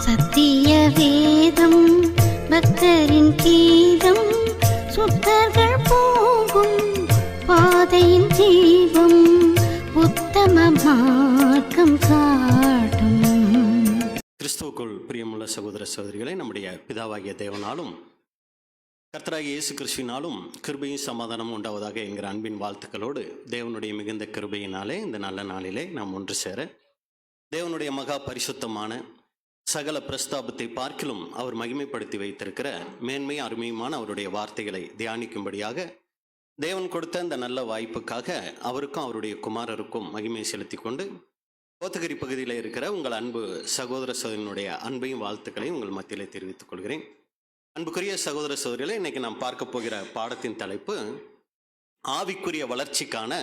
சத்திய வேதம் பக்தரின் கீதம், சுத்தர்கள் போகும் பாதையின் தீபம், உத்தம மார்க்கம் காட்டும். கிறிஸ்துவுக்குள் பிரியமுள்ள சகோதர சகோதரிகளை, நம்முடைய பிதாவாகிய தேவனாலும் கர்த்தராகிய இயேசு கிறிஸ்துவினாலும் கிருபையும் சமாதானம் உண்டாவதாக என்கிற அன்பின் வாழ்த்துக்களோடு, தேவனுடைய மிகுந்த கிருபையினாலே இந்த நல்ல நாளிலே நாம் ஒன்று சேர தேவனுடைய மகா பரிசுத்தமான சகல பிரஸ்தாபத்தை பார்க்கிலும் அவர் மகிமைப்படுத்தி வைத்திருக்கிற மேன்மை அருமையுமான அவருடைய வார்த்தைகளை தியானிக்கும்படியாக தேவன் கொடுத்த இந்த நல்ல வாய்ப்புக்காக அவருக்கும் அவருடைய குமாரருக்கும் மகிமை செலுத்தி கொண்டு கோத்தகிரி பகுதியில் இருக்கிற உங்கள் அன்பு சகோதர சகோதரனுடைய அன்பையும் வாழ்த்துக்களையும் உங்கள் மத்தியிலே தெரிவித்துக் கொள்கிறேன். அன்புக்குரிய சகோதர சகோதரிகளை, இன்னைக்கு நாம் பார்க்க போகிற பாடத்தின் தலைப்பு ஆவிக்குரிய வளர்ச்சிக்கான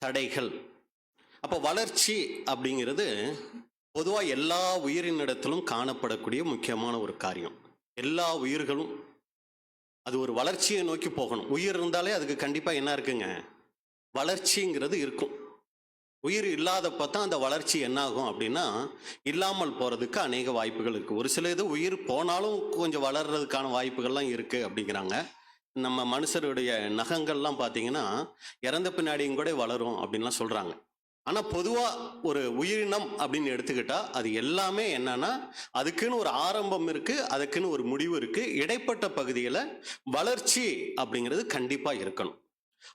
தடைகள். அப்போ வளர்ச்சி அப்படிங்கிறது பொதுவாக எல்லா உயிரினிடத்திலும் காணப்படக்கூடிய முக்கியமான ஒரு காரியம். எல்லா உயிர்களும் அது ஒரு வளர்ச்சியை நோக்கி போகணும். உயிர் இருந்தாலே அதுக்கு கண்டிப்பாக என்ன இருக்குங்க, வளர்ச்சிங்கிறது இருக்கும். உயிர் இல்லாதப்ப தான் அந்த வளர்ச்சி என்னாகும் அப்படின்னா இல்லாமல் போகிறதுக்கு அநேக வாய்ப்புகள் இருக்குது. ஒரு சில இது உயிர் போனாலும் கொஞ்சம் வளர்கிறதுக்கான வாய்ப்புகள்லாம் இருக்குது அப்படிங்கிறாங்க. நம்ம மனுஷருடைய நகங்கள்லாம் பார்த்தீங்கன்னா இறந்த பின்னாடியும் கூட வளரும் அப்படின்லாம் சொல்கிறாங்க. ஆனால் பொதுவாக ஒரு உயிரினம் அப்படின்னு எடுத்துக்கிட்டால் அது எல்லாமே என்னன்னா அதுக்குன்னு ஒரு ஆரம்பம் இருக்குது, அதுக்குன்னு ஒரு முடிவு இருக்குது. இடைப்பட்ட பகுதியில் வளர்ச்சி அப்படிங்கிறது கண்டிப்பாக இருக்கணும்.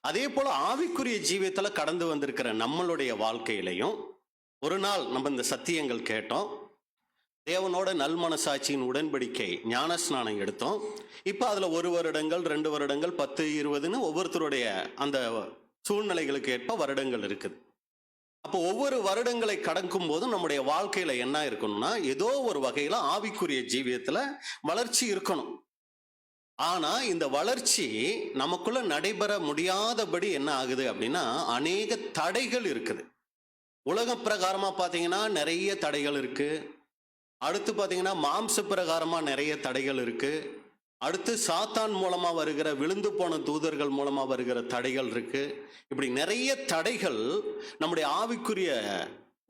அதே போல் ஆவிக்குரிய ஜீவியத்தில் கடந்து வந்திருக்கிற நம்மளுடைய வாழ்க்கையிலையும் ஒரு நாள் நம்ம இந்த சத்தியங்கள் கேட்டோம், தேவனோட நல்மனசாட்சியின் உடன்படிக்கை ஞானஸ்நானம் எடுத்தோம். இப்போ அதில் 1 வருடங்கள் 2 வருடங்கள் 10 20ன்னு ஒவ்வொருத்தருடைய அந்த சூழ்நிலைகளுக்கு ஏற்ப வருடங்கள் இருக்குது. அப்போ ஒவ்வொரு வருடங்களை கடக்கும் போதும் நம்முடைய வாழ்க்கையில என்ன இருக்கணும்னா ஏதோ ஒரு வகையில ஆவிக்குரிய ஜீவியத்துல வளர்ச்சி இருக்கணும். ஆனா இந்த வளர்ச்சி நமக்குள்ள நடைபெற முடியாதபடி என்ன ஆகுது அப்படின்னா அநேக தடைகள் இருக்குது. உலக பிரகாரமா பாத்தீங்கன்னா நிறைய தடைகள் இருக்கு. அடுத்து பாத்தீங்கன்னா மாம்ச பிரகாரமா நிறைய தடைகள் இருக்கு. அடுத்து சாத்தான் மூலமா வருகிற விழுந்து போன தூதர்கள் மூலமா வருகிற தடைகள் இருக்கு. இப்படி நிறைய தடைகள் நம்முடைய ஆவிக்குரிய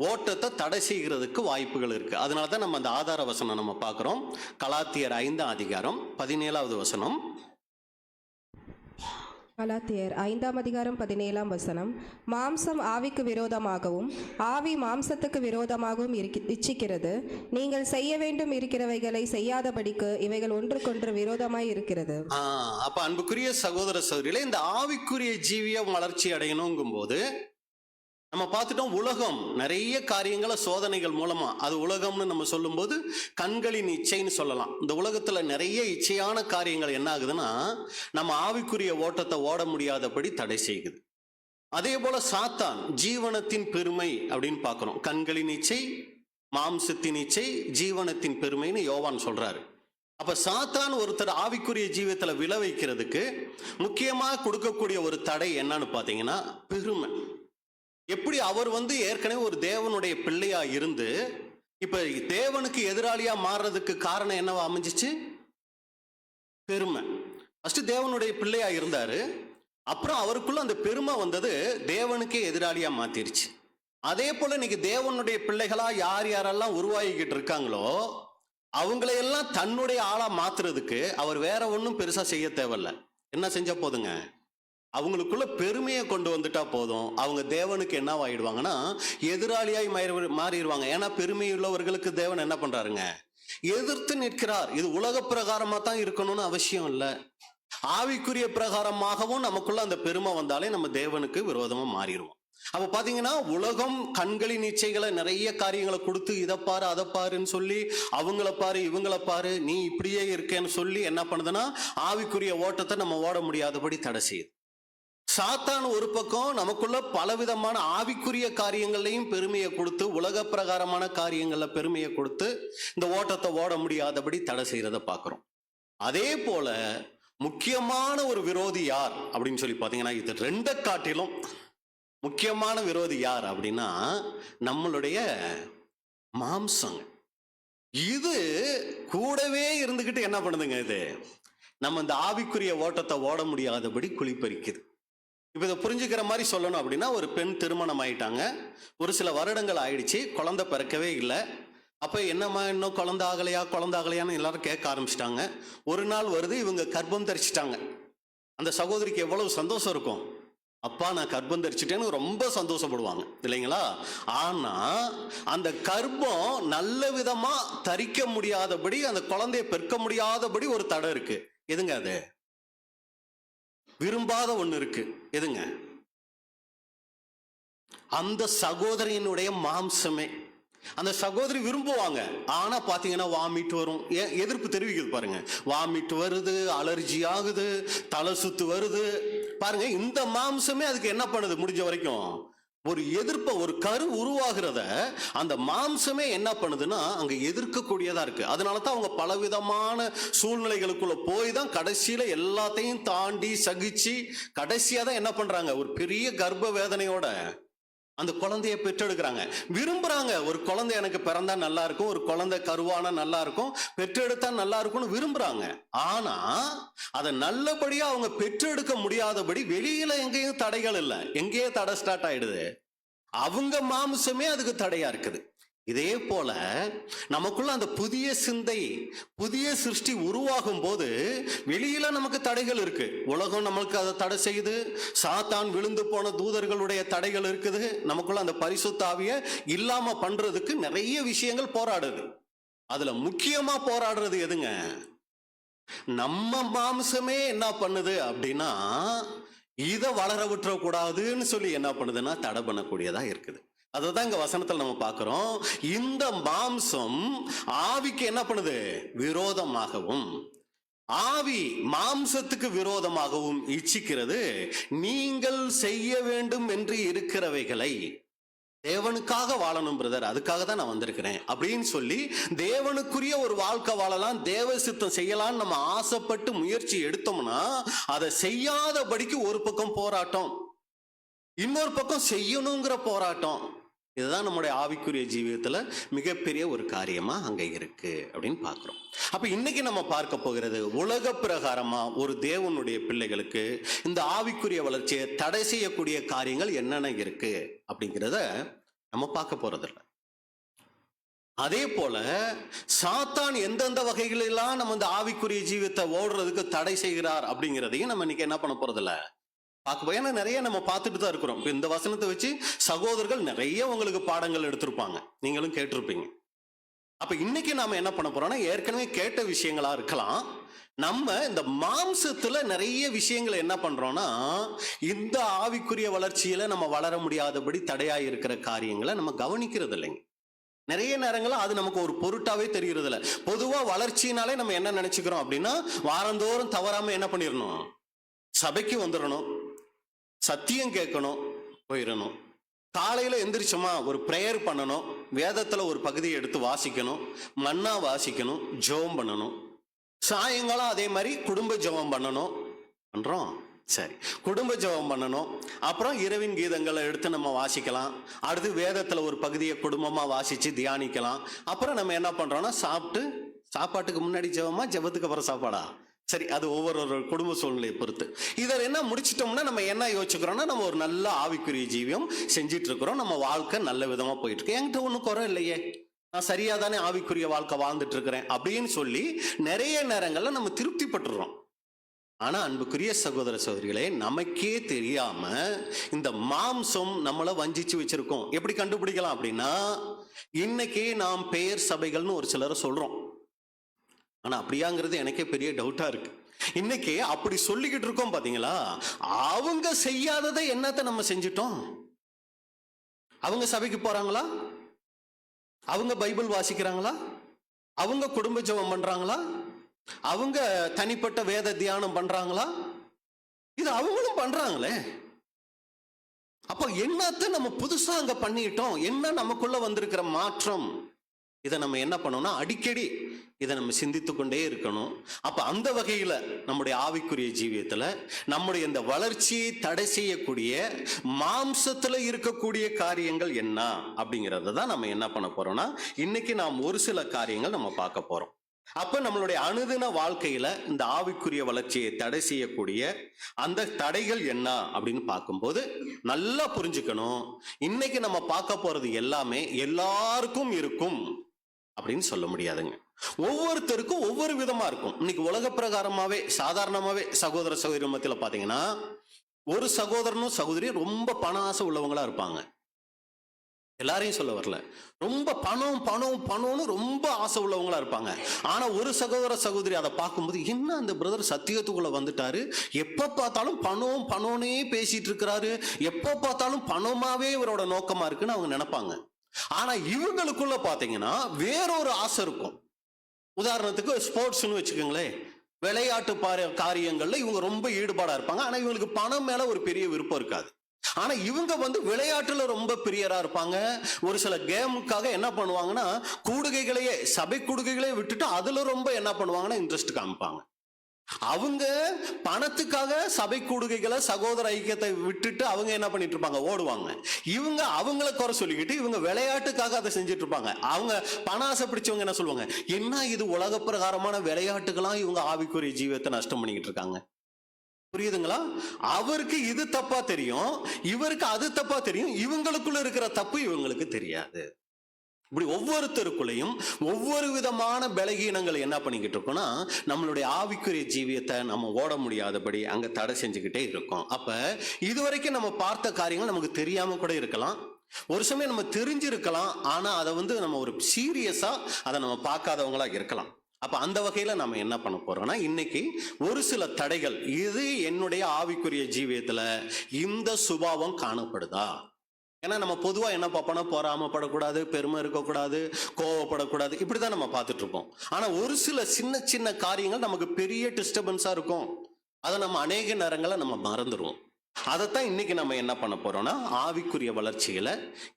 ஓட்டத்தை தடை செய்கிறதுக்கு வாய்ப்புகள் இருக்கு. அதனால தான் நம்ம அந்த ஆதார வசனம் நம்ம பார்க்கிறோம். கலாத்தியர் 5ஆம் அதிகாரம் 17வது வசனம். கலாத்தியர் 5ஆம் அதிகாரம் 17ஆம் வசனம். மாம்சம் ஆவிக்கு விரோதமாகவும் ஆவி மாம்சத்துக்கு விரோதமாகவும் இச்சிக்கிறது. நீங்கள் செய்ய வேண்டும் இருக்கிறவைகளை செய்யாதபடிக்கு இவைகள் ஒன்றுக்கொன்று விரோதமாய் இருக்கிறது. அப்ப அன்புக்குரிய சகோதர சகோதரிகளே, இந்த ஆவிக்குரிய ஜீவியம் வளர்ச்சி அடையணுங்கும் போது நம்ம பார்த்துட்டோம், உலகம் நிறைய காரியங்களை சோதனைகள் மூலமா, அது உலகம்னு நம்ம சொல்லும் போது கண்களின் இச்சைன்னு சொல்லலாம். இந்த உலகத்துல நிறைய இச்சையான காரியங்கள் என்ன ஆகுதுன்னா நம்ம ஆவிக்குரிய ஓட்டத்தை ஓட முடியாதபடி தடை செய்யுது. அதே போல சாத்தான் ஜீவனத்தின் பெருமை அப்படின்னு பார்க்கிறோம். கண்களின் இச்சை, மாம்சத்தின் இச்சை, ஜீவனத்தின் பெருமைன்னு யோவான் சொல்றாரு. அப்ப சாத்தான் ஒருத்தர் ஆவிக்குரிய ஜீவியத்துல விழ வைக்கிறதுக்கு முக்கியமா கொடுக்கக்கூடிய ஒரு தடை என்னன்னு பாத்தீங்கன்னா பெருமை. எப்படி அவர் ஏற்கனவே ஒரு தேவனுடைய பிள்ளையா இருந்து இப்ப தேவனுக்கு எதிராளியா மாறுறதுக்கு காரணம் என்னவா அமைஞ்சிச்சு? பெருமை. ஃபர்ஸ்ட் தேவனுடைய பிள்ளையா இருந்தாரு, அப்புறம் அவருக்குள்ள அந்த பெருமை வந்தது தேவனுக்கே எதிராளியா மாத்திருச்சு. அதே போல இன்னைக்கு தேவனுடைய பிள்ளைகளா யார் யாரெல்லாம் உருவாகிக்கிட்டு இருக்காங்களோ அவங்களையெல்லாம் தன்னுடைய ஆளா மாத்துறதுக்கு அவர் வேற ஒன்றும் பெருசா செய்ய தேவையில்ல. என்ன செஞ்சா போதுங்க, அவங்களுக்குள்ள பெருமையை கொண்டு வந்துட்டா போதும். அவங்க தேவனுக்கு என்ன ஆயிடுவாங்கன்னா எதிராளியாய் மாறிடுவாங்க. ஏன்னா பெருமை உள்ளவர்களுக்கு தேவன் என்ன பண்றாருங்க, எதிர்த்து நிற்கிறார். இது உலக பிரகாரமா தான் இருக்கணும்னு அவசியம் இல்லை. ஆவிக்குரிய பிரகாரமாகவும் நமக்குள்ள அந்த பெருமை வந்தாலே நம்ம தேவனுக்கு விரோதமா மாறிடுவோம். அப்ப பாத்தீங்கன்னா உலகம் கண்களின் இச்சைகளை நிறைய காரியங்களை கொடுத்து இதை பாரு அதை பாருன்னு சொல்லி அவங்கள பாரு இவங்கள பாரு நீ இப்படியே இருக்கேன்னு சொல்லி என்ன பண்ணுதுன்னா ஆவிக்குரிய ஓட்டத்தை நம்ம ஓட முடியாதபடி தடை செய்யுது. சாத்தான் ஒரு பக்கம் நமக்குள்ள பலவிதமான ஆவிக்குரிய காரியங்களையும் பெருமையை கொடுத்து உலக பிரகாரமான காரியங்கள்ல பெருமையை கொடுத்து இந்த ஓட்டத்தை ஓட முடியாதபடி தடை செய்யறத பார்க்கிறோம். அதே போல முக்கியமான ஒரு விரோதி யார் அப்படின்னு சொல்லி பாத்தீங்கன்னா இது 2 காட்டிலும் முக்கியமான விரோதி யார் அப்படின்னா நம்மளுடைய மாம்சம். இது கூடவே இருந்துகிட்டு என்ன பண்ணுதுங்க, இது நம்ம இந்த ஆவிக்குரிய ஓட்டத்தை ஓட முடியாதபடி குளிப்பறிக்குது. இப்போ இதை புரிஞ்சுக்கிற மாதிரி சொல்லணும் அப்படின்னா, ஒரு பெண் திருமணம் ஆயிட்டாங்க, ஒரு சில வருடங்கள் ஆயிடுச்சு, குழந்தை பிறக்கவே இல்லை. அப்ப என்னம்மா இன்னும் குழந்தை ஆகலையான்னு எல்லாரும் கேட்க ஆரம்பிச்சிட்டாங்க. ஒரு நாள் வருது, இவங்க கர்ப்பம் தரிச்சிட்டாங்க. அந்த சகோதரிக்கு எவ்வளவு சந்தோஷம் இருக்கும். அப்பா நான் கர்ப்பம் தரிச்சிட்டேன்னு ரொம்ப சந்தோஷப்படுவாங்க இல்லைங்களா? ஆனா அந்த கர்ப்பம் நல்ல விதமா தரிக்க முடியாதபடி, அந்த குழந்தைய பெருக்க முடியாதபடி ஒரு தடை இருக்கு. எதுங்க அது? விரும்பாத ஒண்ணு இருக்கு. எதுங்க? அந்த சகோதரியினுடைய மாம்சமே. அந்த சகோதரி விரும்புவாங்க, ஆனா பாத்தீங்கன்னா வாமிட் வரும். எதிர்ப்பு தெரிவிக்குது பாருங்க. வாமிட் வருது, அலர்ஜி ஆகுது, தலை சுத்து வருது பாருங்க. இந்த மாம்சமே அதுக்கு என்ன பண்ணுது? முடிஞ்ச வரைக்கும் ஒரு எதிர்ப்ப, ஒரு கரு உருவாகிறத அந்த மாம்சமே என்ன பண்ணுதுன்னா அங்க எதிர்க்கக்கூடியதா இருக்கு. அதனாலதான் அவங்க பலவிதமான சூழ்நிலைகளுக்குள்ள போய் தான் கடைசியில எல்லாத்தையும் தாண்டி சகிச்சு கடைசியா தான் என்ன பண்றாங்க, ஒரு பெரிய கர்ப்ப வேதனையோட அந்த குழந்தைய பெற்றெடுக்கிறாங்க. விரும்புறாங்க, ஒரு குழந்தை எனக்கு பிறந்தா நல்லா இருக்கும், ஒரு குழந்தை கருவானா நல்லா இருக்கும், பெற்றெடுத்தா நல்லா இருக்கும்னு விரும்புறாங்க. ஆனா அதை நல்லபடியா அவங்க பெற்றெடுக்க முடியாதபடி வெளியில எங்கேயும் தடைகள் இல்லை. எங்கேயே தடை ஸ்டார்ட் ஆயிடுது? அவங்க மாம்சமே அதுக்கு தடையா இருக்குது. இதே போல நமக்குள்ள அந்த புதிய சிந்தை, புதிய சிருஷ்டி உருவாகும் போது வெளியில நமக்கு தடைகள் இருக்கு. உலகம் நமக்கு அதை தடை செய்யுது. சாத்தான் விழுந்து போன தூதர்களுடைய தடைகள் இருக்குது. நமக்குள்ள அந்த பரிசுத்த ஆவியை இல்லாம பண்றதுக்கு நிறைய விஷயங்கள் போராடுது. அதுல முக்கியமா போராடுறது எதுங்க? நம்ம மாம்சமே என்ன பண்ணுது அப்படின்னா இதை வளர விட்டுற கூடாதுன்னு சொல்லி என்ன பண்ணுதுன்னா தடை பண்ணக்கூடியதா இருக்குது. அதுதான் இங்க வசனத்துல நம்ம பார்க்கிறோம். இந்த மாம்சம் ஆவிக்கு என்ன பண்ணுது? விரோதமாகவும், ஆவி மாம்சத்துக்கு விரோதமாகவும் இச்சிக்கிறது. நீங்கள் செய்ய வேண்டும் என்று இருக்கிறவைகளை, தேவனுக்காக வாழணும் பிரதர், அதுக்காக தான் நான் வந்திருக்கிறேன் அப்படின்னு சொல்லி தேவனுக்குரிய ஒரு வாழ்க்கை வாழலாம், தேவ சித்தம் செய்யலாம்னு நம்ம ஆசைப்பட்டு முயற்சி எடுத்தோம்னா அதை செய்யாதபடிக்கு ஒரு பக்கம் போராட்டம், இன்னொரு பக்கம் செய்யணுங்கிற போராட்டம். இதுதான் நம்முடைய ஆவிக்குரிய ஜீவியத்துல மிகப்பெரிய ஒரு காரியமா அங்க இருக்கு அப்படின்னு பார்க்கிறோம். அப்ப இன்னைக்கு நம்ம பார்க்க போகிறது உலக பிரகாரமா ஒரு தேவனுடைய பிள்ளைகளுக்கு இந்த ஆவிக்குரிய வளர்ச்சியை தடை செய்யக்கூடிய காரியங்கள் என்னென்ன இருக்கு அப்படிங்கிறத நம்ம பார்க்க போறதில்ல. அதே போல சாத்தான் எந்தெந்த வகைகளெல்லாம் நம்ம இந்த ஆவிக்குரிய ஜீவியத்தை ஓடுறதுக்கு தடை செய்கிறார் அப்படிங்கிறதையும் நம்ம இன்னைக்கு என்ன பண்ண போறதில்ல பார்க்க. ஏன்னா நிறைய நம்ம பார்த்துட்டு தான் இருக்கிறோம். இந்த வசனத்தை வச்சு சகோதரர்கள் நிறைய உங்களுக்கு பாடங்கள் எடுத்திருப்பாங்க, நீங்களும் கேட்டிருப்பீங்க. அப்ப இன்னைக்கு நாம என்ன பண்ண போறோம்னா ஏற்கனவே கேட்ட விஷயங்களா இருக்கலாம். நம்ம இந்த மாம்சத்துல நிறைய விஷயங்களை என்ன பண்றோம்னா இந்த ஆவிக்குரிய வளர்ச்சியில நம்ம வளர முடியாதபடி தடையா இருக்கிற காரியங்களை நம்ம கவனிக்கிறது இல்லைங்க. நிறைய நேரங்களில் அது நமக்கு ஒரு பொருட்டாவே தெரிகிறது இல்லை. பொதுவா வளர்ச்சினாலே நம்ம என்ன நினைச்சுக்கிறோம் அப்படின்னா வாரந்தோறும் தவறாம என்ன பண்ணிடணும், சபைக்கு வந்துடணும், சத்தியம் கேட்கணும், போயிடணும். காலையில எந்திரிச்சோமா ஒரு பிரேயர் பண்ணணும், வேதத்துல ஒரு பகுதியை எடுத்து வாசிக்கணும், மன்னா வாசிக்கணும், ஜெபம் பண்ணணும். சாயங்காலம் அதே மாதிரி குடும்ப ஜெபம் பண்ணணும். பண்றோம், சரி, குடும்ப ஜெபம் பண்ணணும். அப்புறம் இரவின் கீதங்களை எடுத்து நம்ம வாசிக்கலாம். அடுத்து வேதத்துல ஒரு பகுதியை குடும்பமா வாசிச்சு தியானிக்கலாம். அப்புறம் நம்ம என்ன பண்றோம்னா சாப்பாட்டுக்கு முன்னாடி ஜெபமா, ஜெபத்துக்கு அப்புறம் சாப்பாடா, சரி, அது ஒவ்வொரு குடும்ப சூழ்நிலையை பொறுத்து. இதை என்ன முடிச்சிட்டோம்னா நம்ம என்ன யோசிச்சுக்கிறோம்னா நம்ம ஒரு நல்ல ஆவிக்குரிய ஜீவியம் செஞ்சிட்டு இருக்கிறோம், நம்ம வாழ்க்கை நல்ல விதமா போயிட்டு இருக்கு, என்கிட்ட ஒன்றும் குறை இல்லையே, நான் சரியா தானே ஆவிக்குரிய வாழ்க்கை வாழ்ந்துட்டு இருக்கிறேன் அப்படின்னு சொல்லி நிறைய நேரங்கள்ல நம்ம திருப்தி பட்டுறோம். ஆனா அன்புக்குரிய சகோதர சகோதரிகளே, நமக்கே தெரியாம இந்த மாம்சம் நம்மளை வஞ்சிச்சு வச்சிருக்கோம். எப்படி கண்டுபிடிக்கலாம் அப்படின்னா இன்னைக்கு நாம் பெயர் சபைகள்னு ஒரு சிலரை சொல்றோம். ஆனா அப்படியாங்கிறது எனக்கே பெரிய டவுட்டா இருக்கு. இன்னைக்கு அப்படி சொல்லிக்கிட்டு இருக்கோம் பாத்தீங்களா, அவங்க செய்யாததை என்னத்தை நம்ம செஞ்சிட்டோம்? அவங்க சபைக்கு போறாங்களா? அவங்க பைபிள் வாசிக்கிறாங்களா? அவங்க குடும்ப ஜெபம் பண்றாங்களா? அவங்க தனிப்பட்ட வேத தியானம் பண்றாங்களா? இது அவங்களும் பண்றாங்களே. அப்போ என்னத்தை நம்ம புதுசா அங்க பண்ணிட்டோம்? என்ன நமக்குள்ள வந்திருக்கிற மாற்றம்? இதை நம்ம என்ன பண்ணோம்னா அடிக்கடி இதை நம்ம சிந்தித்து கொண்டே இருக்கணும். அப்ப அந்த வகையில நம்முடைய ஆவிக்குரிய ஜீவியத்துல நம்முடைய இந்த வளர்ச்சியை தடை செய்யக்கூடிய மாம்சத்துல இருக்கக்கூடிய காரியங்கள் என்ன அப்படிங்கறத தான் நம்ம என்ன பண்ண போறோம்னா இன்னைக்கு நாம் ஒரு சில காரியங்கள் நம்ம பார்க்க போறோம். அப்ப நம்மளுடைய அனுதின வாழ்க்கையில இந்த ஆவிக்குரிய வளர்ச்சியை தடை செய்யக்கூடிய அந்த தடைகள் என்ன அப்படின்னு பார்க்கும்போது நல்லா புரிஞ்சுக்கணும். இன்னைக்கு நம்ம பார்க்க போறது எல்லாமே எல்லாருக்கும் இருக்கும். அப்படின்னு சொல்ல முடியாதுங்க. ஒவ்வொருத்தருக்கும் ஒவ்வொரு விதமா இருக்கும். இன்னைக்கு உலக பிரகாரமாவே சாதாரணமாவே சகோதர சகோதரி மத்தியில பாத்தீங்கன்னா, ஒரு சகோதரனும் சகோதரியும் ரொம்ப பண ஆசை உள்ளவங்களா இருப்பாங்க. எல்லாரையும் சொல்ல வரல. ரொம்ப பணம் பணம் பணம்னு ரொம்ப ஆசை உள்ளவங்களா இருப்பாங்க. ஆனா ஒரு சகோதர சகோதரி அதை பார்க்கும்போது, என்ன அந்த பிரதர் சத்தியத்துக்குள்ள வந்துட்டாரு, எப்ப பார்த்தாலும் பணம் பணம்னே பேசிட்டு இருக்கிறாரு, எப்ப பார்த்தாலும் பணமாவே இவரோட நோக்கமா இருக்குன்னு அவங்க நினைப்பாங்க. ஆனா இவங்களுக்குள்ள பாத்தீங்கன்னா வேறொரு ஆசை இருக்கும். உதாரணத்துக்கு ஸ்போர்ட்ஸ்னு வச்சுக்கோங்களேன். விளையாட்டு காரியங்கள்ல இவங்க ரொம்ப ஈடுபாடா இருப்பாங்க. ஆனா இவங்களுக்கு பணம் மேல ஒரு பெரிய விருப்பம் இருக்காது. ஆனா இவங்க விளையாட்டுல ரொம்ப பிரியரா இருப்பாங்க. ஒரு சில கேமுக்காக என்ன பண்ணுவாங்கன்னா, கூடுகைகளையே சபை கூடுகைகளையே விட்டுட்டு அதுல ரொம்ப என்ன பண்ணுவாங்கன்னா இன்ட்ரெஸ்ட் காமிப்பாங்க. அவங்க பணத்துக்காக சபை கூடுகைகளை சகோதர ஐக்கியத்தை விட்டுட்டு அவங்க என்ன பண்ணிட்டு இருப்பாங்க, ஓடுவாங்க. இவங்க அவங்கள குறை சொல்லிக்கிட்டு இவங்க விளையாட்டுக்காக அதை செஞ்சுட்டு இருப்பாங்க. அவங்க பண ஆசை பிடிச்சவங்க என்ன சொல்லுவாங்க, என்ன இது உலக பிரகாரமான விளையாட்டுக்கெல்லாம் இவங்க ஆவிக்குரிய ஜீவியத்தை நஷ்டம் பண்ணிக்கிட்டு இருக்காங்க. புரியுதுங்களா? அவருக்கு இது தப்பா தெரியும், இவருக்கு அது தப்பா தெரியும். இவங்களுக்குள்ள இருக்கிற தப்பு இவங்களுக்கு தெரியாது. இப்படி ஒவ்வொருத்தருக்குள்ளையும் ஒவ்வொரு விதமான பலகீனங்களை என்ன பண்ணிக்கிட்டு இருக்கோம்னா, நம்மளுடைய ஆவிக்குரிய ஜீவியத்தை நம்ம ஓட முடியாதபடி அங்க தடை செஞ்சுக்கிட்டே இருக்கோம். அப்ப இதுவரைக்கும் நம்ம பார்த்த காரியங்கள் நமக்கு தெரியாம கூட இருக்கலாம், ஒரு சமயம் நம்ம தெரிஞ்சிருக்கலாம். ஆனா அதை நம்ம ஒரு சீரியஸா அதை நம்ம பார்க்காதவங்களா இருக்கலாம். அப்ப அந்த வகையில நம்ம என்ன பண்ண போறோம்னா, இன்னைக்கு ஒரு சில தடைகள், இது என்னுடைய ஆவிக்குரிய ஜீவியத்துல இந்த சுபாவம் காணப்படுதா? ஏன்னா நம்ம பொதுவா என்ன பார்ப்போம்னா, பொறாமப்படக்கூடாது, பெருமை இருக்கக்கூடாது, கோவப்படக்கூடாது, இப்படிதான் நம்ம பார்த்துட்டு இருப்போம். ஆனா ஒரு சில சின்ன சின்ன காரியங்கள் நமக்கு பெரிய டிஸ்டர்பன்ஸா இருக்கும். அதை நம்ம அநேக நேரங்களை நம்ம மறந்துடுவோம். அதைத்தான் இன்னைக்கு நம்ம என்ன பண்ண போறோம்னா, ஆவிக்குரிய வளர்ச்சியில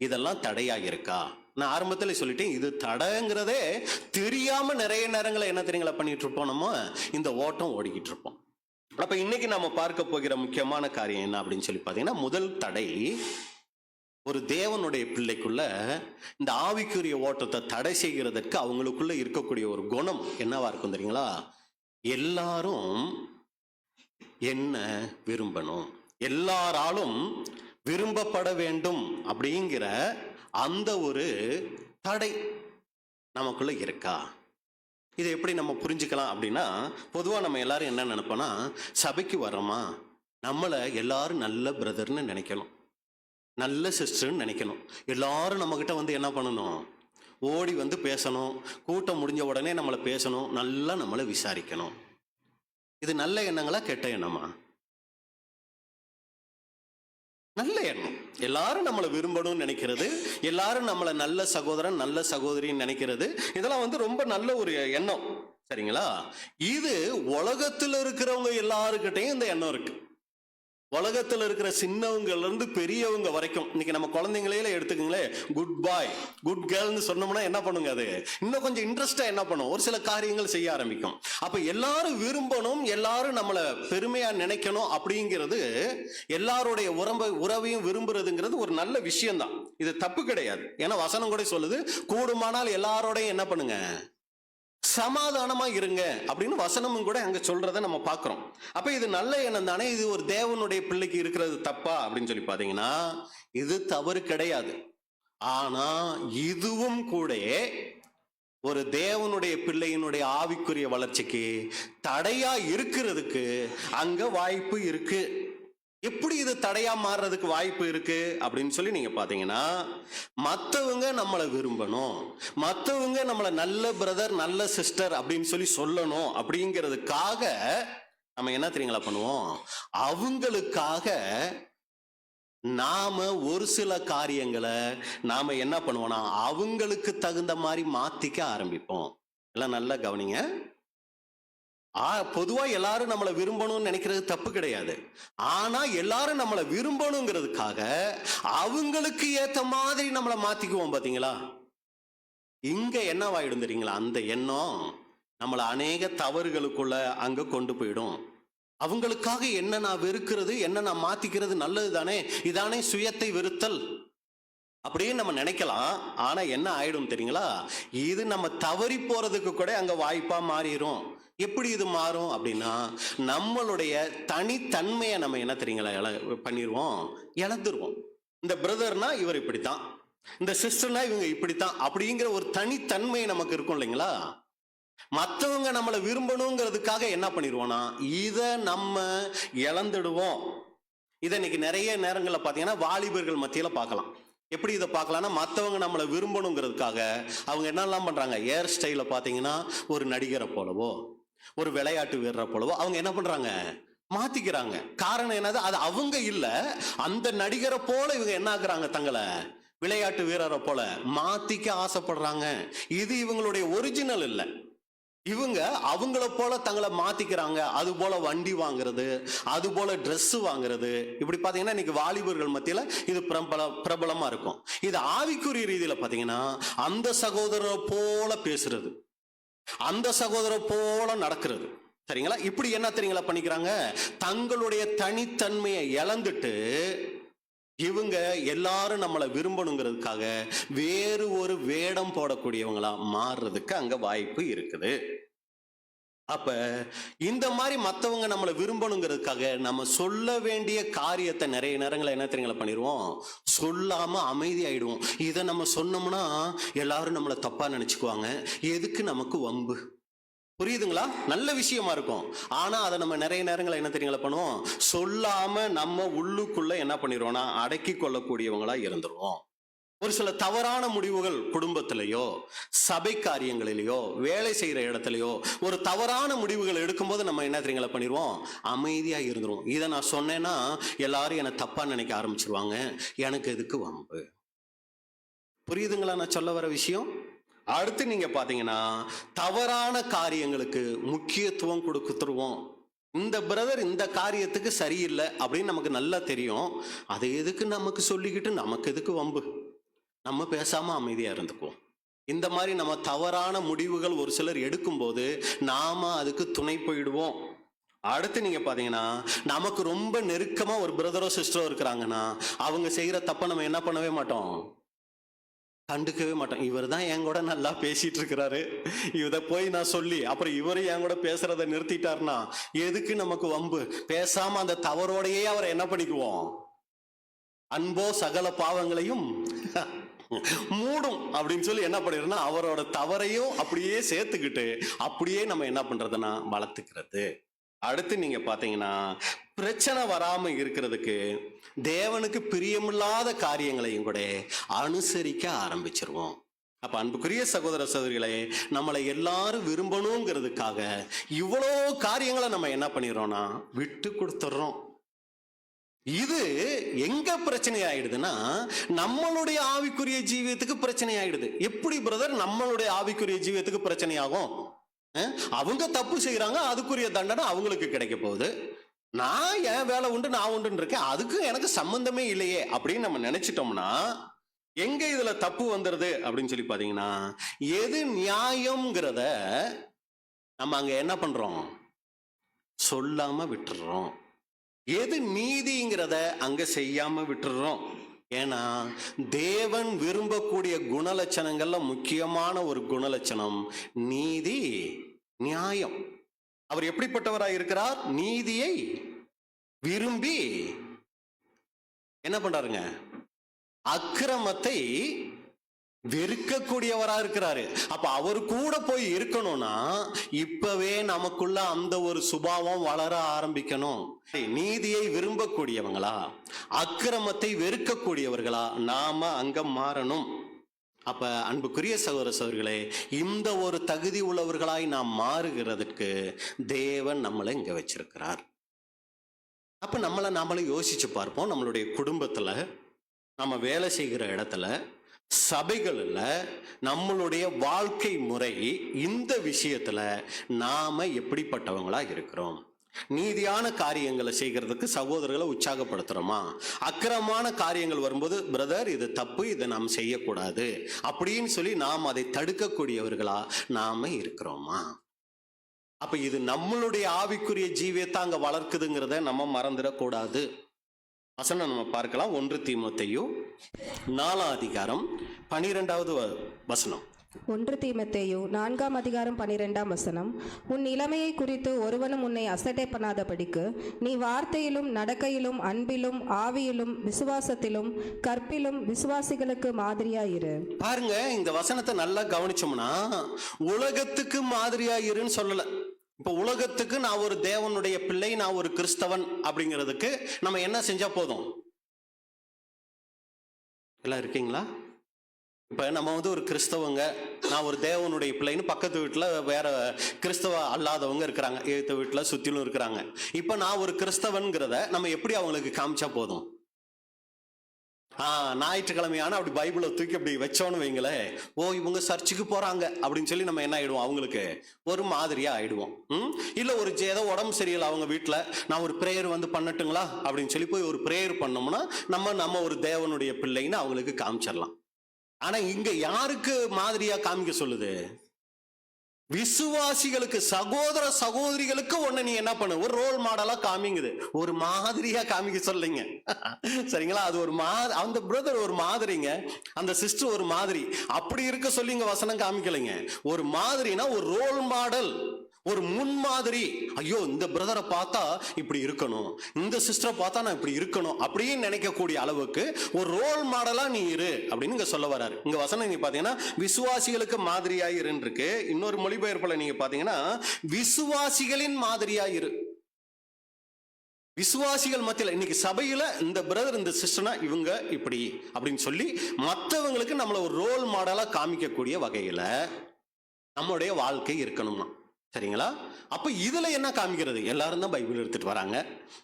இதெல்லாம் தடையா இருக்கா? நான் ஆரம்பத்தில் சொல்லிட்டேன், இது தடைங்கிறதே தெரியாம நிறைய நேரங்களை என்ன தெரியுங்களா பண்ணிட்டு இருப்போம், நம்ம இந்த ஓட்டம் ஓடிக்கிட்டு இருப்போம். அப்ப இன்னைக்கு நம்ம பார்க்க போகிற முக்கியமான காரியம் என்ன அப்படின்னு சொல்லி பார்த்தீங்கன்னா, முதல் தடை, ஒரு தேவனுடைய பிள்ளைக்குள்ள இந்த ஆவிக்குரிய ஓட்டத்தை தடை செய்கிறதற்கு அவங்களுக்குள்ள இருக்கக்கூடிய ஒரு குணம் என்னவா இருக்கும் தெரியுங்களா? எல்லாரும் என்ன விரும்பணும், எல்லாராலும் விரும்பப்பட வேண்டும் அப்படிங்கிற அந்த ஒரு தடை நமக்குள்ள இருக்கா? இதை எப்படி நம்ம புரிஞ்சுக்கலாம் அப்படின்னா, பொதுவா நம்ம எல்லாரும் என்ன நினைப்போம்னா, சபைக்கு வரோமா நம்மளை எல்லாரும் நல்ல பிரதர்னு நினைக்கணும், நல்ல சிஸ்டர்னு நினைக்கணும். எல்லாரும் நம்ம கிட்ட என்ன பண்ணணும், ஓடி பேசணும், கூட்டம் முடிஞ்ச உடனே நம்மளை பேசணும், நல்லா நம்மளை விசாரிக்கணும். இது நல்ல எண்ணங்களா கெட்ட எண்ணமா? நல்ல எண்ணம். எல்லாரும் நம்மளை விரும்பணும்னு நினைக்கிறது, எல்லாரும் நம்மளை நல்ல சகோதரன் நல்ல சகோதரின்னு நினைக்கிறது, இதெல்லாம் ரொம்ப நல்ல ஒரு எண்ணம். சரிங்களா? இது உலகத்தில் இருக்கிறவங்க எல்லாருக்கிட்டையும் இந்த எண்ணம் இருக்கு. உலகத்துல இருக்கிற சின்னவங்கல இருந்து பெரியவங்க வரைக்கும். இன்னைக்கு நம்ம குழந்தைங்களே எடுத்துக்கங்களேன், குட் பாய் குட் கேர்ள்னு சொன்னோம்னா என்ன பண்ணுங்க, அது இன்னும் கொஞ்சம் இன்ட்ரெஸ்டா என்ன பண்ணும், ஒரு சில காரியங்கள் செய்ய ஆரம்பிக்கும். அப்ப எல்லாரும் விரும்பணும், எல்லாரும் நம்மளை பெருமையா நினைக்கணும் அப்படிங்கிறது, எல்லாருடைய உறவையும் விரும்புறதுங்கிறது ஒரு நல்ல விஷயம் தான். இது தப்பு கிடையாது. ஏன்னா வசனம் கூட சொல்லுது, கூடுமானால் எல்லாரோடையும் என்ன பண்ணுங்க, சமாதானமா இருங்க அப்படின்னு வசனமும் கூட அங்க சொல்றதை நம்ம பார்க்கிறோம். அப்ப இது நல்ல எண்ணம் தானே? இது ஒரு தேவனுடைய பிள்ளைக்கு இருக்கிறது தப்பா அப்படின்னு சொல்லி பாத்தீங்கன்னா, இது தவறு கிடையாது. ஆனா இதுவும் கூட ஒரு தேவனுடைய பிள்ளையினுடைய ஆவிக்குரிய வளர்ச்சிக்கு தடையா இருக்கிறதுக்கு அங்க வாய்ப்பு இருக்கு. எப்படி இது தடையா மாறுறதுக்கு வாய்ப்பு இருக்கு அப்படின்னு சொல்லி நீங்க பாத்தீங்கன்னா, மற்றவங்க நம்மளை விரும்பணும், மற்றவங்க நம்மளை நல்ல பிரதர் நல்ல சிஸ்டர் அப்படின்னு சொல்லணும் அப்படிங்கிறதுக்காக நம்ம என்ன தெரியுங்களா பண்ணுவோம், அவங்களுக்காக நாம ஒரு சில காரியங்களை நாம என்ன பண்ணுவோம்னா அவங்களுக்கு தகுந்த மாதிரி மாத்திக்க ஆரம்பிப்போம். எல்லாம் நல்லா கவனிங்க. பொதுவா எல்லாரும் நம்மளை விரும்பணும்னு நினைக்கிறது தப்பு கிடையாது. ஆனா எல்லாரும் நம்மளை விரும்பணுங்கிறதுக்காக அவங்களுக்கு ஏத்த மாதிரி நம்மளை மாத்திக்குவோம். பாத்தீங்களா? இங்க என்னவாயிடும் தெரியுங்களா? அந்த எண்ணம் நம்மளை அநேக தவறுகளுக்குள்ள அங்க கொண்டு போயிடும். அவங்களுக்காக என்ன நான் வெறுக்கிறது, என்ன நான் மாத்திக்கிறது நல்லது தானே, இதானே சுயத்தை வெறுத்தல் அப்படின்னு நம்ம நினைக்கலாம். ஆனா என்ன ஆயிடும் தெரியுங்களா? இது நம்ம தவறி போறதுக்கு கூட அங்க வாய்ப்பா மாறிடும். எப்படி இது மாறும் அப்படின்னா, நம்மளுடைய தனித்தன்மையை நம்ம என்ன தெரியுங்களா பண்ணிடுவோம், இழந்துருவோம். இந்த பிரதர்னா இவர் இப்படித்தான், இந்த சிஸ்டர்னா இவங்க இப்படித்தான் அப்படிங்கிற ஒரு தனித்தன்மை நமக்கு இருக்கும் இல்லைங்களா? மற்றவங்க நம்மளை விரும்பணுங்கிறதுக்காக என்ன பண்ணிடுவோம்னா இதை நம்ம இழந்துடுவோம். இதை இன்னைக்கு நிறைய நேரங்களில் பார்த்தீங்கன்னா வாலிபர்கள் மத்தியில் பார்க்கலாம். எப்படி இதை பார்க்கலாம்னா, மற்றவங்க நம்மளை விரும்பணுங்கிறதுக்காக அவங்க என்னெல்லாம் பண்ணுறாங்க, ஹேர் ஸ்டைலை பார்த்தீங்கன்னா ஒரு நடிகரை போலவோ ஒரு விளையாட்டு வீரரை போலவோ அவங்க என்ன பண்ணுறாங்க, மாற்றிக்கிறாங்க. காரணம் என்னது, அது அவங்க இல்லை, அந்த நடிகரை போல இவங்க என்ன ஆகுறாங்க, தங்களை விளையாட்டு வீரரை போல மாற்றிக்க ஆசைப்படுறாங்க. இது இவங்களுடைய ஒரிஜினல் இல்லை. இவங்க அவங்கள போல தங்களை மாத்திக்கிறாங்க. அது போல வண்டி வாங்குறது, அது போல ட்ரெஸ் வாங்குறது, இப்படி பாத்தீங்கன்னா இன்னைக்கு வாலிபர்கள் மத்தியில இது பிரபலமா இருக்கும். இது ஆவிக்குரிய ரீதியில பாத்தீங்கன்னா அந்த சகோதரரை போல பேசுறது, அந்த சகோதரரை போல நடக்கிறது. சரிங்களா? இப்படி என்ன தெரியுங்களா பண்ணிக்கிறாங்க, தங்களுடைய தனித்தன்மையை இழந்துட்டு இவங்க எல்லாரும் நம்மளை விரும்பணுங்கிறதுக்காக வேறு ஒரு வேடம் போடக்கூடியவங்களா மாறுறதுக்கு அங்க வாய்ப்பு இருக்குது. அப்ப இந்த மாதிரி மற்றவங்க நம்மளை விரும்பணுங்கிறதுக்காக நம்ம சொல்ல வேண்டிய காரியத்தை நிறைய நேரங்களை என்ன தெரியுங்களா பண்ணிடுவோம், சொல்லாம அமைதி ஆயிடுவோம். இதை நம்ம சொன்னோம்னா எல்லாரும் நம்மளை தப்பா நினைச்சுக்குவாங்க, எதுக்கு நமக்கு வம்பு. புரியுதுங்களா? நல்ல விஷயமா இருக்கும். ஆனா அதை நம்ம நிறைய நேரங்களை என்ன தெரியுங்களா பண்ணுவோம், சொல்லாம நம்ம உள்ளுக்குள்ள என்ன பண்ணிடுவோம்னா அடக்கி கொள்ளக்கூடியவங்களா இருந்துருவோம். ஒரு சில தவறான முடிவுகள் குடும்பத்திலேயோ சபை காரியங்களிலேயோ வேலை செய்யற இடத்துலயோ ஒரு தவறான முடிவுகள் எடுக்கும்போது நம்ம என்ன தெரியுங்களா பண்ணிடுவோம், அமைதியா இருந்துருவோம். இதை நான் சொன்னேன்னா எல்லாரும் என்னை தப்பா நினைக்க ஆரம்பிச்சிருவாங்க, எனக்கு எதுக்கு வம்பு. புரியுதுங்களா நான் சொல்ல வர விஷயம்? அடுத்து நீங்க பாத்தீங்கன்னா தவறான காரியங்களுக்கு முக்கியத்துவம் கொடுத்துருவோம். இந்த பிரதர் இந்த காரியத்துக்கு சரியில்லை அப்படின்னு நமக்கு நல்லா தெரியும், அதை எதுக்கு நமக்கு சொல்லிக்கிட்டு நமக்கு எதுக்கு வம்பு, நம்ம பேசாம அமைதியா இருந்துக்குவோம். இந்த மாதிரி நம்ம தவறான முடிவுகள் ஒரு சிலர் எடுக்கும்போது நாம அதுக்கு துணை போயிடுவோம். அடுத்து நீங்க பாத்தீங்கன்னா நமக்கு ரொம்ப நெருக்கமா ஒரு பிரதரோ சிஸ்டரோ இருக்கிறாங்கன்னா அவங்க செய்யற தப்ப நம்ம என்ன பண்ணவே மாட்டோம், கண்டுக்கவே மாட்டோம். இவர் தான் என் கூட நல்லா பேசிட்டு இருக்கிறாரு, இதை போய் நான் சொல்லி அப்புறம் இவரு என் கூட பேசுறதை நிறுத்திட்டாருன்னா எதுக்கு நமக்கு வம்பு, பேசாம அந்த தவறோடையே அவரை என்ன பண்ணிக்குவோம், அன்போ சகல பாவங்களையும் மூடும் அப்படின்னு சொல்லி என்ன பண்ணிடுறோம்னா அவரோட தவறையும் அப்படியே சேர்த்துக்கிட்டு அப்படியே நம்ம என்ன பண்றதுன்னா வளர்த்துக்கிறது. அடுத்து நீங்க பாத்தீங்கன்னா பிரச்சனை வராம இருக்கிறதுக்கு தேவனுக்கு பிரியமில்லாத காரியங்களையும் கூட அனுசரிக்க ஆரம்பிச்சிருவோம். அப்ப அன்புக்குரிய சகோதர சகோதரிகளே, நம்மளை எல்லாரும் விரும்பணுங்கிறதுக்காக இவ்வளோ காரியங்களை நம்ம என்ன பண்ணிடுறோம்னா விட்டு கொடுத்துட்றோம். இது எங்க பிரச்சனை ஆயிடுதுன்னா நம்மளுடைய ஆவிக்குரிய ஜீவியத்துக்கு பிரச்சனை ஆயிடுது. எப்படி பிரதர் நம்மளுடைய ஆவிக்குரிய ஜீவியத்துக்கு பிரச்சனை ஆகும்? அவங்க தப்பு செய்யறாங்க, அதுக்குரிய தண்டனை அவங்களுக்கு கிடைக்க போகுது, நான் என் வேலை உண்டு நான் உண்டுன்னு இருக்கேன், அதுக்கு எனக்கு சம்பந்தமே இல்லையே அப்படின்னு நம்ம நினைச்சிட்டோம்னா எங்க இதுல தப்பு வந்துருது அப்படின்னு சொல்லி பாத்தீங்கன்னா, எது நியாயம்ங்கிறத நம்ம அங்க என்ன பண்றோம், சொல்லாம விட்டுறோம். எது நீதிங்கிறத அங்க செய்யாம விட்டுறோம். ஏன்னா தேவன் விரும்பக்கூடிய குணலட்சணங்கள்ல முக்கியமான ஒரு குணலட்சணம் நீதி, நியாயம். அவர் எப்படிப்பட்டவராய் இருக்கிறார், நீதியை விரும்பி என்ன பண்றாருங்க, அக்கிரமத்தை வெறுக்கக்கூடியவரா இருக்கிறாரு. அப்ப அவர் கூட போய் இருக்கணும்னா இப்பவே நமக்குள்ள அந்த ஒரு சுபாவம் வளர ஆரம்பிக்கணும். நீதியை விரும்பக்கூடியவங்களா அக்கிரமத்தை வெறுக்கக்கூடியவர்களா நாம அங்க மாறணும். அப்ப அன்புக்குரிய சகோதர சகோதரிகளே, இந்த ஒரு தகுதி உள்ளவர்களாய் நாம் மாறுகிறதுக்கு தேவன் நம்மளை இங்க வச்சிருக்கிறார். அப்ப நாமளே யோசிச்சு பார்ப்போம். நம்மளுடைய குடும்பத்துல, நம்ம வேலை செய்கிற இடத்துல, சபைகளில், நம்மளுடைய வாழ்க்கை முறை, இந்த விஷயத்துல நாம எப்படிப்பட்டவங்களா இருக்கிறோம்? நீதியான காரியங்களை செய்கிறதுக்கு சகோதரர்களை உற்சாகப்படுத்துறோமா? அக்கிரமான காரியங்கள் வரும்போது பிரதர் இது தப்பு, இதை நாம் செய்யக்கூடாது அப்படின்னு சொல்லி நாம் அதை தடுக்கக்கூடியவர்களா நாம இருக்கிறோமா? அப்ப இது நம்மளுடைய ஆவிக்குரிய ஜீவியத்தை அங்க வளர்க்குதுங்கிறத நம்ம மறந்துடக்கூடாது. வசனம் நம்ம பார்க்கலாம். 1 தீமோத்தேயு 4 அதிகாரம் 12வது வசனம். 1 தீமோத்தேயு 4ஆம் அதிகாரம் 12ஆம் வசனம். உன் நிலைமையை குறித்து ஒருவனும் உன்னை அசட்டை பண்ணாதபடிக்கு நீ வார்த்தையிலும் நடக்கையிலும் அன்பிலும் ஆவியிலும் விசுவாசத்திலும் கற்பிலும் விசுவாசிகளுக்கு மாதிரியாயிரு. பாருங்க, இந்த வசனத்தை நல்லா கவனிச்சோம்னா உலகத்துக்கு மாதிரியாயிருன்னு சொல்லல. இப்போ உலகத்துக்கு நான் ஒரு தேவனுடைய பிள்ளை, நான் ஒரு கிறிஸ்தவன் அப்படிங்கிறதுக்கு நம்ம என்ன செஞ்சா போதும்? எல்லாம் இருக்கீங்களா? இப்போ நம்ம ஒரு கிறிஸ்தவங்க, நான் ஒரு தேவனுடைய பிள்ளைன்னு பக்கத்து வீட்டில் வேற கிறிஸ்தவ அல்லாதவங்க இருக்கிறாங்க, எழுத்த வீட்டில் சுற்றிலும் இருக்கிறாங்க. இப்போ நான் ஒரு கிறிஸ்தவன்கிறத நம்ம எப்படி அவங்களுக்கு காமிச்சா போதும்? ஞாயிற்றுக்கிழமையான அப்படி பைபிளை தூக்கி அப்படி வச்சோன்னு வைங்களேன், ஓ இவங்க சர்ச்சுக்கு போறாங்க அப்படின்னு சொல்லி நம்ம என்ன ஆயிடுவோம்? அவங்களுக்கு ஒரு மாதிரியா ஆயிடுவோம். இல்ல ஒரு ஏதோ உடம்பு சரியில்லை அவங்க வீட்டுல, நான் ஒரு பிரேயர் பண்ணட்டுங்களா அப்படின்னு சொல்லி போய் ஒரு பிரேயர் பண்ணோம்னா நம்ம ஒரு தேவனுடைய பிள்ளைன்னு அவங்களுக்கு காமிச்சிடலாம். ஆனா இங்க யாருக்கு மாதிரியா காமிக்க சொல்லுது? விசுவாசிகளுக்கு, சகோதர சகோதரிகளுக்கு ஒண்ணு நீ என்ன பண்ணு, ஒரு ரோல் மாடலா காமிங்குது, ஒரு மாதிரியா காமிக்க சொல்லுங்க. சரிங்களா? அது ஒரு அந்த பிரதர் ஒரு மாதிரிங்க, அந்த சிஸ்டர் ஒரு மாதிரி, அப்படி இருக்க சொல்லி இங்க வசனம் காமிக்கலைங்க. ஒரு மாதிரினா ஒரு ரோல் மாடல், ஒரு முன்மாதிரி. ஐயோ இந்த பிரதரை பார்த்தா இப்படி இருக்கணும், இந்த சிஸ்டரை பார்த்தா நான் இப்படி இருக்கணும் அப்படின்னு நினைக்கக்கூடிய அளவுக்கு ஒரு ரோல் மாடலா நீ இரு அப்படின்னு இங்க சொல்ல வர்றாரு. இங்க வசனம் நீங்க பாத்தீங்கன்னா விசுவாசிகளுக்கு மாதிரியாயிரு இருக்கு. இன்னொரு மொழிபெயர்ப்புல நீங்க பாத்தீங்கன்னா விசுவாசிகளின் மாதிரியாயிரு. விசுவாசிகள் மத்தியில் இன்னைக்கு சபையில இந்த பிரதர் இந்த சிஸ்டர்னா இவங்க இப்படி அப்படின்னு சொல்லி மற்றவங்களுக்கு நம்மள ஒரு ரோல் மாடலா காமிக்கக்கூடிய வகையில நம்மளுடைய வாழ்க்கை இருக்கணும்னா, சரிங்களா? அப்ப இதுல என்ன காமிக்கிறது? எல்லாரும் தான் பைபிள் எடுத்துட்டு வராங்க.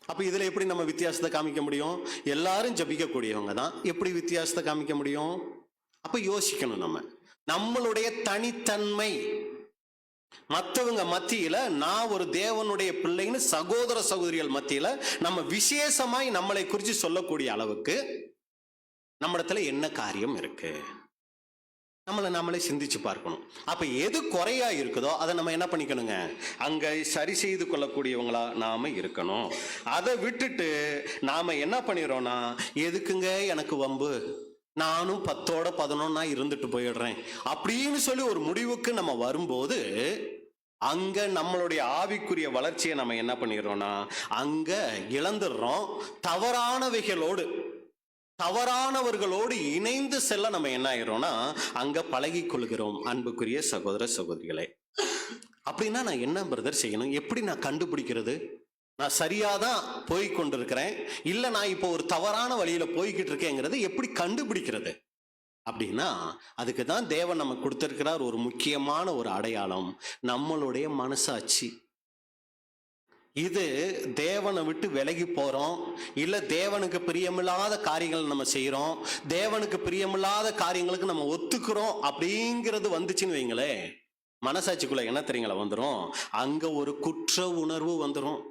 அப்ப இதுல எப்படி நம்ம வித்தியாசத்தை காமிக்க முடியும்? எல்லாரும் ஜபிக்க கூடியவங்க தான், எப்படி வித்தியாசத்தை காமிக்க முடியும்? அப்ப யோசிக்கணும். நம்மளுடைய தனித்தன்மை மற்றவங்க மத்தியில, நான் ஒரு தேவனுடைய பிள்ளைன்னு சகோதர சகோதரிகள் மத்தியில நம்ம விசேஷமாய் நம்மளை குறித்து சொல்லக்கூடிய அளவுக்கு நம்மிடத்துல என்ன காரியம் இருக்கு? நம்மளே சிந்திச்சு பார்க்கணும். அப்ப எது குறையா இருக்குதோ அதை நம்ம என்ன பண்ணிக்கணுங்க, அங்க சரி செய்து கொள்ளக்கூடியவங்களா நாம இருக்கணும். அதை விட்டுட்டு நாம என்ன பண்ணிடுறோம்னா, எதுக்குங்க எனக்கு வம்பு, நானும் 10ஓட 11 இருந்துட்டு போயிடுறேன் அப்படின்னு சொல்லி ஒரு முடிவுக்கு நம்ம வரும்போது அங்க நம்மளுடைய ஆவிக்குரிய வளர்ச்சியை நம்ம என்ன பண்ணிடுறோம்னா அங்க இழந்துடுறோம். தவறானவர்களோடு இணைந்து செல்ல நம்ம என்ன ஆயிரோம்னா அங்க பழகி கொள்கிறோம். அன்புக்குரிய சகோதர சகோதரிகளே, அப்படின்னா நான் என்ன பிரதர் செய்யணும்? எப்படி நான் கண்டுபிடிக்கிறது நான் சரியாதான் போய் கொண்டிருக்கிறேன், இல்ல நான் இப்போ ஒரு தவறான வழியில போய்கிட்டு இருக்கேங்கிறது எப்படி கண்டுபிடிக்கிறது அப்படின்னா, அதுக்கு தான் தேவன் நமக்கு கொடுத்திருக்கிறார் ஒரு முக்கியமான ஒரு அடையாளம், நம்மளுடைய மனசாட்சி. இது தேவனை விட்டு விலகி போறோம், இல்ல தேவனுக்கு பிரியமில்லாத காரியங்கள் நம்ம செய்யறோம், தேவனுக்கு பிரியமில்லாத காரியங்களுக்கு நம்ம ஒத்துக்கிறோம் அப்படிங்கிறது வந்துச்சுன்னு வைங்களே, மனசாட்சிக்குள்ள என்ன தெரியுங்களா வந்துடும்? அங்க ஒரு குற்ற உணர்வு வந்துடும்,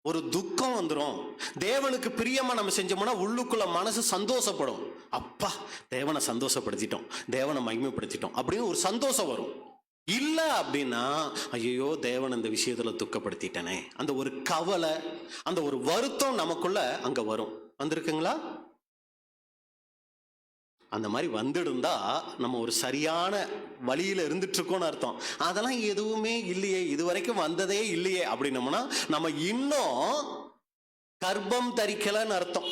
ஒரு துக்கம் வந்துடும். தேவனுக்கு பிரியமா நம்ம செஞ்சோம்னா உள்ளுக்குள்ள மனசு சந்தோஷப்படும், அப்பா தேவனை சந்தோஷப்படுத்திட்டோம், தேவனை மகிமைப்படுத்திட்டோம் அப்படின்னு ஒரு சந்தோஷம் வரும். இல்ல அப்படின்னா ஐயோ தேவன் இந்த விஷயத்துல துக்கப்படுத்திட்டனே, அந்த ஒரு கவலை, அந்த ஒரு வருத்தம் நமக்குள்ள அங்க வரும். வந்திருக்குங்களா? அந்த மாதிரி வந்துடுந்தா நம்ம ஒரு சரியான வழியில இருந்துட்டு இருக்கோம்னு அர்த்தம். அதெல்லாம் எதுவுமே இல்லையே, இதுவரைக்கும் வந்ததே இல்லையே அப்படின்னோம்னா நம்ம இன்னும் கர்ப்பம் தரிக்கலன்னு அர்த்தம்.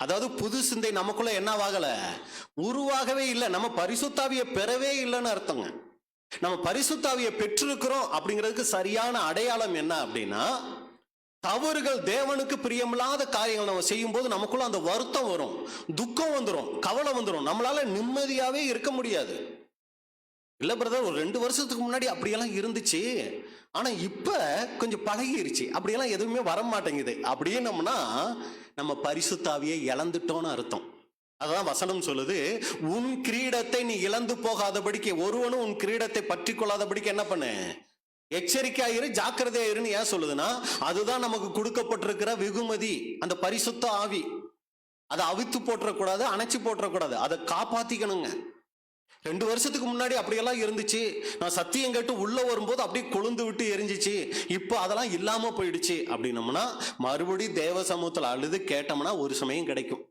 அதாவது புது சிந்தை நமக்குள்ள என்னவாகல, உருவாகவே இல்லை, நம்ம பரிசுத்தாவியை பெறவே இல்லைன்னு அர்த்தங்க. நம்ம பரிசுத்தாவியை பெற்றிருக்கிறோம் அப்படிங்கிறதுக்கு சரியான அடையாளம் என்ன அப்படின்னா, தவறுகள் தேவனுக்கு பிரியமில்லாத காரியங்கள் நம்ம செய்யும் போது நமக்குள்ள அந்த வருத்தம் வரும், துக்கம் வந்துடும், கவலை வந்துடும், நம்மளால நிம்மதியாவே இருக்க முடியாது. இல்ல பிரதர், ஒரு 2 வருஷத்துக்கு முன்னாடி அப்படியெல்லாம் இருந்துச்சு, ஆனா இப்ப கொஞ்சம் பழகிருச்சு, அப்படியெல்லாம் எதுவுமே வர மாட்டேங்குது அப்படின்னோம்னா நம்ம பரிசுத்தாவியை இழந்துட்டோம்னு அர்த்தம். அதான் வசனம் சொல்லுது, உன் கிரீடத்தை நீ இழந்து போகாதபடிக்கு, ஒருவனும் உன் கிரீடத்தை பற்றி கொள்ளாதபடிக்கு என்ன பண்ணு, எச்சரிக்கையாயிரு, ஜாக்கிரதையாயிருன்னு ஏன் சொல்லுதுன்னா, அதுதான் நமக்கு கொடுக்கப்பட்டிருக்கிற வெகுமதி, அந்த பரிசுத்த ஆவி. அதை அவித்து போட்டுறக்கூடாது, அணைச்சு போட்டுறக்கூடாது, அதை காப்பாத்திக்கணுங்க. 2 வருஷத்துக்கு முன்னாடி அப்படியெல்லாம் இருந்துச்சு, நான் சத்தியம் கேட்டு உள்ள வரும்போது அப்படியே கொழுந்து விட்டு எரிஞ்சிச்சு, இப்போ அதெல்லாம் இல்லாம போயிடுச்சு அப்படின்னோம்னா மறுபடியும் தேவ சமூகத்தில் அழுது கேட்டோம்னா ஒரு சமயம் கிடைக்கும்.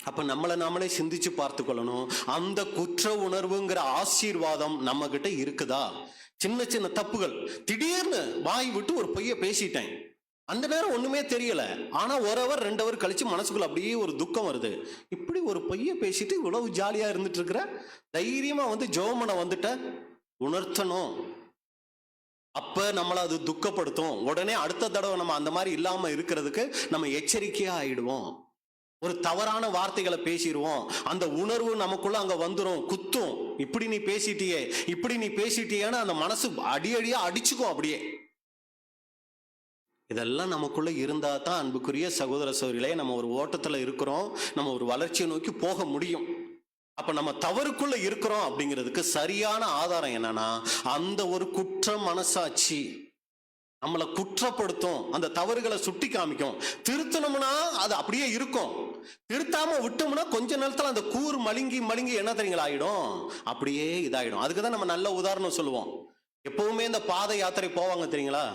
அப்ப நம்மளை நாமளே சிந்திச்சு பார்த்து கொள்ளணும். அந்த குற்ற உணர்வுங்கிற ஆசீர்வாதம் நம்ம கிட்ட இருக்குதா? சின்ன சின்ன தப்புகள், திடீர்னு வாய் விட்டு ஒரு பொய்ய பேசிட்டேன், அந்த நேரம் ஒண்ணுமே தெரியல, ஆனா 1 hour 2 hour கழிச்சு மனசுக்குள்ள அப்படியே ஒரு துக்கம் வருது. இப்படி ஒரு பொய்ய பேசிட்டு இவ்வளவு ஜாலியா இருந்துட்டு இருக்கிற, தைரியமா வந்து ஜெபம் வந்துட்ட உணர்த்தணும். அப்ப நம்மள அது துக்கப்படுத்தும். உடனே அடுத்த தடவை நம்ம அந்த மாதிரி இல்லாம இருக்கிறதுக்கு நம்ம எச்சரிக்கையா ஆயிடுவோம். ஒரு தவறான வார்த்தைகளை பேசிடுவோம். அந்த உணர்வு நமக்குள்ள அங்க வந்துடும், குத்தும். இப்படி நீ பேசிட்டியே, இப்படி நீ பேசிட்டியேன்னு அந்த மனசு அடியடியா அடிச்சுக்கும் அப்படியே. இதெல்லாம் நமக்குள்ள இருந்தா தான் அன்புக்குரிய சகோதர சகோதரிகளே, நம்ம ஒரு ஓட்டத்துல இருக்கிறோம், நம்ம ஒரு வளர்ச்சியை நோக்கி போக முடியும். அப்ப நம்ம தவறுக்குள்ள இருக்கிறோம் அப்படிங்கிறதுக்கு சரியான ஆதாரம் என்னன்னா, அந்த ஒரு குற்ற மனசாட்சி நம்மளை குற்றப்படுத்தும், அந்த தவறுகளை சுட்டி காமிக்கும். திருத்தணும்னா அது அப்படியே இருக்கும், திருத்தாம விட்டோம்னா கொஞ்ச நேரத்துல அந்த கூர் மழுங்கி மழுங்கி என்ன தெரியுங்களா ஆயிடும், அப்படியே இதாயிடும். அதுக்குதான் நம்ம நல்ல உதாரணம் சொல்லுவோம். எப்பவுமே இந்த பாத யாத்திரை போவாங்க தெரியுங்களா,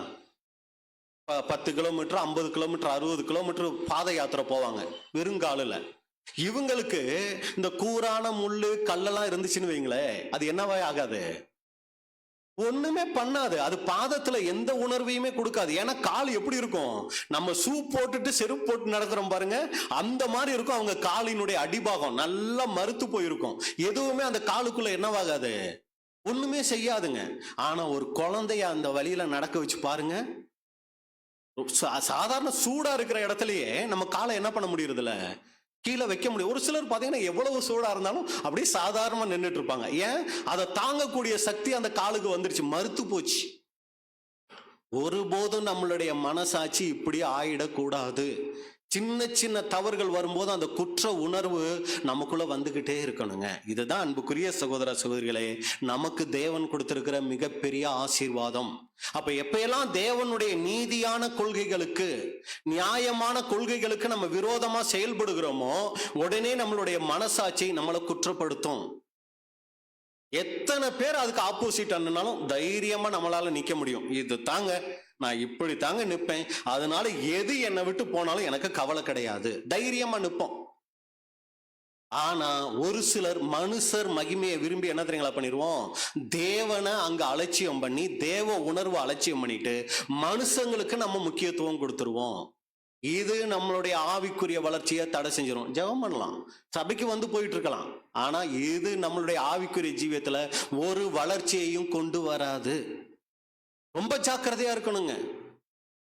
10 கிலோமீட்டர் 50 கிலோமீட்டர் 60 கிலோமீட்டர் பாத யாத்திரை போவாங்க வெறுங்காலில். இவங்களுக்கு இந்த கூரான முள்ளு கல்லெல்லாம் இருந்துச்சுன்னு வைங்களேன், அது என்னவா ஆகாது, ஒண்ணுமே பண்ணாது. அது பாதத்துல எந்த உணர்வையுமே கொடுக்காது. ஏன்னா கால் எப்படி இருக்கும், நம்ம ஷூ போட்டுட்டு செருப்பு போட்டு நடக்கிறோம் பாருங்க, அந்த மாதிரி இருக்கும். அவங்க காலினுடைய அடிபாகம் நல்லா மறுத்து போயிருக்கும். எதுவுமே அந்த காலுக்குள்ள என்னவாகாது, ஒண்ணுமே செய்யாதுங்க. ஆனா ஒரு குழந்தைய அந்த வழியில நடக்க வச்சு பாருங்க, சாதாரண சூடா இருக்கிற இடத்துலயே நம்ம காலை என்ன பண்ண முடியறதுல, கீழே வைக்க முடியும். ஒரு சிலர் பாத்தீங்கன்னா எவ்வளவு சூடா இருந்தாலும் அப்படியே சாதாரணமா நின்றுட்டு இருப்பாங்க. ஏன், அதை தாங்கக்கூடிய சக்தி அந்த காலுக்கு வந்துருச்சு, மறுத்து போச்சு. ஒருபோதும் நம்மளுடைய மனசாட்சி இப்படி ஆயிடக்கூடாது. சின்ன சின்ன தவறுகள் வரும்போது அந்த குற்ற உணர்வு நமக்குள்ள வந்துகிட்டே இருக்கணுங்க. இதுதான் அன்புக்குரிய சகோதர சகோதரிகளே, நமக்கு தேவன் கொடுத்திருக்கிற மிகப்பெரிய ஆசீர்வாதம். அப்ப எப்பெல்லாம் தேவனுடைய நீதியான கொள்கைகளுக்கு, நியாயமான கொள்கைகளுக்கு நம்ம விரோதமா செயல்படுகிறோமோ, உடனே நம்மளுடைய மனசாட்சி நம்மளை குற்றப்படுத்தும். எத்தனை பேர் அதுக்கு ஆப்போசிட் அண்ணனாலும் தைரியமா நம்மளால நிக்க முடியும். இது தாங்க, நான் இப்படி தாங்க நிற்பேன், அதனால எது என்னை விட்டு போனாலும் எனக்கு கவலை கிடையாது, தைரியமா நிற்போம். ஆனா ஒரு சிலர் மனுஷர் மகிமையை விரும்பி என்ன தெரியுங்களா பண்ணிடுவோம், தேவனை அங்க அலட்சியம் பண்ணி, தேவ உணர்வு அலட்சியம் பண்ணிட்டு மனுஷங்களுக்கு நம்ம முக்கியத்துவம் கொடுத்துருவோம். இது நம்மளுடைய ஆவிக்குரிய வளர்ச்சியை தடை செஞ்சிடும். ஜெபம் பண்ணலாம், சபைக்கு வந்து போயிட்டு இருக்கலாம், ஆனா இது நம்மளுடைய ஆவிக்குரிய ஜீவியத்துல ஒரு வளர்ச்சியையும் கொண்டு வராது. ரொம்ப ஜாக்கிரதையா இருக்கணுங்க.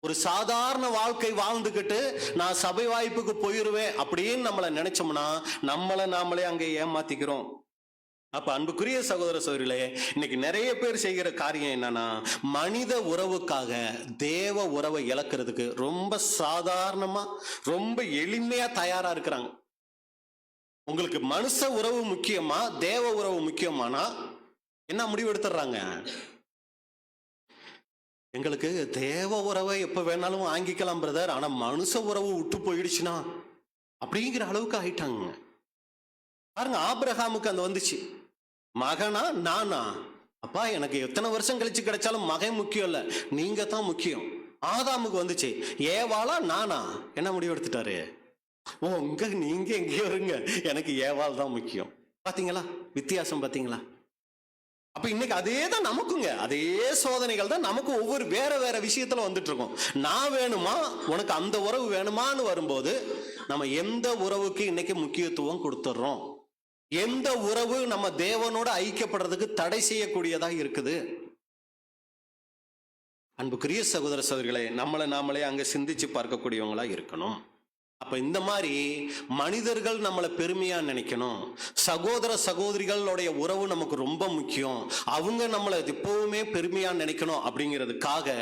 ஒரு சாதாரண வாழ்க்கை வாழ்ந்துகிட்டு நான் சபை வாய்ப்புக்கு போயிருவேன் அப்படின்னு நம்மளை நினைச்சோம்னா நம்மளை நாமளே அங்கே ஏமாத்திக்கிறோம். அப்ப அன்புக்குரிய சகோதர சகோதரிகளே, இன்னைக்கு நிறைய பேர் செய்கிற காரியம் என்னன்னா, மனித உறவுக்காக தேவ உறவை இழக்கிறதுக்கு ரொம்ப சாதாரணமா ரொம்ப எளிமையா தயாரா இருக்கிறாங்க. உங்களுக்கு மனுஷ உறவு முக்கியமா தேவ உறவு முக்கியமானா என்ன முடிவு எடுத்துடுறாங்க, எங்களுக்கு தேவ உறவை எப்ப வேணாலும் வாங்கிக்கலாம் பிரதர், ஆனா மனுஷ உறவு விட்டு போயிடுச்சுன்னா அப்படிங்கிற அளவுக்கு ஆயிட்டாங்க. பாருங்க, ஆபிரகாமுக்கு அந்த வந்துச்சு, மகனா நானா, அப்பா எனக்கு எத்தனை வருஷம் கழிச்சு கிடைச்சாலும் மகன் முக்கியம் இல்ல, நீங்க தான் முக்கியம். ஆதாமுக்கு வந்துச்சு, ஏவாளா நானா, என்ன முடிவு எடுத்துட்டாரு, உங்க நீங்க எங்கேயோ இருங்க, எனக்கு ஏவாள் தான் முக்கியம். பாத்தீங்களா வித்தியாசம், பாத்தீங்களா? அப்ப இன்னைக்கு அதே தான் நமக்குங்க, அதே சோதனைகள் தான் நமக்கு ஒவ்வொரு வேற வேற விஷயத்துல வந்துட்டு இருக்கோம். நான் வேணுமா, உனக்கு அந்த உறவு வேணுமான்னு வரும்போது நம்ம எந்த உறவுக்கு இன்னைக்கு முக்கியத்துவம் கொடுத்துடுறோம், எந்த உறவு நம்ம தேவனோட ஐக்கியப்படுறதுக்கு தடை செய்யக்கூடியதா இருக்குது. அன்புக்குரிய சகோதர சகோதரிகளே, நம்மளை நாமளே அங்க சிந்திச்சு பார்க்கக்கூடியவங்களா இருக்கணும். அப்ப இந்த மாதிரி மனிதர்கள் நம்மளை பெருமையா நினைக்கணும், சகோதர சகோதரிகளுடைய உறவு நமக்கு ரொம்ப முக்கியம், அவங்க நம்மளை எப்பவுமே பெருமையா நினைக்கணும். அப்படிங்கிறதுக்காக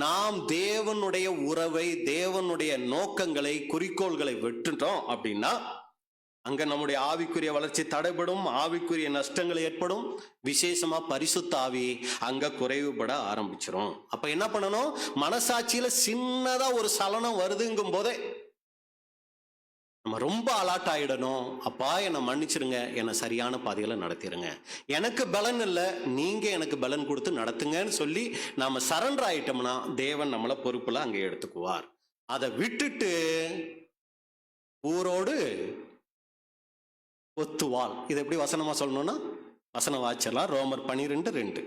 நாம் தேவனுடைய உறவை, தேவனுடைய நோக்கங்களை, குறிக்கோள்களை விட்டுட்டோம் அப்படின்னா அங்க நம்முடைய ஆவிக்குரிய வளர்ச்சி தடைபடும், ஆவிக்குரிய நஷ்டங்கள் ஏற்படும், விசேஷமா பரிசுத்த ஆவி அங்க குறைவுபட ஆரம்பிச்சிடும். அப்ப என்ன பண்ணணும், மனசாட்சியில சின்னதா ஒரு சலனம் வருதுங்கும் போதே நம்ம ரொம்ப அலாட் ஆயிடணும். அப்பா என்னை மன்னிச்சிருங்க, என்னை சரியான பாதையில நடத்திடுங்க, எனக்கு பலன் இல்லை, நீங்க எனக்கு பலன் கொடுத்து நடத்துங்கன்னு சொல்லி நாம சரண்டர் ஆயிட்டோம்னா தேவன் நம்மளை பொறுப்புல அங்கே எடுத்துக்குவார். அதை விட்டுட்டு ஊரோடு ஒத்துவாள். இதை எப்படி வசனமா சொல்லணும்னா வசனம் வாச்சலாம். ரோமர் 12:2.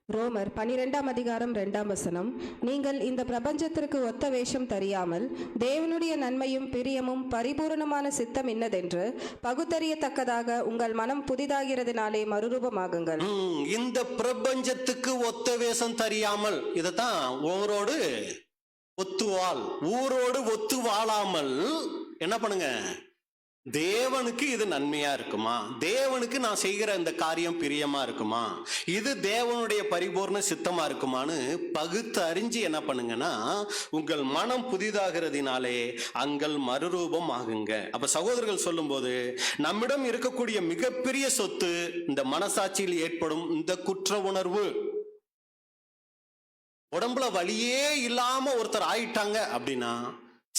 ரோமர் 12ஆம் அதிகாரம் 2ஆம் வசனம். நீங்கள் இந்த பிரபஞ்சத்திற்கு ஒத்த வேஷம் தெரியாமல் தேவனுடைய நன்மையும் பிரியமும் பரிபூரணமான சித்தம் இன்னதென்று பகுத்தறியத்தக்கதாக உங்கள் மனம் புதிதாகிறதுனாலே மறுரூபமாகுங்கள். இந்த பிரபஞ்சத்துக்கு ஒத்த வேஷம் தெரியாமல், இதைத்தான் ஊரோடு ஒத்துவாள், ஊரோடு ஒத்து வாழாமல் என்ன பண்ணுங்க, தேவனுக்கு இது நன்மையா இருக்குமா, தேவனுக்கு நான் செய்கிற இந்த காரியம் பிரியமா இருக்குமா, இது தேவனுடைய பரிபூர்ண சித்தமா இருக்குமான்னு பகுத்து அறிஞ்சு என்ன பண்ணுங்கன்னா உங்கள் மனம் புதிதாகிறதுனாலே அங்கள் மறுரூபம் ஆகுங்க. அப்ப சகோதரர்கள் சொல்லும்போது நம்மிடம் இருக்கக்கூடிய மிகப்பெரிய சொத்து இந்த மனசாட்சியில் ஏற்படும் இந்த குற்ற உணர்வு. உடம்புல வலியே இல்லாம ஒருத்தர் ஆயிட்டாங்க அப்படின்னா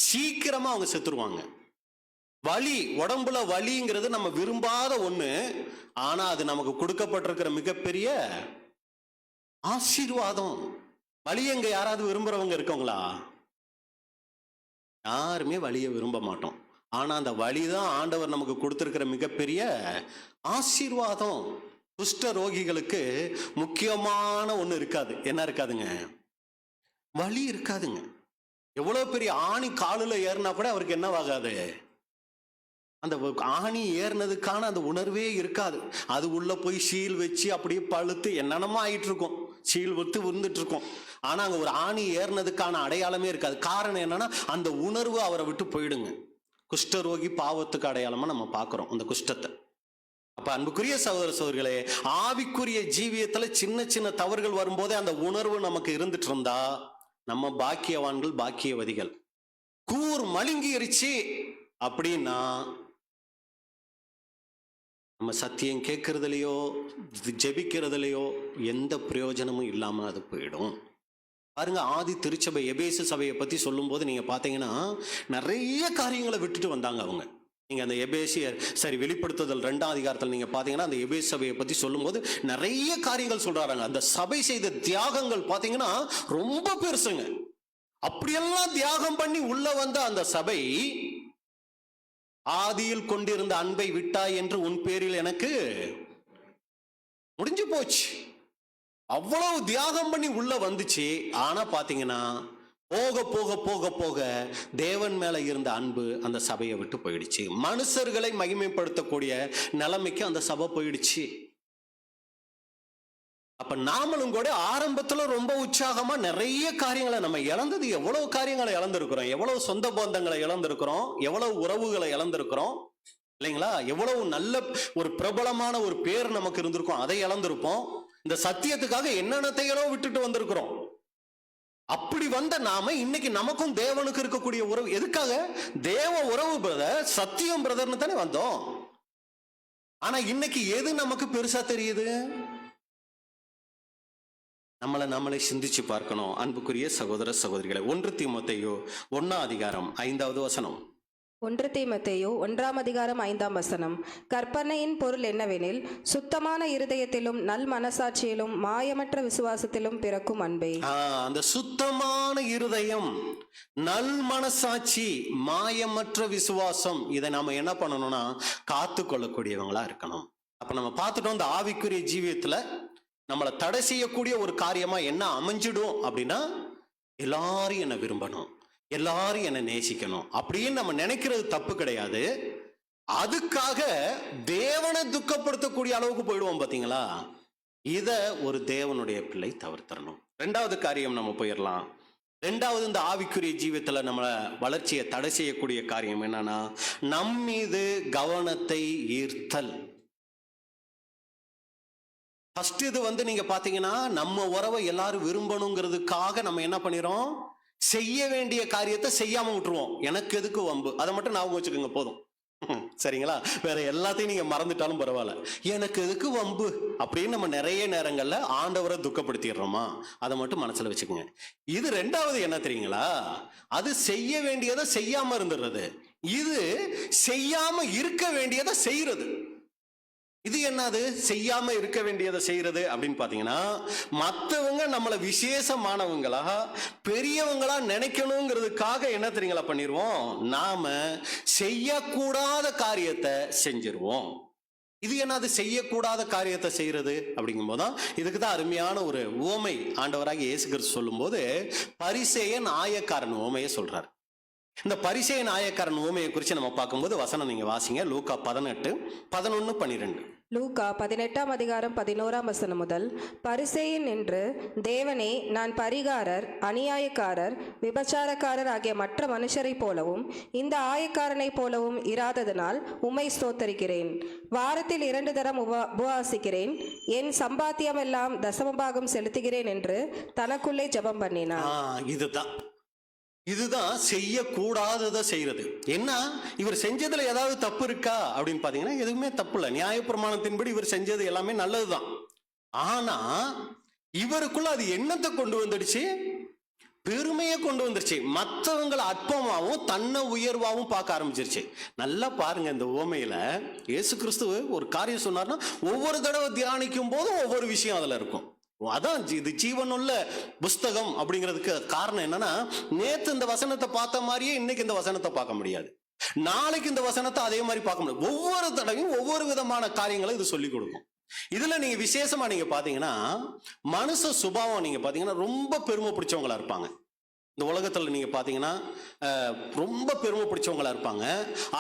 சீக்கிரமா அவங்க செத்துருவாங்க. வலி, உடம்புல வலிங்கிறது நம்ம விரும்பாத ஒண்ணு, ஆனா அது நமக்கு கொடுக்கப்பட்டிருக்கிற மிகப்பெரிய ஆசீர்வாதம். வலி எங்க யாராவது விரும்புறவங்க இருக்கவங்களா? யாருமே வலியை விரும்ப மாட்டோம். ஆனா அந்த வலிதான் ஆண்டவர் நமக்கு கொடுத்திருக்கிற மிகப்பெரிய ஆசீர்வாதம். குஷ்ட ரோகிகளுக்கு முக்கியமான ஒண்ணு இருக்காது. என்ன இருக்காதுங்க? வலி இருக்காதுங்க. எவ்வளவு பெரிய ஆணி காலுல ஏறினா கூட அவருக்கு என்னவாகாது, அந்த ஆணி ஏறினதுக்கான அந்த உணர்வே இருக்காது. அது உள்ள போய் சீல் வச்சு அப்படியே பழுத்து என்னென்னமோ ஆயிட்டு இருக்கும், சீல் விட்டு விழுந்துட்டு இருக்கும். ஆனா அங்க ஒரு ஆணி ஏறினதுக்கான அடையாளமே இருக்காது. காரணம் என்னன்னா அந்த உணர்வு அவரை விட்டு போயிடுங்க. குஷ்டரோகி பாவத்துக்கு அடையாளமா நம்ம பார்க்கிறோம் அந்த குஷ்டத்தை. அப்ப அன்புக்குரிய சகோதர சகோதரிகளே, ஆவிக்குரிய ஜீவியத்துல சின்ன சின்ன தவறுகள் வரும்போதே அந்த உணர்வு நமக்கு இருந்துட்டு இருந்தா நம்ம பாக்கியவான்கள், பாக்கியவதிகள். கூர் மழுங்கிருச்சு அப்படின்னா நம்ம சத்தியம் கேட்கறதுலையோ ஜெபிக்கிறதுலையோ எந்த பிரயோஜனமும் இல்லாம அது போயிடும். பாருங்க, ஆதி திருச்சபை எபேசு சபையை பத்தி சொல்லும் போது நீங்க பாத்தீங்கன்னா நிறைய காரியங்களை விட்டுட்டு வந்தாங்க அவங்க. நீங்க அந்த எபேசியர் வெளிப்படுத்துதல் 2ஆம் அதிகாரத்தில் நீங்க பாத்தீங்கன்னா அந்த எபேசு சபையை பத்தி சொல்லும் போது நிறைய காரியங்கள் சொல்றாங்க. அந்த சபை செய்த தியாகங்கள் பாத்தீங்கன்னா ரொம்ப பெருசுங்க. அப்படியெல்லாம் தியாகம் பண்ணி உள்ள வந்த அந்த சபை ஆதியில் கொண்டிருந்த அன்பை விட்டாய் என்று உன் பேரில் எனக்கு முடிஞ்சு போச்சு. அவ்வளவு தியாகம் பண்ணி உள்ள வந்துச்சு. ஆனா பாத்தீங்கன்னா போக போக போக போக தேவன் மேல இருந்த அன்பு அந்த சபையை விட்டு போயிடுச்சு. மனுஷர்களை மகிமைப்படுத்தக்கூடிய நிலைமைக்கு அந்த சபை போயிடுச்சு. அப்ப நாமளும் கூட ஆரம்பத்துல ரொம்ப உற்சாகமா நிறைய காரியங்களை நம்ம இழந்தது, எவ்வளவு காரியங்களை இழந்திருக்கிறோம், எவ்வளவு சொந்த பந்தங்களை இழந்திருக்கிறோம், எவ்வளவு உறவுகளை இழந்திருக்கிறோம் இல்லைங்களா? எவ்வளவு நல்ல ஒரு பிரபலமான ஒரு பேர் நமக்கு இருந்திருக்கும், அதை இழந்திருப்போம். இந்த சத்தியத்துக்காக என்னென்னத்தையோ விட்டுட்டு வந்திருக்கிறோம். அப்படி வந்த நாம இன்னைக்கு நமக்கும் தேவனுக்கு இருக்கக்கூடிய உறவு எதுக்காக? தேவ உறவு பிரதர், சத்தியம் பிரதர்னு தானே வந்தோம். ஆனா இன்னைக்கு எது நமக்கு பெருசா தெரியுது? நம்மளை சிந்திச்சு பார்க்கணும். அன்புக்குரிய சகோதர சகோதரிகளை, 1 தீமோத்தேயு 1ஆம் அதிகாரம் 5வது வசனம். 1 தீமோத்தேயு 1ஆம் அதிகாரம் 5ஆம் வசனம். கற்பனையின் பொருள் என்னவெனில், சுத்தமான இருதயத்திலும் நல் மனசாட்சியிலும் மாயமற்ற விசுவாசத்திலும் பிறக்கும் அன்பே. அந்த சுத்தமான இருதயம், நல் மனசாட்சி, மாயமற்ற விசுவாசம், இதை நாம என்ன பண்ணணும்னா காத்து கொள்ளக்கூடியவங்களா இருக்கணும். அப்ப நம்ம பார்த்துட்டோம், இந்த ஆவிக்குரிய ஜீவியத்துல நம்மளை தடை செய்யக்கூடிய ஒரு காரியமா என்ன அமைஞ்சிடும் அப்படின்னா, எல்லாரும் என்னை விரும்பணும், எல்லாரும் என்னை நேசிக்கணும் அப்படின்னு நம்ம நினைக்கிறது தப்பு கிடையாது. அதுக்காக தேவனை துக்கப்படுத்தக்கூடிய அளவுக்கு போயிடுவோம் பாத்தீங்களா? இத ஒரு தேவனுடைய பிள்ளை தவிர்த்தரணும். 2வது காரியம் நம்ம போயிடலாம். 2வது, இந்த ஆவிக்குரிய ஜீவியத்துல நம்ம வளர்ச்சியை தடை செய்யக்கூடிய காரியம் என்னன்னா, நம் மீது கவனத்தை ஈர்த்தல். ஃபர்ஸ்ட் இது நீங்க பாத்தீங்கன்னா, நம்ம உறவை எல்லாரும் விரும்பணுங்கிறதுக்காக நம்ம என்ன பண்ணிரோம், செய்ய வேண்டிய காரியத்தை செய்யாம விட்டுருவோம். எனக்கு எதுக்கு வம்பு, அதை மட்டும் ஞாபகம் வச்சுக்கோங்க போதும். சரிங்களா? வேற எல்லாத்தையும் நீங்க மறந்துட்டாலும் பரவாயில்ல, எனக்கு எதுக்கு வம்பு அப்படின்னு நம்ம நிறைய நேரங்கள்ல ஆண்டவரை துக்கப்படுத்திடுறோமா, அதை மட்டும் மனசுல வச்சுக்கோங்க. இது 2வது என்ன தெரியுங்களா? அது செய்ய வேண்டியதை செய்யாம இருந்துடுறது. இது செய்யாம இருக்க வேண்டியதை செய்யறது. இது என்னது செய்யாம இருக்க வேண்டியதை செய்யறது அப்படின்னு பாத்தீங்கன்னா, மற்றவங்க நம்மளை விசேஷமானவங்களா பெரியவங்களா நினைக்கணுங்கிறதுக்காக என்ன தெரியுங்களா பண்ணிடுவோம், நாம செய்யக்கூடாத காரியத்தை செஞ்சிருவோம். இது என்னது செய்யக்கூடாத காரியத்தை செய்யறது அப்படிங்கும் போதுதான் இதுக்கு தான் அருமையான ஒரு உவமை ஆண்டவராகிய இயேசு கிறிஸ்து சொல்லும் போது பரிசேயன் ஆயக்காரன் உவமையை சொல்றாரு. இந்த பரிசேயன் ஆயக்காரன் உவமையை குறித்து நம்ம பார்க்கும்போது வசனம் நீங்க வாசிங்க. லூக்கா 18:11-12. லூக்கா 18ஆம் அதிகாரம் 11ஆம் வசனம் முதல். பரிசேயன் என்று தேவனே, நான் பரிகாரர், அநியாயக்காரர், விபச்சாரக்காரர் ஆகிய மற்ற மனுஷரைப் போலவும் இந்த ஆயக்காரனைப் போலவும் இராததனால் உம்மை ஸ்தோத்தரிக்கிறேன். வாரத்தில் 2 தரம் உபவாசிக்கிறேன், என் சம்பாத்தியமெல்லாம் தசமபாகம் செலுத்துகிறேன் என்று தனக்குள்ளே ஜெபம் பண்ணினான். இதுதான் செய்யக்கூடாததை செய்யறது. என்ன, இவர் செஞ்சதுல ஏதாவது தப்பு இருக்கா அப்படின்னு பாத்தீங்கன்னா எதுவுமே தப்பு இல்லை. நியாயப்பிரமாணத்தின்படி இவர் செஞ்சது எல்லாமே நல்லதுதான். ஆனா இவருக்குள்ள அது என்னத்தை கொண்டு வந்துடுச்சு, பெருமையை கொண்டு வந்துருச்சு. மற்றவங்களை அற்பமாவும் தன்னை உயர்வாகவும் பார்க்க ஆரம்பிச்சிருச்சு. நல்லா பாருங்க, இந்த உவமையில இயேசு கிறிஸ்து ஒரு காரியம் சொன்னார்னா ஒவ்வொரு தடவை தியானிக்கும் போதும் ஒவ்வொரு விஷயம் அதுல இருக்கும். அதான் இது ஜீவனுள்ள புஸ்தகம் அப்படிங்கிறதுக்கு காரணம் என்னன்னா, நேத்து இந்த வசனத்தை பார்த்த மாதிரியே இன்னைக்கு இந்த வசனத்தை பார்க்க முடியாது, நாளைக்கு இந்த வசனத்தை அதே மாதிரி பார்க்க முடியாது. ஒவ்வொரு தடவையும் ஒவ்வொரு விதமான காரியங்களை இது சொல்லிக் கொடுக்கும். இதுல நீங்க விசேஷமா நீங்க பாத்தீங்கன்னா, மனுஷ சுபாவம் நீங்க பாத்தீங்கன்னா ரொம்ப பெருமை பிடிச்சவங்களா இருப்பாங்க. இந்த உலகத்துல நீங்க பாத்தீங்கன்னா ரொம்ப பெருமை பிடிச்சவங்களா இருப்பாங்க.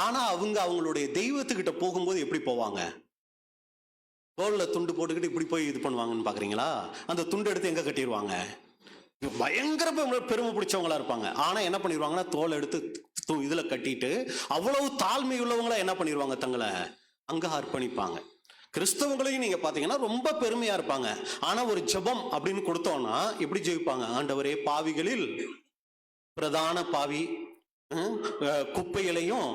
ஆனா அவங்களுடைய தெய்வத்துக்கிட்ட போகும்போது எப்படி போவாங்க, தோல்ல துண்டு போட்டுக்கிட்டு இப்படி போய் இது பண்ணுவாங்கன்னு பாக்குறீங்களா? அந்த துண்டு எடுத்து எங்க கட்டிடுவாங்க, பயங்கர பெருமை பிடிச்சவங்களா இருப்பாங்க. ஆனா என்ன பண்ணிடுவாங்கன்னா, தோல் எடுத்து இதுல கட்டிட்டு அவ்வளவு தாழ்மை உள்ளவங்களா என்ன பண்ணிடுவாங்க, தங்களை அங்க அர்ப்பணிப்பாங்க. கிறிஸ்தவங்களையும் நீங்க பாத்தீங்கன்னா ரொம்ப பெருமையா இருப்பாங்க. ஆனா ஒரு ஜெபம் அப்படின்னு கொடுத்தோம்னா எப்படி ஜெபிப்பாங்க, ஆண்டவரே பாவிகளில் பிரதான பாவி, குப்பைகளையும்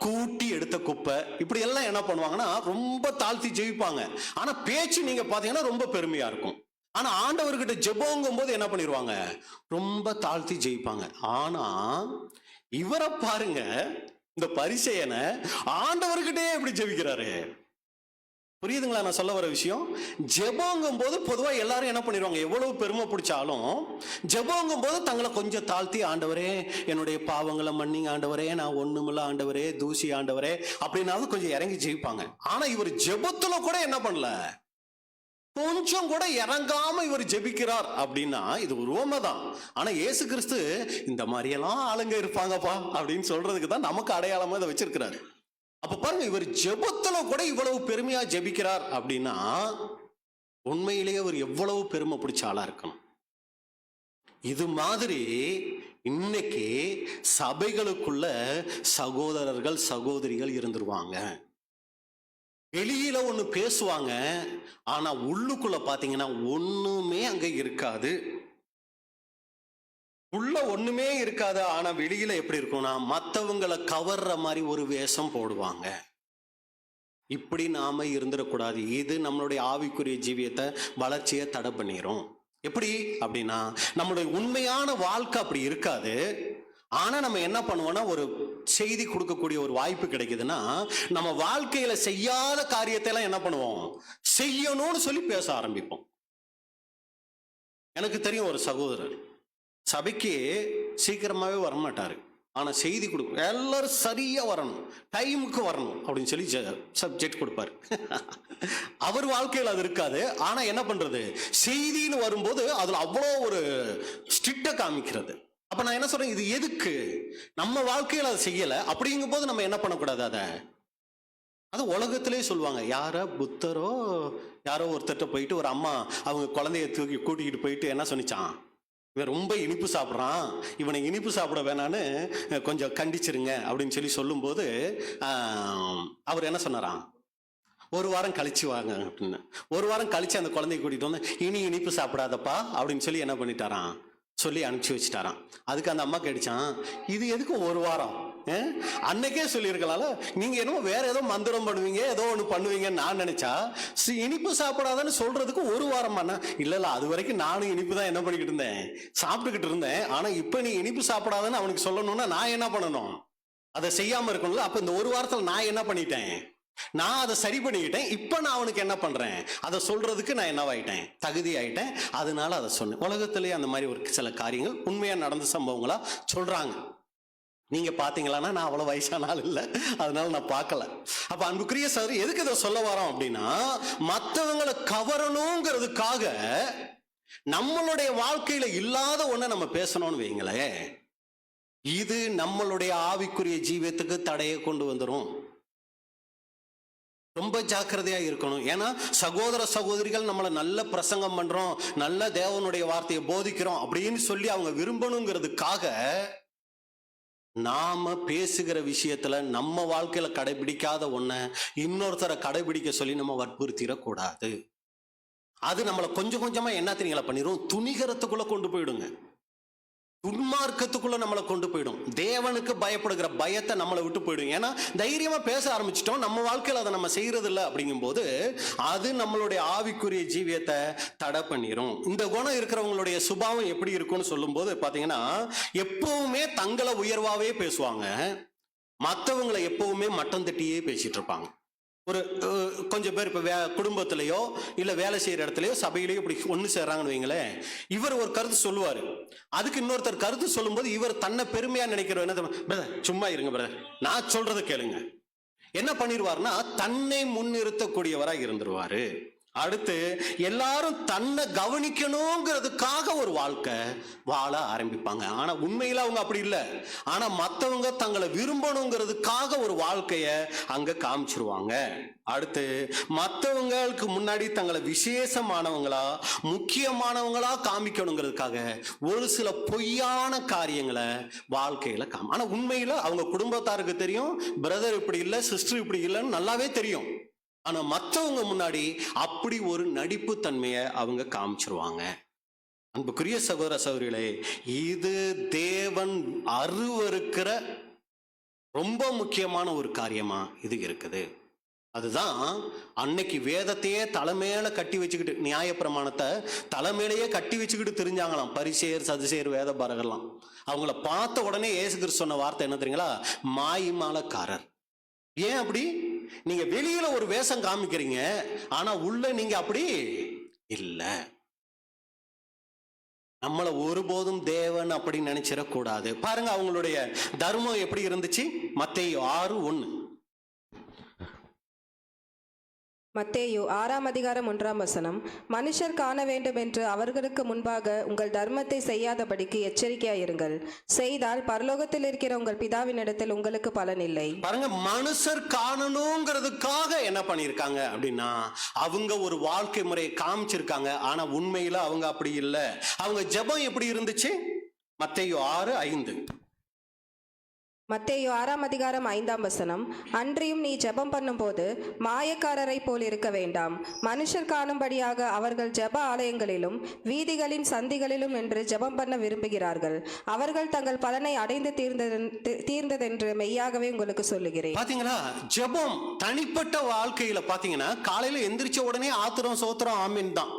கூட்டி எடுத்த குப்பை, இப்படி எல்லாம் என்ன பண்ணுவாங்கன்னா ரொம்ப தாழ்த்தி ஜெயிப்பாங்க. ஆனா பேச்சு நீங்க பாத்தீங்கன்னா ரொம்ப பெருமையா இருக்கும். ஆனா ஆண்டவர்கிட்ட ஜெபங்கும் போது என்ன பண்ணிடுவாங்க, ரொம்ப தாழ்த்தி ஜெயிப்பாங்க. ஆனா இவரை பாருங்க, இந்த பரிசேயனை ஆண்டவர்கிட்டே எப்படி ஜெபிக்கிறாரு. புரியுதுங்களா நான் சொல்ல வர விஷயம்? ஜெபங்கும் போது பொதுவா எல்லாரும் என்ன பண்ணிடுவாங்க, எவ்வளவு பெருமை பிடிச்சாலும் ஜெபங்கும் போது தங்களை கொஞ்சம் தாழ்த்தி, ஆண்டவரே என்னுடைய பாவங்களை மன்னிங்க ஆண்டவரே, நான் ஒண்ணுமில்ல ஆண்டவரே, தூசி ஆண்டவரே அப்படின்னாலும் கொஞ்சம் இறங்கி ஜெயிப்பாங்க. ஆனா இவர் ஜெபத்துல கூட என்ன பண்ணல, கொஞ்சம் கூட இறங்காம இவர் ஜெபிக்கிறார் அப்படின்னா இது ஒரு உவமை தான். ஆனா இயேசு கிறிஸ்து இந்த மாதிரியெல்லாம் ஆளுங்க இருப்பாங்கப்பா அப்படின்னு சொல்றதுக்கு தான் நமக்கு அடையாளமா இதை வச்சிருக்கிறாரு. அப்ப பாருங்க, இவர் ஜெபத்துல கூட இவ்வளவு பெருமையா ஜெபிக்கிறார் அப்படின்னா உண்மையிலேயே அவர் எவ்வளவு பெருமை பிடிச்ச ஆளா இருக்கணும். இது மாதிரி இன்னைக்கு சபைகளுக்குள்ள சகோதரர்கள் சகோதரிகள் இருந்துருவாங்க. வெளியில ஒண்ணு பேசுவாங்க, ஆனா உள்ளுக்குள்ள பாத்தீங்கன்னா ஒண்ணுமே அங்க இருக்காது. உள்ள ஒண்ணுமே இருக்காது, ஆனா வெளியில எப்படி இருக்கும்னா மற்றவங்களை கவர்ற மாதிரி ஒரு வேஷம் போடுவாங்க. இப்படி நாம இருந்துடக்கூடாது. இது நம்மளுடைய ஆவிக்குரிய ஜீவியத்தை வளர்ச்சியை தடை பண்ணிரும். எப்படி அப்படின்னா, நம்மளுடைய உண்மையான வாழ்க்கை அப்படி இருக்காது. ஆனா நம்ம என்ன பண்ணுவோம்னா, ஒரு செய்தி கொடுக்கக்கூடிய ஒரு வாய்ப்பு கிடைக்குதுன்னா நம்ம வாழ்க்கையில செய்யாத காரியத்தை எல்லாம் என்ன பண்ணுவோம், செய்யணும்னு சொல்லி பேச ஆரம்பிப்போம். எனக்கு தெரியும் ஒரு சகோதரர், சபைக்கு சீக்கிரமாவே வரமாட்டாரு, ஆனா செய்தி கொடுக்கும், எல்லாரும் சரியா வரணும், டைமுக்கு வரணும் அப்படின்னு சொல்லி சப்ஜெக்ட் கொடுப்பாரு. அவர் வாழ்க்கையில் அது இருக்காது. ஆனா என்ன பண்றது, செய்தின்னு வரும்போது அதுல அவ்வளோ ஒரு ஸ்ட்ரிக்டா காமிக்கிறது. அப்ப நான் என்ன சொல்றேன், இது எதுக்கு, நம்ம வாழ்க்கையில் அதை செய்யல அப்படிங்கும் போது நம்ம என்ன பண்ணக்கூடாது. அது உலகத்திலே சொல்லுவாங்க, யாரோ புத்தரோ யாரோ ஒருத்தட்ட போயிட்டு ஒரு அம்மா அவங்க குழந்தைய தூக்கி கூட்டிக்கிட்டு போயிட்டு என்ன சொன்னிச்சான், இவன் ரொம்ப இனிப்பு சாப்பிட்றான், இவனை இனிப்பு சாப்பிட வேணான்னு கொஞ்சம் கண்டிச்சிருங்க அப்படின்னு சொல்லி சொல்லும்போது அவர் என்ன சொன்னாராம், ஒரு வாரம் கழிச்சு வாங்க அப்படின்னு. ஒரு வாரம் கழிச்சு அந்த குழந்தைய கூட்டிட்டு வந்து இனி இனிப்பு சாப்பிடாதப்பா அப்படின்னு சொல்லி என்ன பண்ணிட்டாராம், சொல்லி அனுப்பிச்சு வச்சுட்டாராம். அதுக்கு அந்த அம்மா கேட்டுச்சான், இது எதுக்கு ஒரு வாரம், அன்னைக்கே சொல்லியிருக்கலாம்ல, நீங்க என்னமோ வேற ஏதோ மந்திரம் பண்ணுவீங்க, ஏதோ ஒன்று பண்ணுவீங்கன்னு நான் நினைச்சா, இனிப்பு சாப்பிடாதன்னு சொல்றதுக்கு ஒரு வாரமாண்ணா. இல்ல அது வரைக்கும் நானும் இனிப்பு தான் என்ன பண்ணிக்கிட்டு இருந்தேன், சாப்பிட்டுக்கிட்டு இருந்தேன். ஆனா இப்ப நீ இனிப்பு சாப்பிடாதன்னு அவனுக்கு சொல்லணும்னா நான் என்ன பண்ணணும், அதை செய்யாம இருக்கணும்ல. அப்ப இந்த ஒரு வாரத்துல நான் என்ன பண்ணிட்டேன், நான் அதை சரி பண்ணிக்கிட்டேன். இப்ப நான் அவனுக்கு என்ன பண்றேன், அதை சொல்றதுக்கு நான் என்னவாயிட்டேன், தகுதி ஆயிட்டேன். அதனால அதை சொன்னேன். உலகத்திலேயே அந்த மாதிரி ஒரு சில காரியங்கள் உண்மையா நடந்த சம்பவங்களா சொல்றாங்க. நீங்க பாத்தீங்களான்னா நான் அவ்வளவு வயசான ஆள் இல்லை, அதனால நான் பார்க்கல. அப்ப அன்புக்குரிய சகோதரி, எதுக்கு இதை சொல்ல வரோம் அப்படின்னா, மற்றவங்களை கவரணுங்கிறதுக்காக நம்மளுடைய வாழ்க்கையில இல்லாத ஒண்ண நம்ம பேசணும்னு வைங்களேன், இது நம்மளுடைய ஆவிக்குரிய ஜீவியத்துக்கு தடையை கொண்டு வந்துடும். ரொம்ப ஜாக்கிரதையா இருக்கணும். ஏன்னா சகோதர சகோதரிகள் நம்மளை நல்ல பிரசங்கம் பண்றோம், நல்ல தேவனுடைய வார்த்தையை போதிக்கிறோம் அப்படின்னு சொல்லி அவங்க விரும்பணுங்கிறதுக்காக நாம பேசுகிற விஷயத்துல நம்ம வாழ்க்கையில கடைபிடிக்காத ஒன்ன இன்னொருத்தரை கடைபிடிக்க சொல்லி நம்ம வற்புறுத்திடக்கூடாது. அது நம்மளை கொஞ்சம் கொஞ்சமா என்ன தெரியுங்களா பண்ணிரும், துணிகரத்துக்குள்ள கொண்டு போயிடுங்க, துன்மார்க்கத்துக்குள்ள நம்மளை கொண்டு போயிடும். தேவனுக்கு பயப்படுகிற பயத்தை நம்மளை விட்டு போயிடும். ஏன்னா தைரியமா பேச ஆரம்பிச்சிட்டோம், நம்ம வாழ்க்கையில் அதை நம்ம செய்யறது இல்லை அப்படிங்கும் போது அது நம்மளுடைய ஆவிக்குரிய ஜீவியத்தை தடை பண்ணிரும். இந்த குணம் இருக்கிறவங்களுடைய சுபாவம் எப்படி இருக்கும்னு சொல்லும் போது பாத்தீங்கன்னா, எப்பவுமே தங்களை உயர்வாவே பேசுவாங்க, மற்றவங்களை எப்பவுமே மட்டம் தட்டியே பேசிட்டு இருப்பாங்க. ஒரு கொஞ்சம் பேர் இப்போ குடும்பத்திலையோ இல்லை வேலை செய்கிற இடத்துலையோ சபையிலையோ இப்படி ஒன்று சேர்றாங்கன்னு வைங்களேன், இவர் ஒரு கருத்து சொல்லுவார், அதுக்கு இன்னொருத்தர் கருத்து சொல்லும்போது இவர் தன்னை பெருமையாக நினைக்கிறவர் என்ன, பிரதர் சும்மா இருங்க பிரதர், நான் சொல்றதை கேளுங்க, என்ன பண்ணிடுவார்னா தன்னை முன்னிறுத்தக்கூடியவராக இருந்துருவாரு. அடுத்து எல்லாரும் தன்னை கவனிக்கணுங்கிறதுக்காக ஒரு வாழ்க்கை வாழ ஆரம்பிப்பாங்க. ஆனா உண்மையில அவங்க அப்படி இல்லை. ஆனா மற்றவங்க தங்களை விரும்பணுங்கிறதுக்காக ஒரு வாழ்க்கைய அங்க காமிச்சிருவாங்க. அடுத்து மற்றவங்களுக்கு முன்னாடி தங்களை விசேஷமானவங்களா முக்கியமானவங்களா காமிக்கணுங்கிறதுக்காக ஒரு சில பொய்யான காரியங்களை வாழ்க்கையில ஆனா உண்மையில அவங்க குடும்பத்தாருக்கு தெரியும், பிரதர் இப்படி இல்லை, சிஸ்டர் இப்படி இல்லைன்னு நல்லாவே தெரியும். ஆனா மற்றவங்க முன்னாடி அப்படி ஒரு நடிப்பு தன்மையை அவங்க காமிச்சிருவாங்க. அன்புக்குரிய சகோதர சகோதரிகளே, இது தேவன் அருவருக்கிற ரொம்ப முக்கியமான ஒரு காரியமா இது இருக்குது. அதுதான் அன்னைக்கு வேதத்தையே தலைமையில கட்டி வச்சுக்கிட்டு, நியாயப்பிரமாணத்தை தலைமையிலேயே கட்டி வச்சுக்கிட்டு தெரிஞ்சாங்களாம் பரிசேயர் சதுசேயர் வேத பாரகர்லாம். அவங்கள பார்த்த உடனே இயேசு கிறிஸ்து சொன்ன வார்த்தை என்ன தெரியுங்களா, மாய்மாலக்காரர். ஏன் அப்படி? நீங்க வெளியில ஒரு வேஷம் காமிக்கிறீங்க, ஆனா உள்ள நீங்க அப்படி இல்ல. நம்மள ஒருபோதும் தேவன் அப்படி நினைச்சிடக்கூடாது. பாருங்க அவங்களுடைய தர்மம் எப்படி இருந்துச்சு. மத்தேயு 6:1. மத்தேயு 6:1. மனுஷர் காண வேண்டும் என்று அவர்களுக்கு முன்பாக உங்கள் தர்மத்தை செய்யாதபடிக்கு எச்சரிக்கையாயிருங்கள். செய்தால் பரலோகத்தில் இருக்கிற உங்கள் பிதாவினிடத்தில் உங்களுக்கு பலன் இல்லை. பாருங்க, மனுஷர் காணணுங்கிறதுக்காக என்ன பண்ணிருக்காங்க அப்படின்னா, அவங்க ஒரு வாழ்க்கை முறையை காமிச்சிருக்காங்க. ஆனா உண்மையில அவங்க அப்படி இல்லை. அவங்க ஜெபம் எப்படி இருந்துச்சு? மத்தேயு 6:5. மத்தேயு 6:5. அன்றியும் நீ ஜெபம் பண்ணும்போது மாயக்காரரை போல் இருக்க வேண்டாம். மனுஷர் காணும்படியாக அவர்கள் ஜெப ஆலயங்களிலும் வீதிகளின் சந்திகளிலும் என்று ஜெபம் பண்ண விரும்புகிறார்கள். அவர்கள் தங்கள் பலனை அடைந்து தீர்ந்ததென்று மெய்யாகவே உங்களுக்கு சொல்லுகிறேன். பாத்தீங்களா, ஜெபம் தனிப்பட்ட வாழ்க்கையில பாத்தீங்கன்னா காலையில எந்திரிச்ச உடனே ஆத்திரம் சோத்திரம் ஆமீன் தான்.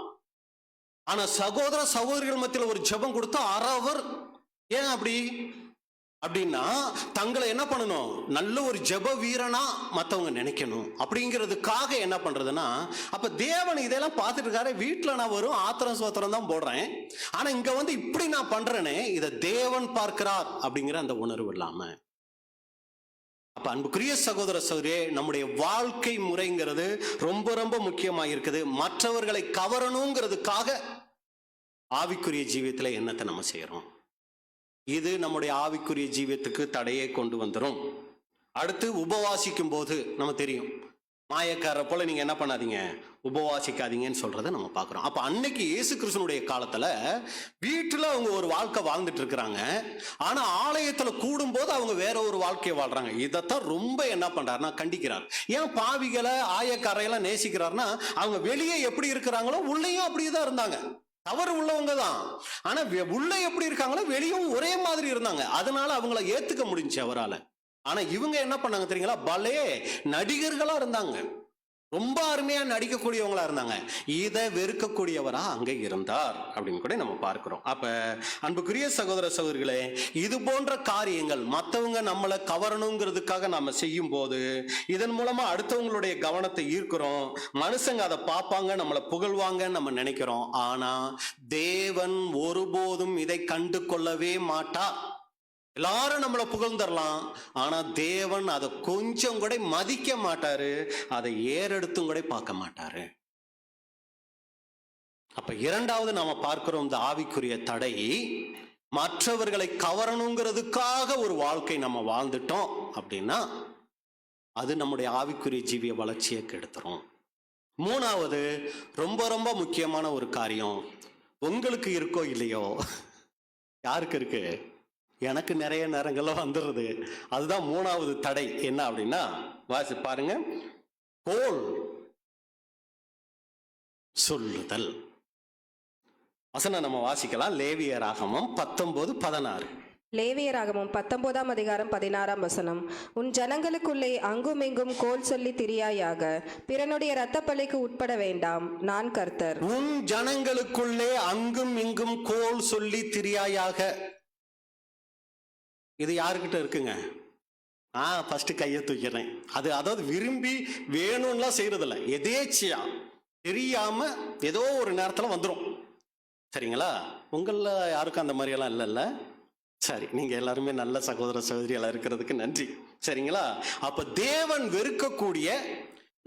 ஆனா சகோதர சகோதரிகள் மத்தியில் ஒரு ஜெபம் கொடுத்தா அறவர். ஏன் அப்படி அப்படின்னா, தங்களை என்ன பண்ணணும், நல்ல ஒரு ஜெப வீரனா மற்றவங்க நினைக்கணும் அப்படிங்கிறதுக்காக என்ன பண்றதுன்னா, அப்ப தேவன் இதெல்லாம் பார்த்துட்டு இருக்காரு. வீட்டில் நான் வரும் ஆத்திரம் சோத்திரம் தான் போடுறேன், ஆனா இங்க வந்து இப்படி நான் பண்றேனே, இதை தேவன் பார்க்கிறார் அப்படிங்கிற அந்த உணர்வு இல்லாம. அப்ப அன்புக்குரிய சகோதர சகோதரியே, நம்முடைய வாழ்க்கை முறைங்கிறது ரொம்ப ரொம்ப முக்கியமா இருக்குது. மற்றவர்களை கவரணுங்கிறதுக்காக ஆவிக்குரிய ஜீவியத்துல என்னத்தை நம்ம செய்யறோம், இது நம்முடைய ஆவிக்குரிய ஜீவியத்துக்கு தடையை கொண்டு வந்துடும். அடுத்து உபவாசிக்கும் போது நம்ம தெரியும், மாயக்கார போல நீங்க என்ன பண்ணாதீங்க, உபவாசிக்காதீங்கன்னு சொல்றதை நம்ம பார்க்கிறோம். அப்ப அன்னைக்கு இயேசு கிறிஸ்துனுடைய காலத்துல வீட்டுல அவங்க ஒரு வாழ்க்கை வாழ்ந்துட்டு இருக்கிறாங்க, ஆனா ஆலயத்துல கூடும் போது அவங்க வேற ஒரு வாழ்க்கையை வாழ்றாங்க. இதைத்தான் ரொம்ப என்ன பண்றாருன்னா கண்டிக்கிறார். ஏன் பாவிகளை ஆயக்காரையெல்லாம் நேசிக்கிறாருன்னா, அவங்க வெளியே எப்படி இருக்கிறாங்களோ உள்ளேயும் அப்படியேதான் இருந்தாங்க. தவறு உள்ளவங்க தான், ஆனா உள்ள எப்படி இருக்காங்களோ வெளியும் ஒரே மாதிரி இருந்தாங்க. அதனால அவங்கள ஏத்துக்க முடிஞ்சு அவரால். ஆனா இவங்க என்ன பண்ணாங்க தெரியுங்களா, பலே நடிகர்களா இருந்தாங்க. ரொம்ப அருமையா நடிக்கக்கூடியவங்களா இருந்தாங்க. இதை வெறுக்கக்கூடியவரா அங்க இருந்தார் அப்படின்னு கூட நம்ம பார்க்கிறோம். அப்ப அன்புக்குரிய சகோதர சகோதரிகளே, இது போன்ற காரியங்கள் மற்றவங்க நம்மளை கவரணுங்கிறதுக்காக நாம செய்யும் போது இதன் மூலமா அடுத்தவங்களுடைய கவனத்தை ஈர்க்கிறோம். மனுஷங்க அதை பார்ப்பாங்க, நம்மளை புகழ்வாங்கன்னு நம்ம நினைக்கிறோம். ஆனா தேவன் ஒருபோதும் இதை கண்டு கொள்ளவே மாட்டார். எல்லாரும் நம்மளை புகழ்ந்துடலாம், ஆனா தேவன் அதை கொஞ்சம் கூட மதிக்க மாட்டாரு, அதை ஏறெடுத்தும் கூட பார்க்க மாட்டாரு. அப்ப இரண்டாவது நாம பார்க்கிறோம், இந்த ஆவிக்குரிய தடை மற்றவர்களை கவரணுங்கிறதுக்காக ஒரு வாழ்க்கை நம்ம வாழ்ந்துட்டோம் அப்படின்னா அது நம்முடைய ஆவிக்குரிய ஜீவிய வளர்ச்சியை கெடுத்துரும். மூணாவது ரொம்ப ரொம்ப முக்கியமான ஒரு காரியம், உங்களுக்கு இருக்கோ இல்லையோ, யாருக்கு இருக்கு? எனக்கு நிறைய நேரங்கள்ல வந்துடுறது. அதுதான் மூணாவது தடை. என்ன அப்படின்னா, வாசி பாருங்க, கோல் சொல்லுதல். வசனம் நம்ம வாசிக்கலாம். லேவியராகமம் 19:16. லேவியராகமம் 19ஆம் அதிகாரம் 16ஆம் வசனம். உன் ஜனங்களுக்குள்ளே அங்குமிங்கும் கோல் சொல்லி திரியாயாக, பிறனுடைய இரத்தப்பழிக்கு உட்பட வேண்டாம், நான் கர்த்தர். உன் ஜனங்களுக்குள்ளே அங்கும் இங்கும் கோல் சொல்லி திரியாயாக. இது யாருக்கிட்ட இருக்குங்க? ஃபர்ஸ்ட் கையை தூக்கிறேன். அதாவது விரும்பி வேணும்லாம் செய்யறதில்ல, எதேச்சியா தெரியாம ஏதோ ஒரு நேரத்தில் வந்துடும். சரிங்களா? உங்களில் யாருக்கும் அந்த மாதிரியெல்லாம் இல்லைல்ல? சரி, நீங்க எல்லாருமே நல்ல சகோதர சகோதரிகளா இருக்கிறதுக்கு நன்றி. சரிங்களா? அப்ப தேவன் வெறுக்கக்கூடிய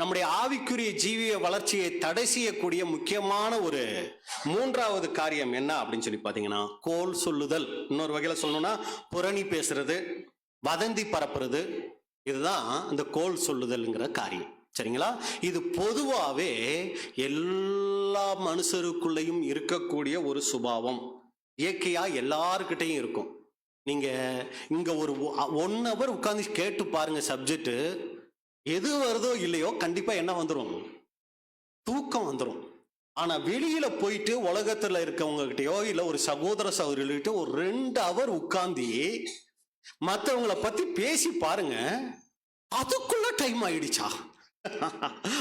நம்முடைய ஆவிக்குரிய ஜீவிய வளர்ச்சியை தடை செய்யக்கூடிய முக்கியமான ஒரு மூன்றாவது காரியம் என்ன அப்படின்னு சொல்லி பார்த்தீங்கன்னா, கோல் சொல்லுதல். இன்னொரு வகையில சொல்லணும்னா புரணி பேசுறது, வதந்தி பரப்புறது. இதுதான் இந்த கோல் சொல்லுதல்ங்கிற காரியம். சரிங்களா? இது பொதுவாகவே எல்லா மனுஷருக்குள்ளேயும் இருக்கக்கூடிய ஒரு சுபாவம். இயற்கையா எல்லாருக்கிட்டையும் இருக்கும். நீங்க இங்க ஒரு 1 hour உட்கார்ந்து கேட்டு பாருங்க, சப்ஜெக்ட் எது வருதோ இல்லையோ கண்டிப்பா என்ன வந்துடும்? தூக்கம் வந்துடும். ஆனா வெளியில போயிட்டு உலகத்துல இருக்கவங்க கிட்டயோ இல்ல ஒரு சகோதர சகோதரிகிட்ட ஒரு 2 hour உட்கார்ந்து மற்றவங்களை பத்தி பேசி பாருங்க, அதுக்குள்ள டைம் ஆயிடுச்சா?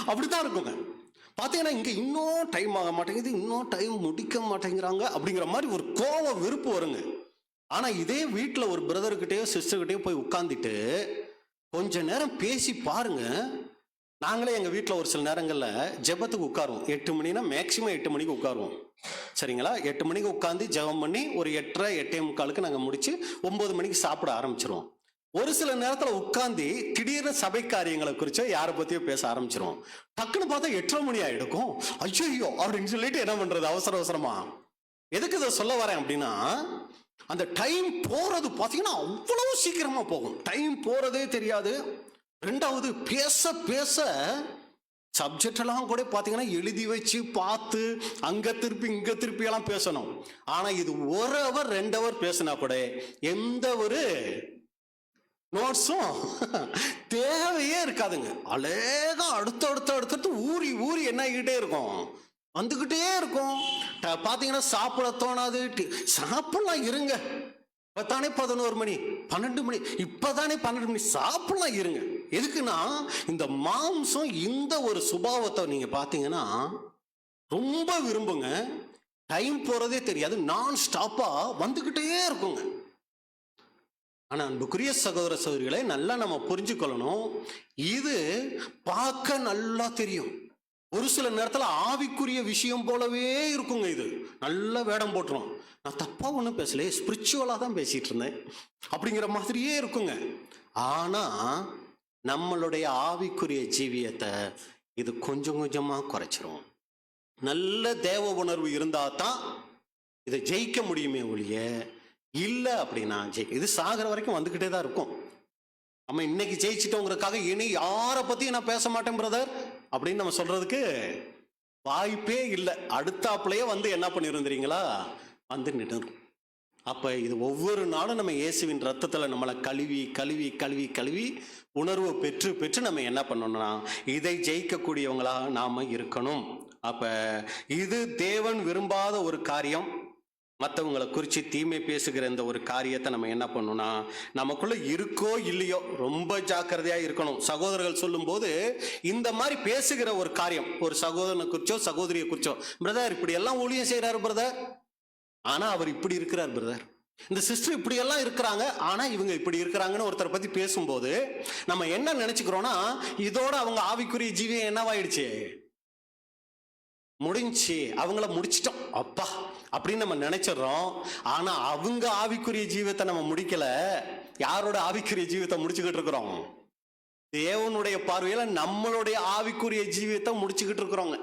அப்படிதான் இருக்குங்க. பார்த்தீங்கன்னா இங்க இன்னும் டைம் ஆக மாட்டேங்குது, இன்னும் டைம் முடிக்க மாட்டேங்கிறாங்க அப்படிங்கிற மாதிரி ஒரு கோபம் வெறுப்பு வருங்க. ஆனா இதே வீட்டில் ஒரு பிரதர்கிட்டயோ சிஸ்டர்கிட்டயோ போய் உட்காந்துட்டு கொஞ்ச நேரம் பேசி பாருங்க. நாங்களே எங்கள் வீட்டில் ஒரு சில நேரங்களில் ஜெபத்துக்கு உட்காருவோம். 8 மணினா மேக்சிமம் 8 மணிக்கு உட்காருவோம். சரிங்களா? 8 மணிக்கு உட்காந்து ஜெபம் பண்ணி ஒரு 8:30 8:45 நாங்கள் முடிச்சு 9 மணிக்கு சாப்பிட ஆரம்பிச்சிருவோம். ஒரு சில நேரத்தில் உட்காந்து திடீர்னு சபை காரியங்களை குறிச்சோ யாரை பற்றியோ பேச ஆரம்பிச்சிருவோம். டக்குன்னு பார்த்தா 8:30 மணி ஆகிடுக்கும். ஐயோ அப்படின்னு சொல்லிட்டு என்ன பண்ணுறது அவசர அவசரமா. எதுக்கு இதை சொல்ல வரேன் அப்படின்னா, அந்த டைம் போறது பார்த்தீங்கன்னா அவ்வளவு சீக்கிரமா போகும். டைம் போறதே தெரியாது. ரெண்டாவது பேச பேச சப்ஜெக்ட் எல்லாம் கூட பார்த்தீங்கன்னா எழுதி வச்சு பார்த்து அங்க திருப்பி இங்க திருப்பி எல்லாம் பேசணும். ஆனா இது 1 hour 2 hour பேசினா கூட எந்த ஒரு நோட்ஸும் தேவையே இருக்காதுங்க. அழகா அடுத்தடுத்து ஊறி ஊறி என்ன ஆகிட்டே இருக்கும், வந்துகிட்டே இருக்கும். பார்த்தீங்கன்னா சாப்பிட தோணாது. சாப்பிடலாம் இருங்க, இப்பதானே 11 மணி 12 மணி, இப்பதானே 12 மணி, சாப்பிடலாம் இருங்க. எதுக்குன்னா இந்த மாம்சம் இந்த ஒரு சுபாவத்தை நீங்க பார்த்தீங்கன்னா ரொம்ப விரும்புங்க. டைம் போறதே தெரியாது, நான் ஸ்டாப்பா வந்துகிட்டே இருக்குங்க. ஆனா அன்புக்குரிய சகோதர சகோதரிகளை நல்லா நம்ம புரிஞ்சுக்கொள்ளணும். இது பார்க்க நல்லா தெரியும், ஒரு சில நேரத்தில் ஆவிக்குரிய விஷயம் போலவே இருக்குங்க. இது நல்ல வேடம் போட்டுரும். நான் தப்பா ஒன்றும் பேசல, ஸ்பிரிச்சுவலா தான் பேசிட்டு இருந்தேன் அப்படிங்கிற மாதிரியே இருக்குங்க. ஆனா நம்மளுடைய ஆவிக்குரிய ஜீவியத்தை இது கொஞ்சம் கொஞ்சமா குறைச்சிரும். நல்ல தேவ உணர்வு இருந்தா தான் இதை ஜெயிக்க முடியுமே ஒழிய இல்லை அப்படின்னா இது சாகிற வரைக்கும் வந்துகிட்டே தான் இருக்கும். நம்ம இன்னைக்கு ஜெயிச்சிட்டோங்கிறதுக்காக இனி யாரை பத்தியும் நான் பேச மாட்டேன் பிரதர் அப்படின்னு நம்ம சொல்றதுக்கு வாய்ப்பே இல்லை. அடுத்தாப்புலயே வந்து என்ன பண்ணிருந்தீங்களா, வந்து நின்று. அப்ப இது ஒவ்வொரு நாளும் நம்ம இயேசுவின் ரத்தத்துல நம்மளை கழுவி கழுவி கழுவி கழுவி உணர்வு பெற்று பெற்று நம்ம என்ன பண்ணணும்னா இதை ஜெயிக்கக்கூடியவங்களா நாம இருக்கணும். அப்ப இது தேவன் விரும்பாத ஒரு காரியம். மற்றவங்களை குறித்து தீமை பேசுகிற இந்த ஒரு காரியத்தை நம்ம என்ன பண்ணணும்னா, நமக்குள்ள இருக்கோ இல்லையோ ரொம்ப ஜாக்கிரதையா இருக்கணும். சகோதரர்கள் சொல்லும்போது இந்த மாதிரி பேசுகிற ஒரு காரியம், ஒரு சகோதரனை குறிச்சோ சகோதரியை குறிச்சோ, பிரதர் இப்படி எல்லாம் ஊழியம் செய்யறாரு பிரதர், ஆனா அவர் இப்படி இருக்கிறார் பிரதர், இந்த சிஸ்டர் இப்படி எல்லாம் இருக்கிறாங்க ஆனா இவங்க இப்படி இருக்கிறாங்கன்னு ஒருத்தரை பத்தி பேசும்போது நம்ம என்ன நினைச்சுக்கிறோம்னா, இதோட அவங்க ஆவிக்குரிய ஜீவியம் என்னவாயிடுச்சு, முடிஞ்சு, அவங்கள முடிச்சிட்டோம் அப்பா அப்படின்னு நம்ம நினைச்சிடறோம். ஆனா அவங்க ஆவிக்குரிய ஜீவத்தை நம்ம முடிக்கல. யாரோட ஆவிக்குரிய ஜீவத்தை முடிச்சுக்கிட்டு இருக்கிறோம்? தேவனுடைய பார்வையில நம்மளுடைய ஆவிக்குரிய ஜீவியத்தை முடிச்சுக்கிட்டு இருக்கிறோங்க.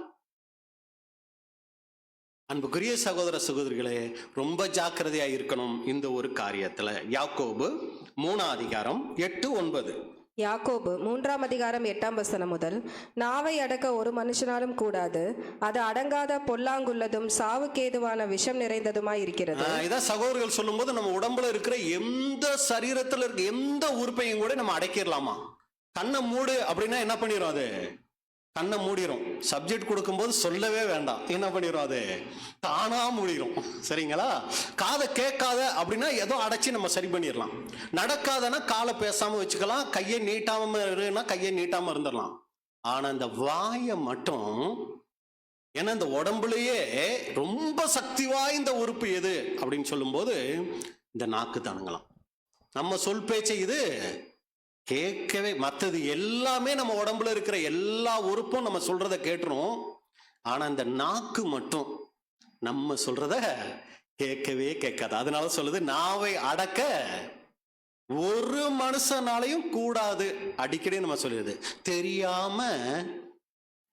அன்புக்குரிய சகோதர சகோதரிகளே, ரொம்ப ஜாக்கிரதையா இருக்கணும் இந்த ஒரு காரியத்துல. யாக்கோபு 3:8-9. யாக்கோபு 3:8 முதல், நாவை அடக்க ஒரு மனுஷனாலும் கூடாது, அது அடங்காத பொல்லாங்குள்ளதும் சாவுக்கேதுவான விஷம் நிறைந்ததுமாய் இருக்கிறது. இதான் சகோதரர்கள் சொல்லும்போது நம்ம உடம்புல இருக்கிற எந்த சரீரத்துல இருக்க எந்த உறுப்பையும் கூட நம்ம அடக்கிடலாமா? கண்ணை மூடு அப்படின்னா என்ன பண்ணிடும்? அது கண்ணை மூடிரும். சப்ஜெக்ட் கொடுக்கும்போது சொல்லவே வேண்டாம், என்ன பண்ணிடும்? அது தானா மூடிரும். சரிங்களா? காதை கேட்காத அப்படின்னா ஏதோ அடைச்சி நம்ம சரி பண்ணிடலாம். நடக்காதனா காலை பேசாம வச்சுக்கலாம். கையை நீட்டாம இருன்னா கையை நீட்டாம இருந்துடலாம். ஆனா இந்த வாயை மட்டும், ஏன்னா இந்த உடம்புலயே ரொம்ப சக்தி வாய்ந்த உறுப்பு எது அப்படின்னு சொல்லும்போது இந்த நாக்கு தானுங்களாம். நம்ம சொல் பேச்சை இது கேட்கவே, மற்றது எல்லாமே நம்ம உடம்புல இருக்கிற எல்லா உறுப்பும் நம்ம சொல்றத கேட்டுரும். ஆனா இந்த நாக்கு மட்டும் நம்ம சொல்றத கேட்கவே கேட்காது. அதனால சொல்லுது, நாவை அடக்க ஒரு மனுஷனாலையும் கூடாது. அடிக்கடி நம்ம சொல்லுது, தெரியாம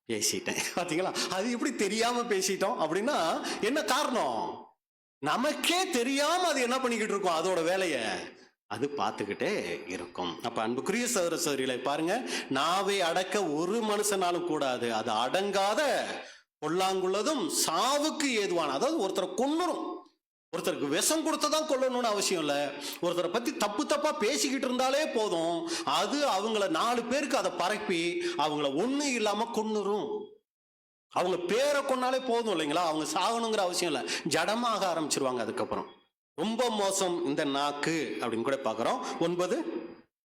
பேசிட்டேன். பாத்தீங்களா? அது எப்படி தெரியாம பேசிட்டோம் அப்படின்னா என்ன காரணம்? நமக்கே தெரியாம அது என்ன பண்ணிக்கிட்டு இருக்கோம், அதோட வேலைய அது பார்த்துக்கிட்டே இருக்கும். அப்ப அன்புக்குரிய சகோதர சகோதரிகளை பாருங்க, நாவை அடக்க ஒரு மனுஷனாலும் கூடாது, அது அடங்காத பொல்லாங்குள்ளதும் சாவுக்கு ஏதுவான. அதாவது ஒருத்தரை கொன்னுரும். ஒருத்தருக்கு விஷம் கொடுத்ததான் கொல்லணும்னு அவசியம் இல்லை. ஒருத்தரை பத்தி தப்பு தப்பா பேசிக்கிட்டு இருந்தாலே போதும், அது அவங்கள 4 பேருக்கு அதை பரப்பி அவங்கள ஒண்ணு இல்லாம கொன்னுரும். அவங்க பேரை கொன்னாலே போதும் இல்லைங்களா? அவங்க சாகணுங்கிற அவசியம் இல்லை, ஜடமாக ஆரம்பிச்சிருவாங்க. அதுக்கப்புறம் ரொம்ப மோசம் இந்த நாக்கு அப்படின்னு கூட பார்க்கிறோம். 9,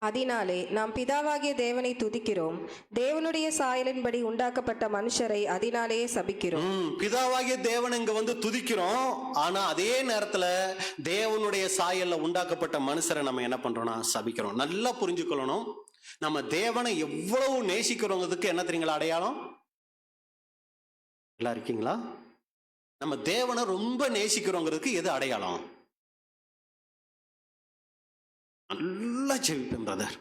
அதனாலே நாம் பிதாவாகிய தேவனை துதிக்கிறோம், தேவனுடைய சாயலின்படி உண்டாக்கப்பட்ட மனுஷரை அதனாலேயே சபிக்கிறோம். பிதாவாகிய தேவன் இங்க வந்து துதிக்கிறோம். ஆனா அதே நேரத்துல தேவனுடைய சாயல்ல உண்டாக்கப்பட்ட மனுஷரை நம்ம என்ன பண்றோம்னா சபிக்கிறோம். நல்லா புரிஞ்சுக்கொள்ளணும். நம்ம தேவனை எவ்வளவு நேசிக்கிறோங்கிறதுக்கு என்ன தெரியுங்களா அடையாளம்? எல்லாம் இருக்கீங்களா? நம்ம தேவனை ரொம்ப நேசிக்கிறோங்கிறதுக்கு எது அடையாளம்? நல்லா ஜெயிப்பேன் பிரதர்,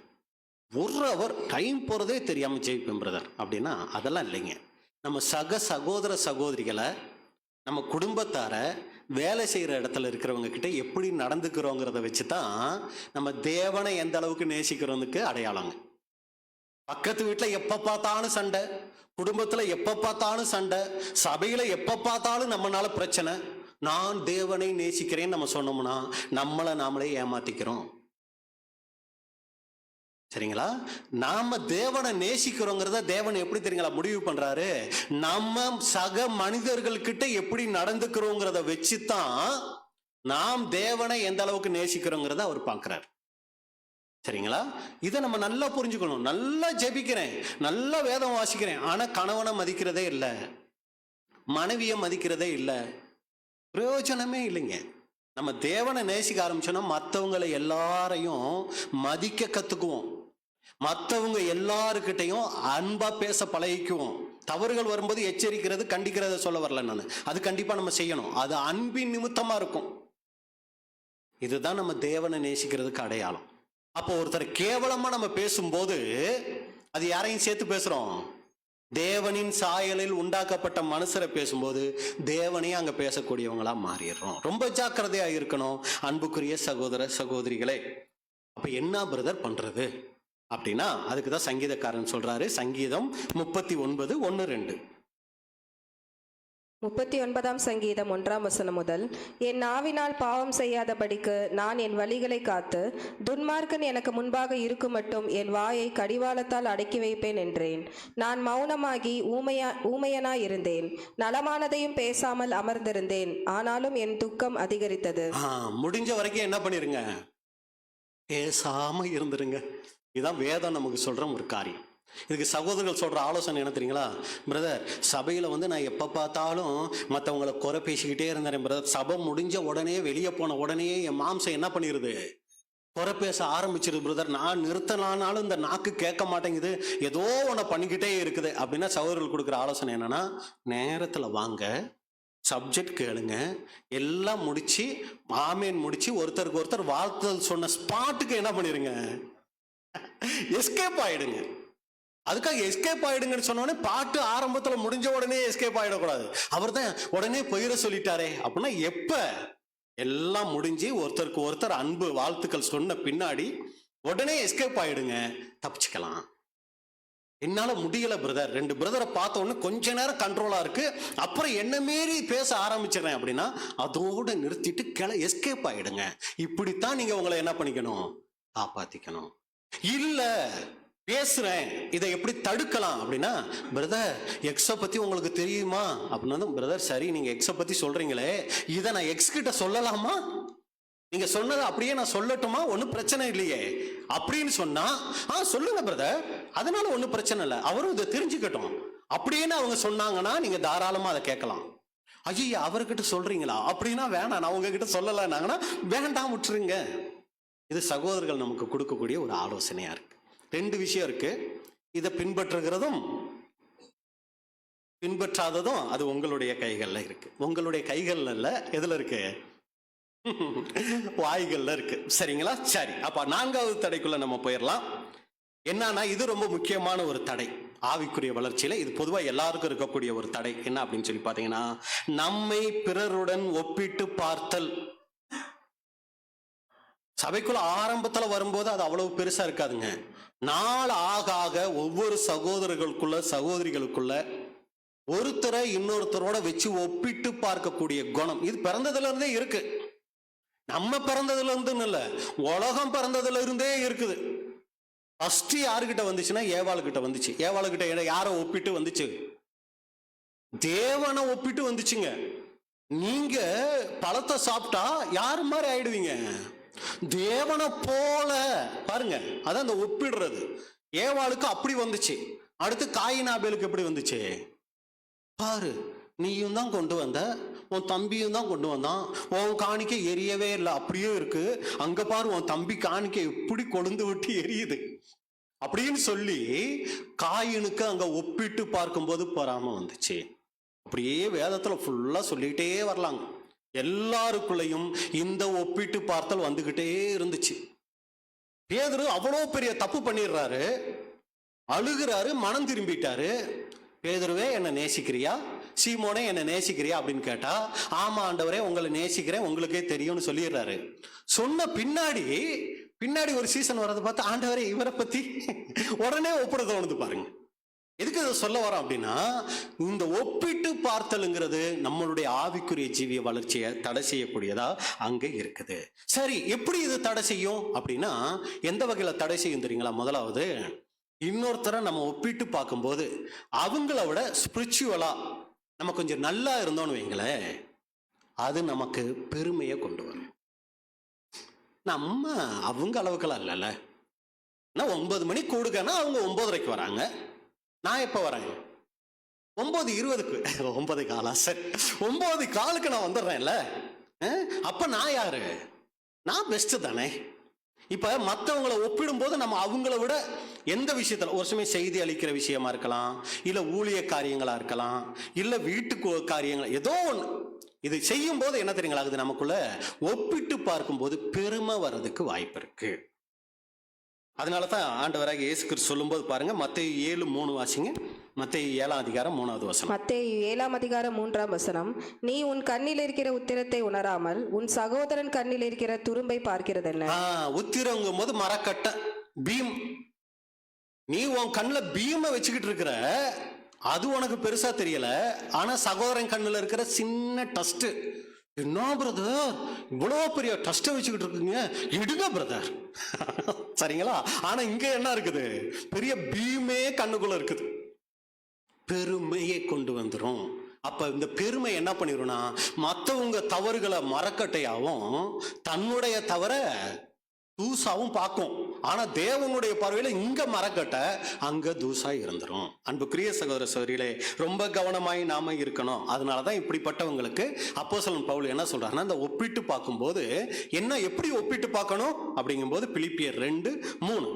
1 ஹவர் டைம் போறதே தெரியாம ஜெயிப்பேன் பிரதர் அப்படின்னா அதெல்லாம் இல்லைங்க. நம்ம சகோதர சகோதரிகளை, நம்ம குடும்பத்தார, வேலை செய்யற இடத்துல இருக்கிறவங்க கிட்ட எப்படி நடந்துக்கிறோங்கிறத வச்சுதான் நம்ம தேவனை எந்த அளவுக்கு நேசிக்கிறோம்னுக்கு அடையாளங்க. பக்கத்து வீட்டுல எப்ப பார்த்தாலும் சண்டை, குடும்பத்துல எப்ப பார்த்தாலும் சண்டை, சபையில எப்ப பார்த்தாலும் நம்மளால பிரச்சனை. நான் தேவனை நேசிக்கிறேன்னு நம்ம சொன்னோம்னா நம்மளை நாமளே ஏமாத்திக்கிறோம். சரிங்களா? நாம தேவனை நேசிக்கிறோங்கிறத தேவன் எப்படி தெரியுங்களா முடிவு பண்றாரு? நம்ம சக மனிதர்கள்கிட்ட எப்படி நடந்துக்கிறோங்கிறத வச்சுதான் நாம் தேவனை எந்த அளவுக்கு நேசிக்கிறோங்கிறத அவர் பார்க்கிறார். சரிங்களா? இதை நம்ம நல்லா புரிஞ்சுக்கணும். நல்லா ஜெபிக்கிறேன், நல்லா வேதம் வாசிக்கிறேன், ஆனா கணவனை மதிக்கிறதே இல்லை, மனைவியை மதிக்கிறதே இல்லை, பிரயோஜனமே இல்லைங்க. நம்ம தேவனை நேசிக்க ஆரம்பிச்சோம்னா மற்றவங்களை எல்லாரையும் மதிக்க கத்துக்குவோம், மற்றவங்க எல்லாருக்கிட்டையும் அன்பா பேச பழகிக்குவோம். தவறுகள் வரும்போது எச்சரிக்கிறது, கண்டிக்கிறத சொல்ல வரல நான், அது கண்டிப்பா நம்ம செய்யணும். அது அன்பின் நிமித்தமா இருக்கும். இதுதான் நம்ம தேவனை நேசிக்கிறதுக்கு அடையாளம். அப்போ ஒருத்தர் கேவலமா நம்ம பேசும்போது அது யாரையும் சேர்த்து பேசுறோம்? தேவனின் சாயலில் உண்டாக்கப்பட்ட மனுஷரை பேசும்போது தேவனையும் அங்க பேசக்கூடியவங்களா மாறிடுறோம். ரொம்ப ஜாக்கிரதையா இருக்கணும் அன்புக்குரிய சகோதர சகோதரிகளே. அப்ப என்ன பிரதர் பண்றது அப்படின்னா அதுக்குதான் சங்கீதக்காரன் சொல்றாரு. சங்கீதம் 39:1-2. 39 சங்கீதம் 1 முதல், என் நாவினால் பாவம் செய்யாதபடிக்கு நான் என் வழிகளை காத்து, துன்மார்க்கன் எனக்கு முன்பாக இருக்கும் மட்டும் என் வாயை கடிவாளத்தால் அடக்கி வைப்பேன் என்றேன். நான் மௌனமாகி ஊமையனாய் இருந்தேன், நலமானதையும் பேசாமல் அமர்ந்திருந்தேன். ஆனாலும் என் துக்கம் அதிகரித்தது. முடிஞ்ச வரைக்கும் என்ன பண்ணிருங்க, பேசாம இருந்துருங்க. இதுதான் வேதம் நமக்கு சொல்ற ஒரு காரியம். இதுக்கு சகோதரர்கள் சொல்ற ஆலோசனை என்ன தெரியுங்களா? பிரதர், சபையில நான் எப்ப பார்த்தாலும் மற்றவங்களை குறை பேசிக்கிட்டே இருந்தேன் பிரதர். சபை முடிஞ்ச உடனே வெளியே போன உடனே என் மாம்சம் என்ன பண்ணிருது, குறை பேச ஆரம்பிச்சிருது பிரதர். நான் நிறுத்தலானாலும் இந்த நாக்கு கேட்க மாட்டேங்குது, ஏதோ ஒன்று பண்ணிக்கிட்டே இருக்குது அப்படின்னா சகோதரர்கள் கொடுக்குற ஆலோசனை என்னன்னா, நேரத்தில் வாங்க, சப்ஜெக்ட் கேளுங்க, எல்லாம் முடிச்சு ஆமேன் முடிச்சு ஒருத்தருக்கு ஒருத்தர் வாழ்த்துதல் சொன்ன ஸ்பாட்டுக்கு என்ன பண்ணிருங்க, எஸ்கேப் ஆயிடுங்க. அதுக்காக எஸ்கேப் ஆயிடுங்கன்னு சொன்னோடனே பாட்டு ஆரம்பத்துல முடிஞ்ச உடனே எஸ்கேப் ஆயிடக்கூடாது. அவர் தான் உடனே போயிட சொல்லிட்டாரே அப்படின்னா, எப்ப எல்லாம் முடிஞ்சு ஒருத்தருக்கு ஒருத்தர் அன்பு வாழ்த்துக்கள் சொன்ன பின்னாடி உடனே எஸ்கேப் ஆயிடுங்க, தப்பிச்சுக்கலாம். என்னால முடியல பிரதர், 2 பிரதரை பார்த்த உடனே கொஞ்ச நேரம் கண்ட்ரோலா இருக்கு, அப்புறம் என்ன மீறி பேச ஆரம்பிச்சிடறேன் அப்படின்னா அதோட நிறுத்திட்டு எஸ்கேப் ஆயிடுங்க. இப்படித்தான் நீங்க உங்களை என்ன பண்ணிக்கணும், காப்பாத்திக்கணும். இல்ல பேசுறேன், இதை எப்படி தடுக்கலாம் அப்படின்னா, பிரதர் எக்ஸ பத்தி உங்களுக்கு தெரியுமா அப்படின்னா, பிரதர் சரி நீங்க எக்ஸ பத்தி சொல்றீங்களே, இதை நான் எக்ஸ் கிட்ட சொல்லலாமா, நீங்க சொன்னதை அப்படியே நான் சொல்லட்டுமா, ஒன்றும் பிரச்சனை இல்லையே அப்படின்னு சொன்னா, சொல்லுங்க பிரதர், அதனால ஒன்றும் பிரச்சனை இல்லை, அவரும் இதை தெரிஞ்சுக்கட்டும் அப்படின்னு அவங்க சொன்னாங்கன்னா நீங்க தாராளமா அதை கேட்கலாம். ஐயா அவர்கிட்ட சொல்றீங்களா அப்படின்னா வேணாம், நான் உங்ககிட்ட சொல்லலைன்னாங்கன்னா வேண்டாம், விட்டுருங்க. இது சகோதரர்கள் நமக்கு கொடுக்கக்கூடிய ஒரு ஆலோசனையா இருக்கு. 2 விஷயம் இருக்கு, இதை பின்பற்றுகிறதும் பின்பற்றாததும் அது உங்களுடைய கைகள்ல இருக்கு. உங்களுடைய கைகள்ல இல்ல, எதுல இருக்கு, வாய்கள்ல இருக்கு. சரிங்களா? சரி, அப்ப 4வது தடைக்குள்ள நம்ம போயிடலாம். என்னன்னா, இது ரொம்ப முக்கியமான ஒரு தடை ஆவிக்குரிய வளர்ச்சியில. இது பொதுவா எல்லாருக்கும் இருக்கக்கூடிய ஒரு தடை. என்ன அப்படின்னு சொல்லி பாத்தீங்கன்னா, நம்மை பிறருடன் ஒப்பிட்டு பார்த்தல். சபைக்குள்ள ஆரம்பத்துல வரும்போது அது அவ்வளவு பெருசா இருக்காதுங்க. நாள் ஆக ஆக ஒவ்வொரு சகோதரர்களுக்குள்ள சகோதரிகளுக்குள்ள ஒருத்தரை இன்னொருத்தரோட வச்சு ஒப்பிட்டு பார்க்கக்கூடிய குணம் இது பிறந்ததுல இருந்தே இருக்கு. நம்ம பிறந்ததுல இருந்துன்னு இல்ல, உலகம் பிறந்ததுல இருந்தே இருக்குது. ஃபர்ஸ்ட் யாருகிட்ட வந்துச்சுன்னா ஏவாளுகிட்ட வந்துச்சு. ஏவாளுகிட்ட யாரை ஒப்பிட்டு வந்துச்சு, தேவனை ஒப்பிட்டு வந்துச்சுங்க. நீங்க பழத்தை சாப்பிட்டா யாரு மாதிரி ஆயிடுவீங்க, தேவனை போல. பாருங்க, அதான் அந்த ஒப்பிடுறது. ஏவாளுக்கு அப்படி வந்துச்சு. அடுத்து காயின் ஆபேலுக்கு எப்படி வந்துச்சு பாரு, நீயும் தான் கொண்டு வந்த, உன் தம்பியும் தான் கொண்டு வந்தான், உன் காணிக்கை எரியவே இல்லை, அப்படியே இருக்கு. அங்க பாரு, உன் தம்பி காணிக்கை எப்படி கொழுந்து விட்டு எரியுது அப்படின்னு சொல்லி காயினுக்கு அங்க ஒப்பிட்டு பார்க்கும்போது பொறாம வந்துச்சு. அப்படியே வேதத்துல ஃபுல்லா சொல்லிட்டே வரலாங்க. எல்லாருக்குள்ளையும் இந்த ஒப்பிட்டு பார்த்தல் வந்துகிட்டே இருந்துச்சு. பேதுரு அவ்வளோ பெரிய தப்பு பண்ணிடுறாரு, அழுகிறாரு, மனம் திரும்பிட்டாரு. பேதுருவே என்ன நேசிக்கிறியா, சீமோனே என்ன நேசிக்கிறியா அப்படின்னு கேட்டா, ஆமா ஆண்டவரே உங்களை நேசிக்கிறேன், உங்களுக்கே தெரியும்னு சொல்லிடுறாரு. சொன்ன பின்னாடி ஒரு சீசன் வர்றதை பார்த்து, ஆண்டவரே இவரை பத்தி உடனே ஒப்பிட தோணுது. பாருங்க, எதுக்கு இதை சொல்ல வரோம் அப்படின்னா, இந்த ஒப்பிட்டு பார்த்தலுங்கிறது நம்மளுடைய ஆவிக்குரிய ஜீவிய வளர்ச்சியை தடை செய்யக்கூடியதா அங்க இருக்குது. சரி, எப்படி இது தடை செய்யும் அப்படின்னா, எந்த வகையில தடை செய்யும் தெரியுங்களா? முதலாவது, இன்னொருத்தரை நம்ம ஒப்பிட்டு பார்க்கும்போது அவங்கள விட ஸ்பிரிச்சுவலா நம்ம கொஞ்சம் நல்லா இருந்தோம்னு வைங்களேன், அது நமக்கு பெருமையை கொண்டு வரும். நம்ம அவங்க அளவுக்கெல்லாம் இல்லைல்ல. 9 மணி கூடுகன்னா அவங்க 9:30 வராங்க, நான் எப்ப வரேன் 9:20. 9:15. சரி, 9:15 நான் வந்துடுறேன்ல, அப்ப நான் யாரு, நான் பெஸ்ட் தானே. இப்ப மற்றவங்களை ஒப்பிடும்போது நம்ம அவங்கள விட எந்த விஷயத்துல, ஒரு சமயம் செய்தி அளிக்கிற விஷயமா இருக்கலாம், இல்ல ஊழிய காரியங்களா இருக்கலாம், இல்ல வீட்டுக்கு காரியங்கள், ஏதோ ஒன்று. இது செய்யும் போது என்ன தெரியுங்களா ஆகுது, நமக்குள்ள ஒப்பிட்டு பார்க்கும்போது பெருமை வர்றதுக்கு வாய்ப்பு இருக்கு. அதனாலதான் ஆண்டவராக இயேசு கிறிஸ்து சொல்லும்போது பாருங்க, மத்தேயு 7:3 வாசிங்க. மத்தேயு 7:3 வசனம். மத்தேயு 7:3, நீ உன் கண்ணில் இருக்கிற உத்திரத்தை உணராமல் உன் சகோதரன் கண்ணில் இருக்கிற துரும்பை பார்க்கிறது என்ன? உத்திரங்கும் போது மரக்கட்ட பீம், நீ உன் கண்ணில் பீமை வச்சுக்கிட்டு இருக்கிற, அது உனக்கு பெருசா தெரியல, ஆனா சகோதரன் கண்ணுல இருக்கிற சின்ன டஸ்ட். என்ன பிரதர் இவ்வளோ பெரிய டஸ்ட்டை வச்சுக்கிட்டு இருக்கீங்க, எடுங்க பிரதர். சரிங்களா? ஆனா இங்க என்ன இருக்குது? பெரிய பீமே கண்ணுக்குள்ள இருக்குது. பெருமையை கொண்டு வந்துரும். அப்ப இந்த பெருமை என்ன பண்ணிரும்னா, மற்றவங்க தவறுகளை மரக்கட்டையாவும் தன்னுடைய தவற தூசாவும் பார்க்கும். ஆனா தேவனுடைய பார்வையில இங்க மரக்கட்டை, அங்க தூசா இருந்துரும். அன்புக்குரிய சகோதர சகோதரிகளே, ரொம்ப கவனமாய் நாம இருக்கணும். அதனாலதான் இப்படிப்பட்டவங்களுக்கு அப்போஸ்தலன் பவுல் என்ன சொல்றாருன்னா, இந்த ஒப்பிட்டு பார்க்கும்போது என்ன, எப்படி ஒப்பிட்டு பார்க்கணும் அப்படிங்கும்போது பிலிப்பியர் 2:3.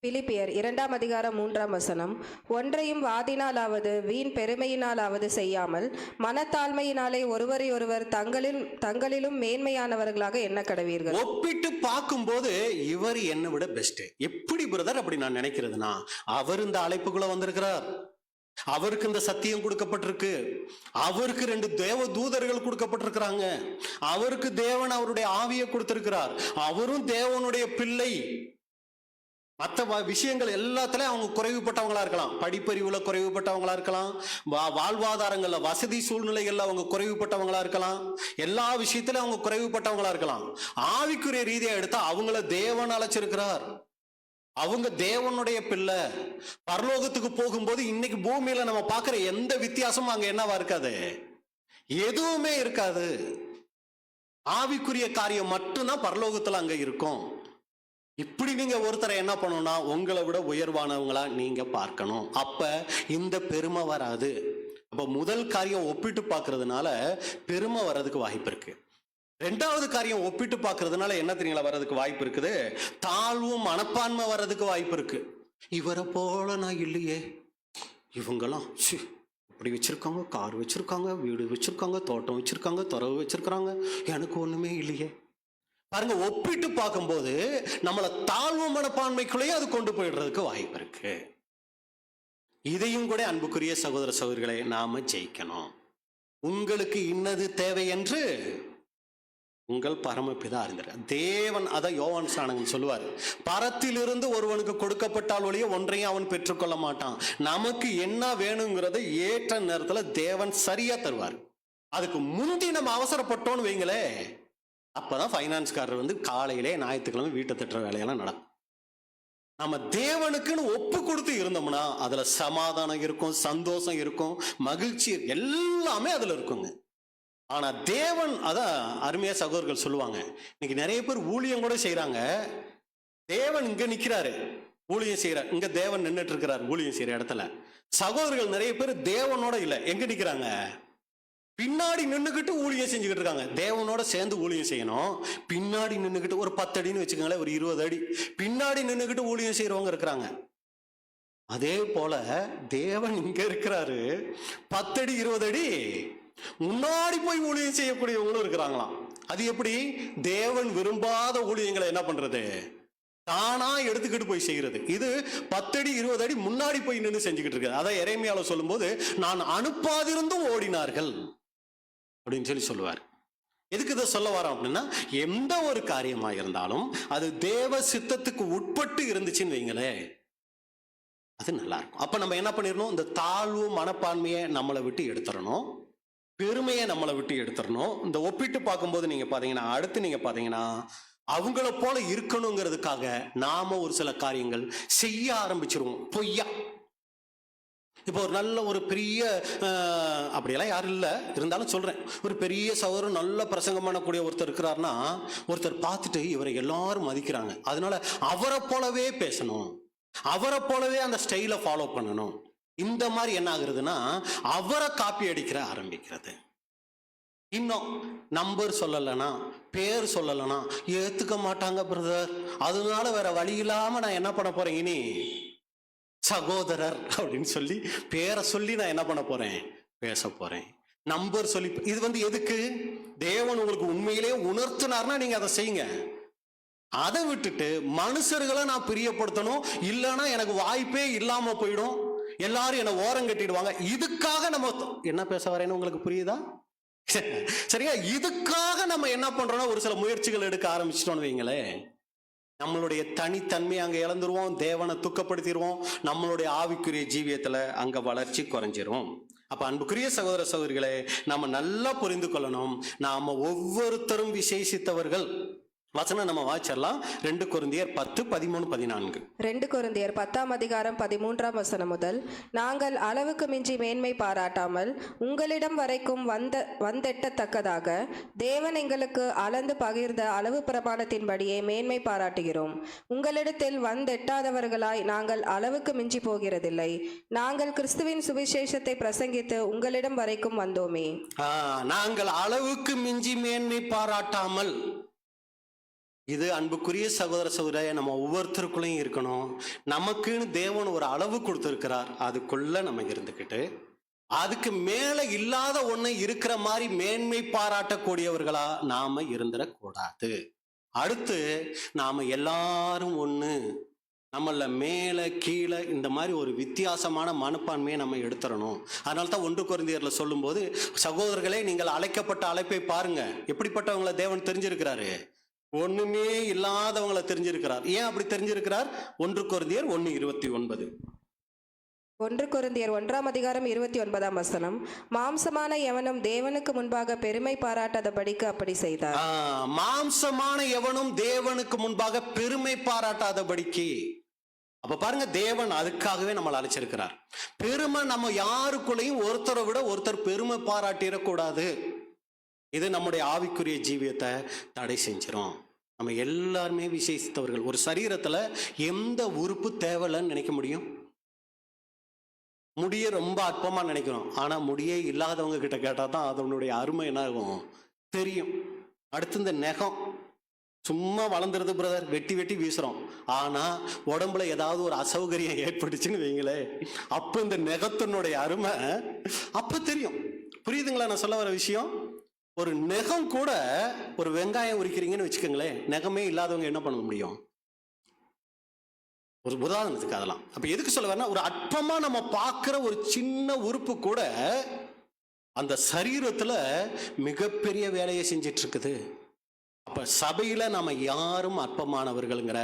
பிலிப்பியர் 2ஆம் அதிகாரம் 3ஆம் வசனம். ஒன்றையும் வாதினாலாவது வீண் பெருமையினாலாவது செய்யாமல் மனத்தாழ்மையினாலே ஒருவரை ஒருவர் தங்களிலும் மேன்மையானவர்களாக எண்ண கடவீர்கள். ஒப்பிட்டு பார்க்கும்போது இவர் என்னை விட பெஸ்ட். எப்படி பிரதர் அப்படி நான் நினைக்கிறதுனா, அவர் இந்த அழைப்புக்குள்ள வந்திருக்கிறார், அவருக்கு இந்த சத்தியம் கொடுக்கப்பட்டிருக்கு, அவருக்கு 2 தேவ தூதர்கள் கொடுக்கப்பட்டிருக்கிறாங்க, அவருக்கு தேவன் அவருடைய ஆவியை கொடுத்திருக்கிறார், அவரும் தேவனுடைய பிள்ளை. மற்ற விஷயங்கள் எல்லாத்துலயும் அவங்க குறைவுபட்டவங்களா இருக்கலாம், படிப்பறிவுல குறைவுபட்டவங்களா இருக்கலாம், வாழ்வாதாரங்கள்ல வசதி சூழ்நிலைகள்ல அவங்க குறைவுபட்டவங்களா இருக்கலாம், எல்லா விஷயத்திலும் அவங்க குறைவுபட்டவங்களா இருக்கலாம். ஆவிக்குரிய ரீதியா எடுத்தா அவங்கள தேவன் அழைச்சிருக்கிறார், அவங்க தேவனுடைய பிள்ளை. பரலோகத்துக்கு போகும்போது இன்னைக்கு பூமியில நம்ம பார்க்கிற எந்த வித்தியாசமும் அங்க என்னவா இருக்காது, எதுவுமே இருக்காது. ஆவிக்குரிய காரியம் மட்டும்தான் பரலோகத்துல அங்க இருக்கும். இப்படி நீங்க ஒருத்தரை என்ன பண்ணணும்னா, உங்களை விட உயர்வானவங்களா நீங்க பார்க்கணும். அப்ப இந்த பெருமை வராது. அப்ப முதல் காரியம் ஒப்பிட்டு பார்க்கறதுனால பெருமை வர்றதுக்கு வாய்ப்பு இருக்கு. 2வது காரியம் ஒப்பிட்டு பார்க்கறதுனால என்ன தெரியுங்களா வர்றதுக்கு வாய்ப்பு இருக்குது, தாழ்வும் மனப்பான்மை வர்றதுக்கு வாய்ப்பு இருக்கு. இவரை போல நான் இல்லையே, இவங்கெல்லாம் இப்படி வச்சிருக்காங்க, கார் வச்சிருக்காங்க, வீடு வச்சிருக்காங்க, தோட்டம் வச்சிருக்காங்க, துறவு வச்சிருக்காங்க, எனக்கு ஒண்ணுமே இல்லையே. பாருங்க, ஒப்பிட்டு பார்க்கும்போது நம்மளை தாழ்வு மனப்பான்மைக்குள்ளேயே அது கொண்டு போயிடுறதுக்கு வாய்ப்பு இருக்கு. இதையும் கூட அன்புக்குரிய சகோதர சகோதரிகளை நாம ஜெயிக்கணும். உங்களுக்கு இன்னது தேவை என்று உங்கள் பரமபிதா அறிந்தார். தேவன், அதை யோவான் ஸ்நானகன் சொல்லுவார், பரத்திலிருந்து ஒருவனுக்கு கொடுக்கப்பட்டால் ஒழிய ஒன்றையும் அவன் பெற்றுக்கொள்ள மாட்டான். நமக்கு என்ன வேணுங்கிறத ஏற்ற நேரத்துல தேவன் சரியா தருவார். அதுக்கு முந்தி நம்ம அவசரப்பட்டோம்னு வைங்களே, அப்பதான் ஃபைனான்ஸ்காரர் காலையிலே ஞாயிற்றுக்கிழமை வீட்டை திட்டுற வேலையெல்லாம் நடக்கும். நம்ம தேவனுக்குன்னு ஒப்பு கொடுத்து இருந்தோம்னா அதுல சமாதானம் இருக்கும், சந்தோஷம் இருக்கும், மகிழ்ச்சி எல்லாமே அதுல இருக்குங்க. ஆனா தேவன், அதான் அருமையா சகோதரர்கள் சொல்லுவாங்க, இன்னைக்கு நிறைய பேர் ஊழியம் கூட செய்யறாங்க, தேவன் இங்க நிக்கிறாரு ஊழியம் செய்யறார், இங்க தேவன் நின்றுட்டு இருக்கிறார் ஊழியம் செய்யற இடத்துல. சகோதரர்கள் நிறைய பேர் தேவனோட இல்ல, எங்க நிக்கிறாங்க, பின்னாடி நின்றுகிட்டு ஊழியம் செஞ்சுக்கிட்டு இருக்காங்க. தேவனோட சேர்ந்து ஊழியம் செய்யணும், பின்னாடி நின்றுகிட்டு ஒரு 10 அடின்னு வச்சுக்கோங்களேன், ஒரு 20 அடி பின்னாடி நின்றுகிட்டு ஊழியம் செய்யறவங்க இருக்கிறாங்க. அதே போல தேவன் இங்க இருக்கிறாரு, 10 அடி 20 அடி முன்னாடி போய் ஊழியம் செய்யக்கூடியவங்களும் இருக்கிறாங்களாம். அது எப்படி? தேவன் விரும்பாத ஊழியங்களை என்ன பண்றது, தானா எடுத்துக்கிட்டு போய் செய்யறது. இது 10 அடி 20 அடி முன்னாடி போய் நின்று செஞ்சுக்கிட்டு இருக்கு. அதான் எரேமியால சொல்லும் போது, நான் அனுப்பாதிருந்தும் ஓடினார்கள் அப்படின்னு சொல்லுவார். எதுக்கு இதை சொல்ல வரோம் அப்படின்னா, எந்த ஒரு காரியமா இருந்தாலும் அது தேவ சித்தத்துக்கு உட்பட்டு இருந்துச்சுன்னு வைங்களே, அது நல்லா இருக்கும். அப்ப நம்ம என்ன பண்ணிடணும், இந்த தாழ்வு மனப்பான்மையை நம்மளை விட்டு எடுத்துடணும், பெருமையை நம்மளை விட்டு எடுத்துடணும். இந்த ஒப்பிட்டு பார்க்கும்போது நீங்க பாத்தீங்கன்னா, அடுத்து நீங்க பாத்தீங்கன்னா, அவங்கள போல இருக்கணுங்கிறதுக்காக நாம ஒரு சில காரியங்கள் செய்ய ஆரம்பிச்சிருவோம் பொய்யா. இப்போ ஒரு நல்ல ஒரு பெரிய அப்படியெல்லாம் யாரும் இல்லை, இருந்தாலும் சொல்றேன், ஒரு பெரிய சகோதரர் நல்ல பிரசங்கம் பண்ணக்கூடிய ஒருத்தர் இருக்கிறார்னா, ஒருத்தர் பார்த்துட்டு இவரை எல்லாரும் மதிக்கிறாங்க, அதனால அவரை போலவே பேசணும், அவரை போலவே அந்த ஸ்டைலை ஃபாலோ பண்ணணும். இந்த மாதிரி என்ன ஆகுறதுன்னா, அவரை காப்பி அடிக்கிற ஆரம்பிக்கிறது. இன்னும் நம்பர் சொல்லலைன்னா, பேர் சொல்லலைன்னா ஏத்துக்க மாட்டாங்க பிரதர், அதனால வேற வழி இல்லாம நான் என்ன பண்ண போறேன், இனி சகோதரர் அப்படின்னு சொல்லி பேரை சொல்லி நான் என்ன பண்ண போறேன், பேச போறேன். நம்பர் சொல்லி, இது எதுக்கு, தேவன் உங்களுக்கு உண்மையிலே உணர்த்தினார்னா நீங்க அதை செய்யுங்க. அதை விட்டுட்டு மனுஷர்களை நான் பிரியப்படுத்தணும், இல்லைன்னா எனக்கு வாய்ப்பே இல்லாம போயிடும், எல்லாரும் என்னை ஓரம் கட்டிடுவாங்க, இதுக்காக நம்ம என்ன பேச வரேன்னு உங்களுக்கு புரியுதா? சரியா? இதுக்காக நம்ம என்ன பண்றோம்னா ஒரு சில முயற்சிகள் எடுக்க ஆரம்பிச்சிட்டோம்னு வைங்களேன், நம்மளுடைய தனித்தன்மையை அங்க இழந்துருவோம், தேவனை துக்கப்படுத்திடுவோம், நம்மளுடைய ஆவிக்குரிய ஜீவியத்துல அங்க வளர்ச்சி குறைஞ்சிரும். அப்ப அன்புக்குரிய சகோதர சகோதரிகளே, நாம நல்லா புரிந்து கொள்ளணும், நாம ஒவ்வொருத்தரும் விசேஷித்தவர்கள். வசனம் நம்ம வாசிச்சிடலாம். 2 கொரிந்தியர் 10, 13, 14. 2 கொரிந்தியர் 10ஆம் அதிகாரம் 13ஆம் வசனம் முதல், நாங்கள் அளவுக்கு மிஞ்சி மேன்மை பாராட்டாமல் உங்களிடம் வரைக்கும் வந்தெட்டத்தக்கதாக தேவன் எங்களுக்கு அளந்து பகிர்ந்த அளவு பிரமாணத்தின்படியே மேன்மை பாராட்டுகிறோம். உங்களிடத்தில் வந்தெட்டாதவர்களாய் நாங்கள் அளவுக்கு மிஞ்சி போகிறதில்லை. நாங்கள் கிறிஸ்துவின் சுவிசேஷத்தை பிரசங்கித்து உங்களிடம் வரைக்கும் வந்தோமே. நாங்கள் அளவுக்கு மிஞ்சி மேன்மை பாராட்டாமல். இது அன்புக்குரிய சகோதர சகோதரிய, நம்ம ஒவ்வொருத்தருக்குள்ளேயும் இருக்கணும். நமக்குன்னு தேவன் ஒரு அளவு கொடுத்துருக்கிறார், அதுக்குள்ள நம்ம இருந்துக்கிட்டு அதுக்கு மேல இல்லாத ஒண்ணு இருக்கிற மாதிரி மேன்மை பாராட்டக்கூடியவர்களா நாம இருந்துடக்கூடாது. அடுத்து நாம எல்லாரும் ஒண்ணு, நம்மள மேல கீழே இந்த மாதிரி ஒரு வித்தியாசமான மனப்பான்மையை நம்ம எடுத்துடணும். அதனால தான் 1 கொரிந்தியர்ல சொல்லும் போது, சகோதரர்களே நீங்கள் அழைக்கப்பட்ட அழைப்பை பாருங்க, எப்படிப்பட்டவங்களை தேவன் தெரிஞ்சிருக்கிறாரு, ஒண்ணுமே இல்லாதவங்களை தெரிஞ்சிருக்கிறார். ஏன் அப்படி தெரிஞ்சிருக்கிறார்? 1 கொரிந்தியர் 1:29. 1 கொரிந்தியர் 1ஆம் அதிகாரம் 29ஆம் வசனம், மாம்சமான எவனும் தேவனுக்கு முன்பாக பெருமை பாராட்டாதபடிக்கு அப்படி செய்தார். மாம்சமான எவனும் தேவனுக்கு முன்பாக பெருமை பாராட்டாதபடிக்கு. அப்ப பாருங்க, தேவன் அதுக்காகவே நம்மளை அழைச்சிருக்கிறார். பெருமை நம்ம யாருக்குள்ளேயும் ஒருத்தரை விட ஒருத்தர் பெருமை பாராட்டிடக்கூடாது. இது நம்முடைய ஆவிக்குரிய ஜீவியத்தை தடை செஞ்சிடும். நம்ம எல்லாருமே விசேஷித்தவர்கள். ஒரு சரீரத்துல எந்த உறுப்பு தேவையில்லைன்னு நினைக்க முடியும்? முடிய ரொம்ப அற்பமா நினைக்கிறோம். ஆனா முடியே இல்லாதவங்க கிட்ட கேட்டா தான் அதனுடைய அருமை என்ன ஆகும் தெரியும். அடுத்து இந்த நெகம் சும்மா வளர்ந்துருது பிரதர், வெட்டி வெட்டி வீசுறோம். ஆனா உடம்புல ஏதாவது ஒரு அசௌகரியம் ஏற்பட்டுச்சுன்னு வைங்களே, அப்ப இந்த நெகத்தினுடைய அருமை அப்ப தெரியும். புரியுதுங்களா நான் சொல்ல வர விஷயம்? ஒரு நெகம் கூட, ஒரு வெங்காயம் உரிக்கிறீங்கன்னு வச்சுக்கோங்களேன், நெகமே இல்லாதவங்க என்ன பண்ண முடியும்? ஒரு உதாரணத்துக்கு அதெல்லாம். அப்ப எதுக்கு சொல்ல வரேன்னா, ஒரு அற்பமா நம்ம பார்க்கிற ஒரு சின்ன உறுப்பு கூட அந்த சரீரத்துல மிகப்பெரிய வேலையை செஞ்சிட்டு இருக்குது. அப்ப சபையில நாம யாரும் அற்பமானவர்கள்ங்கிற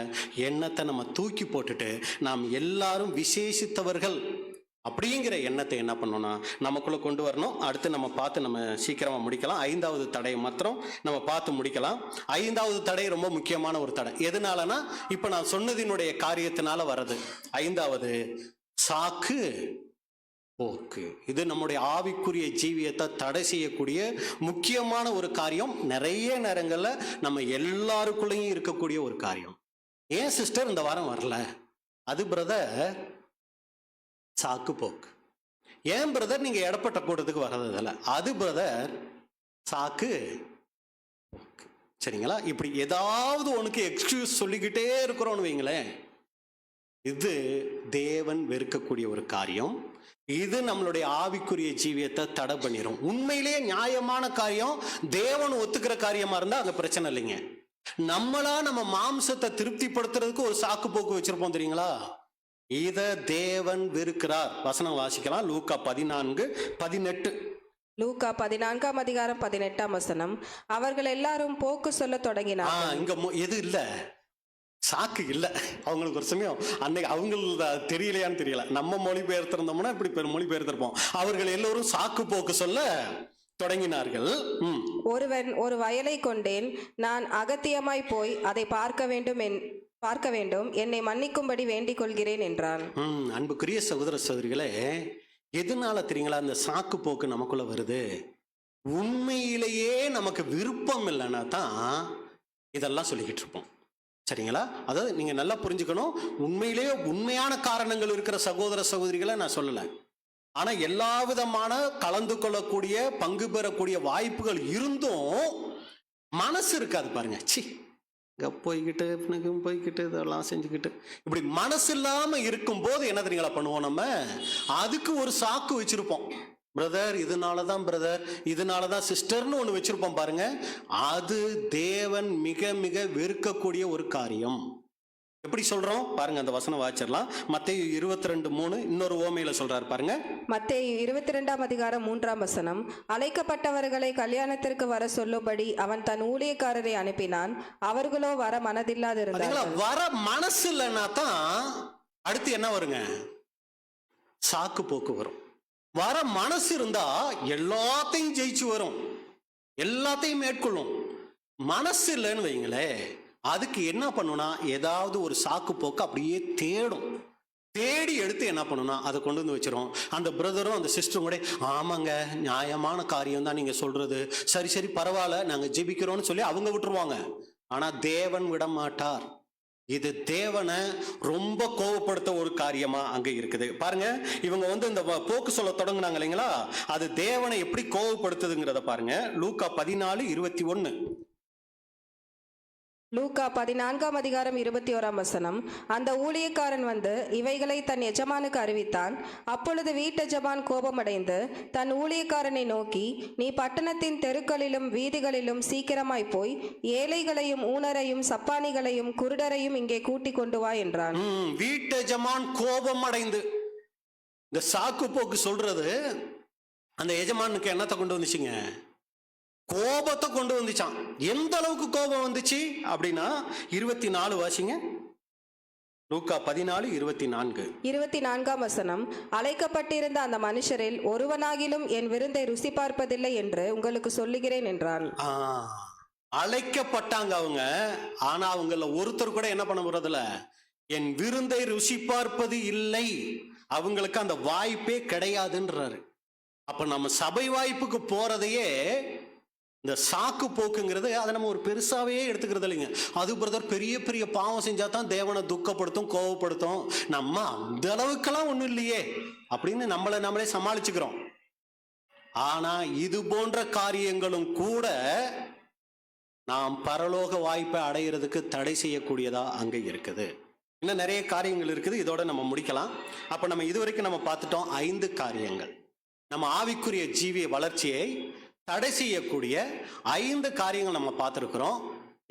எண்ணத்தை நம்ம தூக்கி போட்டுட்டு நாம் எல்லாரும் விசேஷித்தவர்கள் அப்படிங்கிற எண்ணத்தை என்ன பண்ணோம்னா நமக்குள்ள கொண்டு வரணும். அடுத்து நம்ம பார்த்து நம்ம சீக்கிரமா முடிக்கலாம். 5வது தடையை மாத்திரம் நம்ம பார்த்து முடிக்கலாம். 5வது தடை ரொம்ப முக்கியமான ஒரு தடை. எதனாலனா, இப்ப நான் சொன்னதினுடைய காரியத்தினால வர்றது. 5வது சாக்கு போக்கு. இது நம்முடைய ஆவிக்குரிய ஜீவியத்தை தடை செய்யக்கூடிய முக்கியமான ஒரு காரியம். நிறைய நேரங்கள்ல நம்ம எல்லாருக்குள்ளேயும் இருக்கக்கூடிய ஒரு காரியம். ஏன் சிஸ்டர் இந்த வாரம் வரல? அது பிரதர் சாக்கு போக்கு. ஏன் பிரதர் நீங்க இடப்பட்ட கூட்டத்துக்கு வர்றதில்ல? அது பிரதர் சாக்கு போக்கு. சரிங்களா? இப்படி ஏதாவது உனக்கு எக்ஸ்கியூஸ் சொல்லிக்கிட்டே இருக்கிறோன்னு வைங்களேன், இது தேவன் வெறுக்கக்கூடிய ஒரு காரியம். இது நம்மளுடைய ஆவிக்குரிய ஜீவியத்தை தடை பண்ணிடும். உண்மையிலேயே நியாயமான காரியம், தேவன் ஒத்துக்கிற காரியமா இருந்தா அங்க பிரச்சனை இல்லைங்க. நம்மளா நம்ம மாம்சத்தை திருப்திப்படுத்துறதுக்கு ஒரு சாக்கு போக்கு வச்சிருப்போம் தெரியுங்களா? இத தேவன் வெறுக்கிறார். வசனம் வாசிக்கலாம். லூக்கா 14:18. லூக்கா 14ஆம் அதிகாரம் 18ஆம் வசனம், அவர்கள் எல்லாரும் போக்கு சொல்ல தொடங்கினார். இங்க எது இல்ல, சாக்கு இல்ல. அவங்களுக்கு ஒரு சமயம் அன்னைக்கு அவங்களுக்கு தெரியலையான்னு தெரியல, நம்ம மொழிபெயர்த்திருந்தோம்னா இப்படி மொழிபெயர்த்திருப்போம். அவர்கள் எல்லோரும் சாக்கு போக்கு சொல்ல தொடங்கினார்கள். ஒருவன் ஒரு வயலை கொண்டேன், நான் அகத்தியமாய் போய் அதை பார்க்க வேண்டும், என்னை மன்னிக்கும்படி வேண்டிக் கொள்கிறேன் என்றான். அன்புக்குரிய சகோதர சகோதரிகளே, எதனால தெரியுங்களா அந்த சாக்கு போக்கு நமக்குள்ள வருது? உண்மையிலேயே நமக்கு விருப்பம் இல்லைன்னா தான் இதெல்லாம் சொல்லிக்கிட்டு இருப்போம். சரிங்களா? அதாவது நீங்க நல்லா புரிஞ்சுக்கணும், உண்மையிலேயே உண்மையான காரணங்கள் இருக்கிற சகோதர சகோதரிகளை நான் சொல்லலை. ஆனா எல்லா விதமான கலந்து கொள்ளக்கூடிய பங்கு பெறக்கூடிய வாய்ப்புகள் இருந்தும் மனசு இருக்காது பாருங்க. போய்கிட்டு இதெல்லாம் செஞ்சுக்கிட்டு இப்படி மனசு இல்லாம இருக்கும் போது என்ன தெரியுங்களா பண்ணுவோம்? நம்ம அதுக்கு ஒரு சாக்கு வச்சிருப்போம். பிரதர் இதனாலதான், பிரதர் இதனாலதான், சிஸ்டர்னு ஒண்ணு வச்சிருப்போம் பாருங்க. அது தேவன் மிக மிக வெறுக்கக்கூடிய ஒரு காரியம். எப்படி சொல்றோம் பாருங்க, அந்த வசனம் வாசிச்சிடலாம். மத்தேயு 22:3 இன்னொரு ஓமையில சொல்றாரு பாருங்க. மத்தேயு 22ஆம் அதிகாரம் 3ஆம் வசனம். அழைக்கப்பட்டவர்களை கல்யாணத்திற்கு வர சொல்லும்படி அவன் தன் ஊழியக்காரரை அனுப்பினான், அவர்களோ வர மனதில்லாதிருந்தார்கள். வர மனசு இல்லைன்னா தான் அடுத்து என்ன வருங்க? சாக்கு போக்கு வரும். வர மனசு இருந்தா எல்லாத்தையும் ஜெயிச்சு வரும், எல்லாத்தையும் மேற்கொள்ளும். மனசு இல்லைன்னு வைங்களே, அதுக்கு என்ன பண்ணுனா ஏதாவது ஒரு சாக்கு போக்கு அப்படியே தேடி எடுத்து என்ன பண்ணுனா அதை கொண்டு வந்து வச்சிரும். அந்த பிரதரும் அந்த சிஸ்டரும் கூட ஆமாங்க நியாயமான காரியம் தான் நீங்க சொல்றது, சரி பரவாயில்ல நாங்க ஜெபிக்கிறோம்னு சொல்லி அவங்க விட்டுருவாங்க. ஆனா தேவன் விட மாட்டார். இது தேவனை ரொம்ப கோவப்படுத்த ஒரு காரியமா அங்க இருக்குது பாருங்க. இவங்க இந்த போக்கு சொல்ல தொடங்குனாங்க இல்லைங்களா, அது தேவனை எப்படி கோவப்படுத்துதுங்கிறத பாருங்க. லூக்கா 14:21. லூக்கா 14ஆம் அதிகாரம் 21ஆம் வசனம். அந்த ஊழியக்காரன் வந்து இவைகளை தன் எஜமானுக்கு அறிவித்தான். அப்பொழுது வீட்டெஜமான் கோபமடைந்து தன் ஊழியக்காரனை நோக்கி, நீ பட்டணத்தின் தெருக்களிலும் வீதிகளிலும் சீக்கிரமாய் போய் ஏழைகளையும் ஊனரையும் சப்பானிகளையும் குருடரையும் இங்கே கூட்டிக் கொண்டு வா என்றான். வீட்டெஜமான் கோபமடைந்து, இந்த சாக்கு போக்கு சொல்றது அந்த எஜமானுக்கு என்னத்தை கொண்டு வந்துச்சுங்க? கோபத்தை கொண்டு வந்துச்சான். எந்த அளவுக்கு கோபம் வந்துச்சு அப்படின்னா 24 வாசிங்க. லூக்கா 14:24. 24ஆம் வசனம். அழைக்கப்பட்டிருந்த அந்த மனுஷரில் ஒருவனாகிலும் என் விருந்தை ருசி பார்ப்பதில்லை என்று உங்களுக்கு சொல்லுகிறேன் என்றான். அழைக்கப்பட்டாங்க அவங்க, ஆனா அவங்கள ஒருத்தர் கூட என்ன பண்ண போறதில்ல, என் விருந்தை ருசி பார்ப்பது இல்லை. அவங்களுக்கு அந்த வாய்ப்பே கிடையாதுன்றாரு. அப்ப நம்ம சபை வாய்ப்புக்கு போறதையே இந்த சாக்கு போக்குங்கிறது அதை நம்ம ஒரு பெருசாவே எடுத்துக்கிறது இல்லைங்க. அது பிரதர் பெரிய பாவம் செஞ்சா தான் தேவனை துக்கப்படுத்தும், கோவப்படுத்தும். நம்ம அந்த அளவுக்கெல்லாம் ஒண்ணும் இல்லையே அப்படின்னு நம்மளே சமாளிச்சுக்கிறோம். ஆனா இது போன்ற காரியங்களும் கூட நாம் பரலோக வாய்ப்பை அடையிறதுக்கு தடை செய்யக்கூடியதா அங்க இருக்குது. இன்னும் நிறைய காரியங்கள் இருக்குது, இதோட நம்ம முடிக்கலாம். அப்ப நம்ம இதுவரைக்கும் நம்ம பார்த்துட்டோம் 5 காரியங்கள். நம்ம ஆவிக்குரிய ஜீவிய வளர்ச்சியை தடை செய்யக்கூடிய 5 காரியங்கள் நம்ம பார்த்துருக்கிறோம்.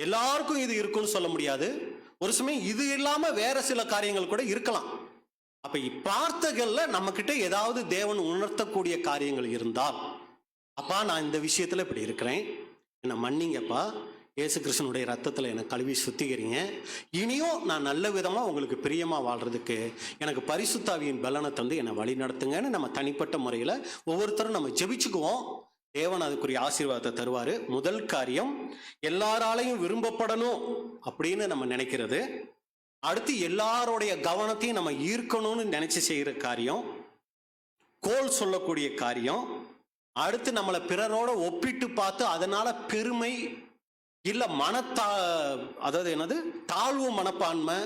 எல்லாருக்கும் இது இருக்குன்னு சொல்ல முடியாது. ஒரு சமயம் இது இல்லாம வேற சில காரியங்கள் கூட இருக்கலாம். அப்ப பார்த்தகள்ல நம்ம கிட்ட ஏதாவது தேவன் உணர்த்தக்கூடிய காரியங்கள் இருந்தால், அப்பா நான் இந்த விஷயத்துல இப்படி இருக்கிறேன், என்ன மன்னிங்கப்பா, இயேசு கிறிஸ்துனுடைய ரத்தத்துல என்னை கழுவி சுத்திக்கிறீங்க, இனியும் நான் நல்ல விதமா உங்களுக்கு பிரியமா வாழ்றதுக்கு எனக்கு பரிசுத்தாவியின் பலனை தந்து என்னை வழி நடத்துங்கன்னு நம்ம தனிப்பட்ட முறையில ஒவ்வொருத்தரும் நம்ம ஜெபிச்சுக்குவோம். தேவன் அதுக்குரிய ஆசீர்வாதத்தை தருவாரு. முதல் காரியம், எல்லாராலையும் விரும்பப்படணும் அப்படின்னு நம்ம நினைக்கிறது. அடுத்து எல்லாருடைய கவனத்தையும் நம்ம ஈர்க்கணும்னு நினைச்சு செய்யற காரியம், கோல் சொல்லக்கூடிய காரியம். அடுத்து நம்மளை பிறரோட ஒப்பிட்டு பார்த்து அதனால பெருமை இல்ல அதாவது தாழ்வு மனப்பான்மை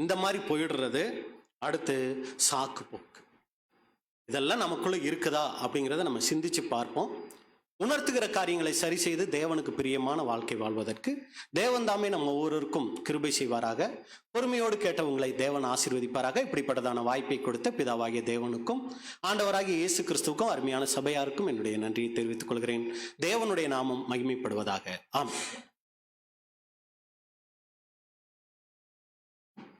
இந்த மாதிரி போயிடுறது. அடுத்து சாக்கு போக்கு. இதெல்லாம் நமக்குள்ள இருக்குதா அப்படிங்கிறத நம்ம சிந்திச்சு பார்ப்போம். உணர்த்துகிற காரியங்களை சரி செய்து தேவனுக்கு பிரியமான வாழ்க்கை வாழ்வதற்கு தேவன் தாமே நம்ம ஒவ்வொருவருக்கும் கிருபை செய்வாராக. பொறுமையோடு கேட்டவங்களை தேவன் ஆசீர்வதிப்பாராக. இப்படிப்பட்டதான வாய்ப்பை கொடுத்த பிதாவாகிய தேவனுக்கும் ஆண்டவராகிய இயேசு கிறிஸ்துவுக்கும் அருமையான சபையாருக்கும் என்னுடைய நன்றியை தெரிவித்துக் கொள்கிறேன். தேவனுடைய நாமம் மகிமைப்படுவதாக. ஆம்.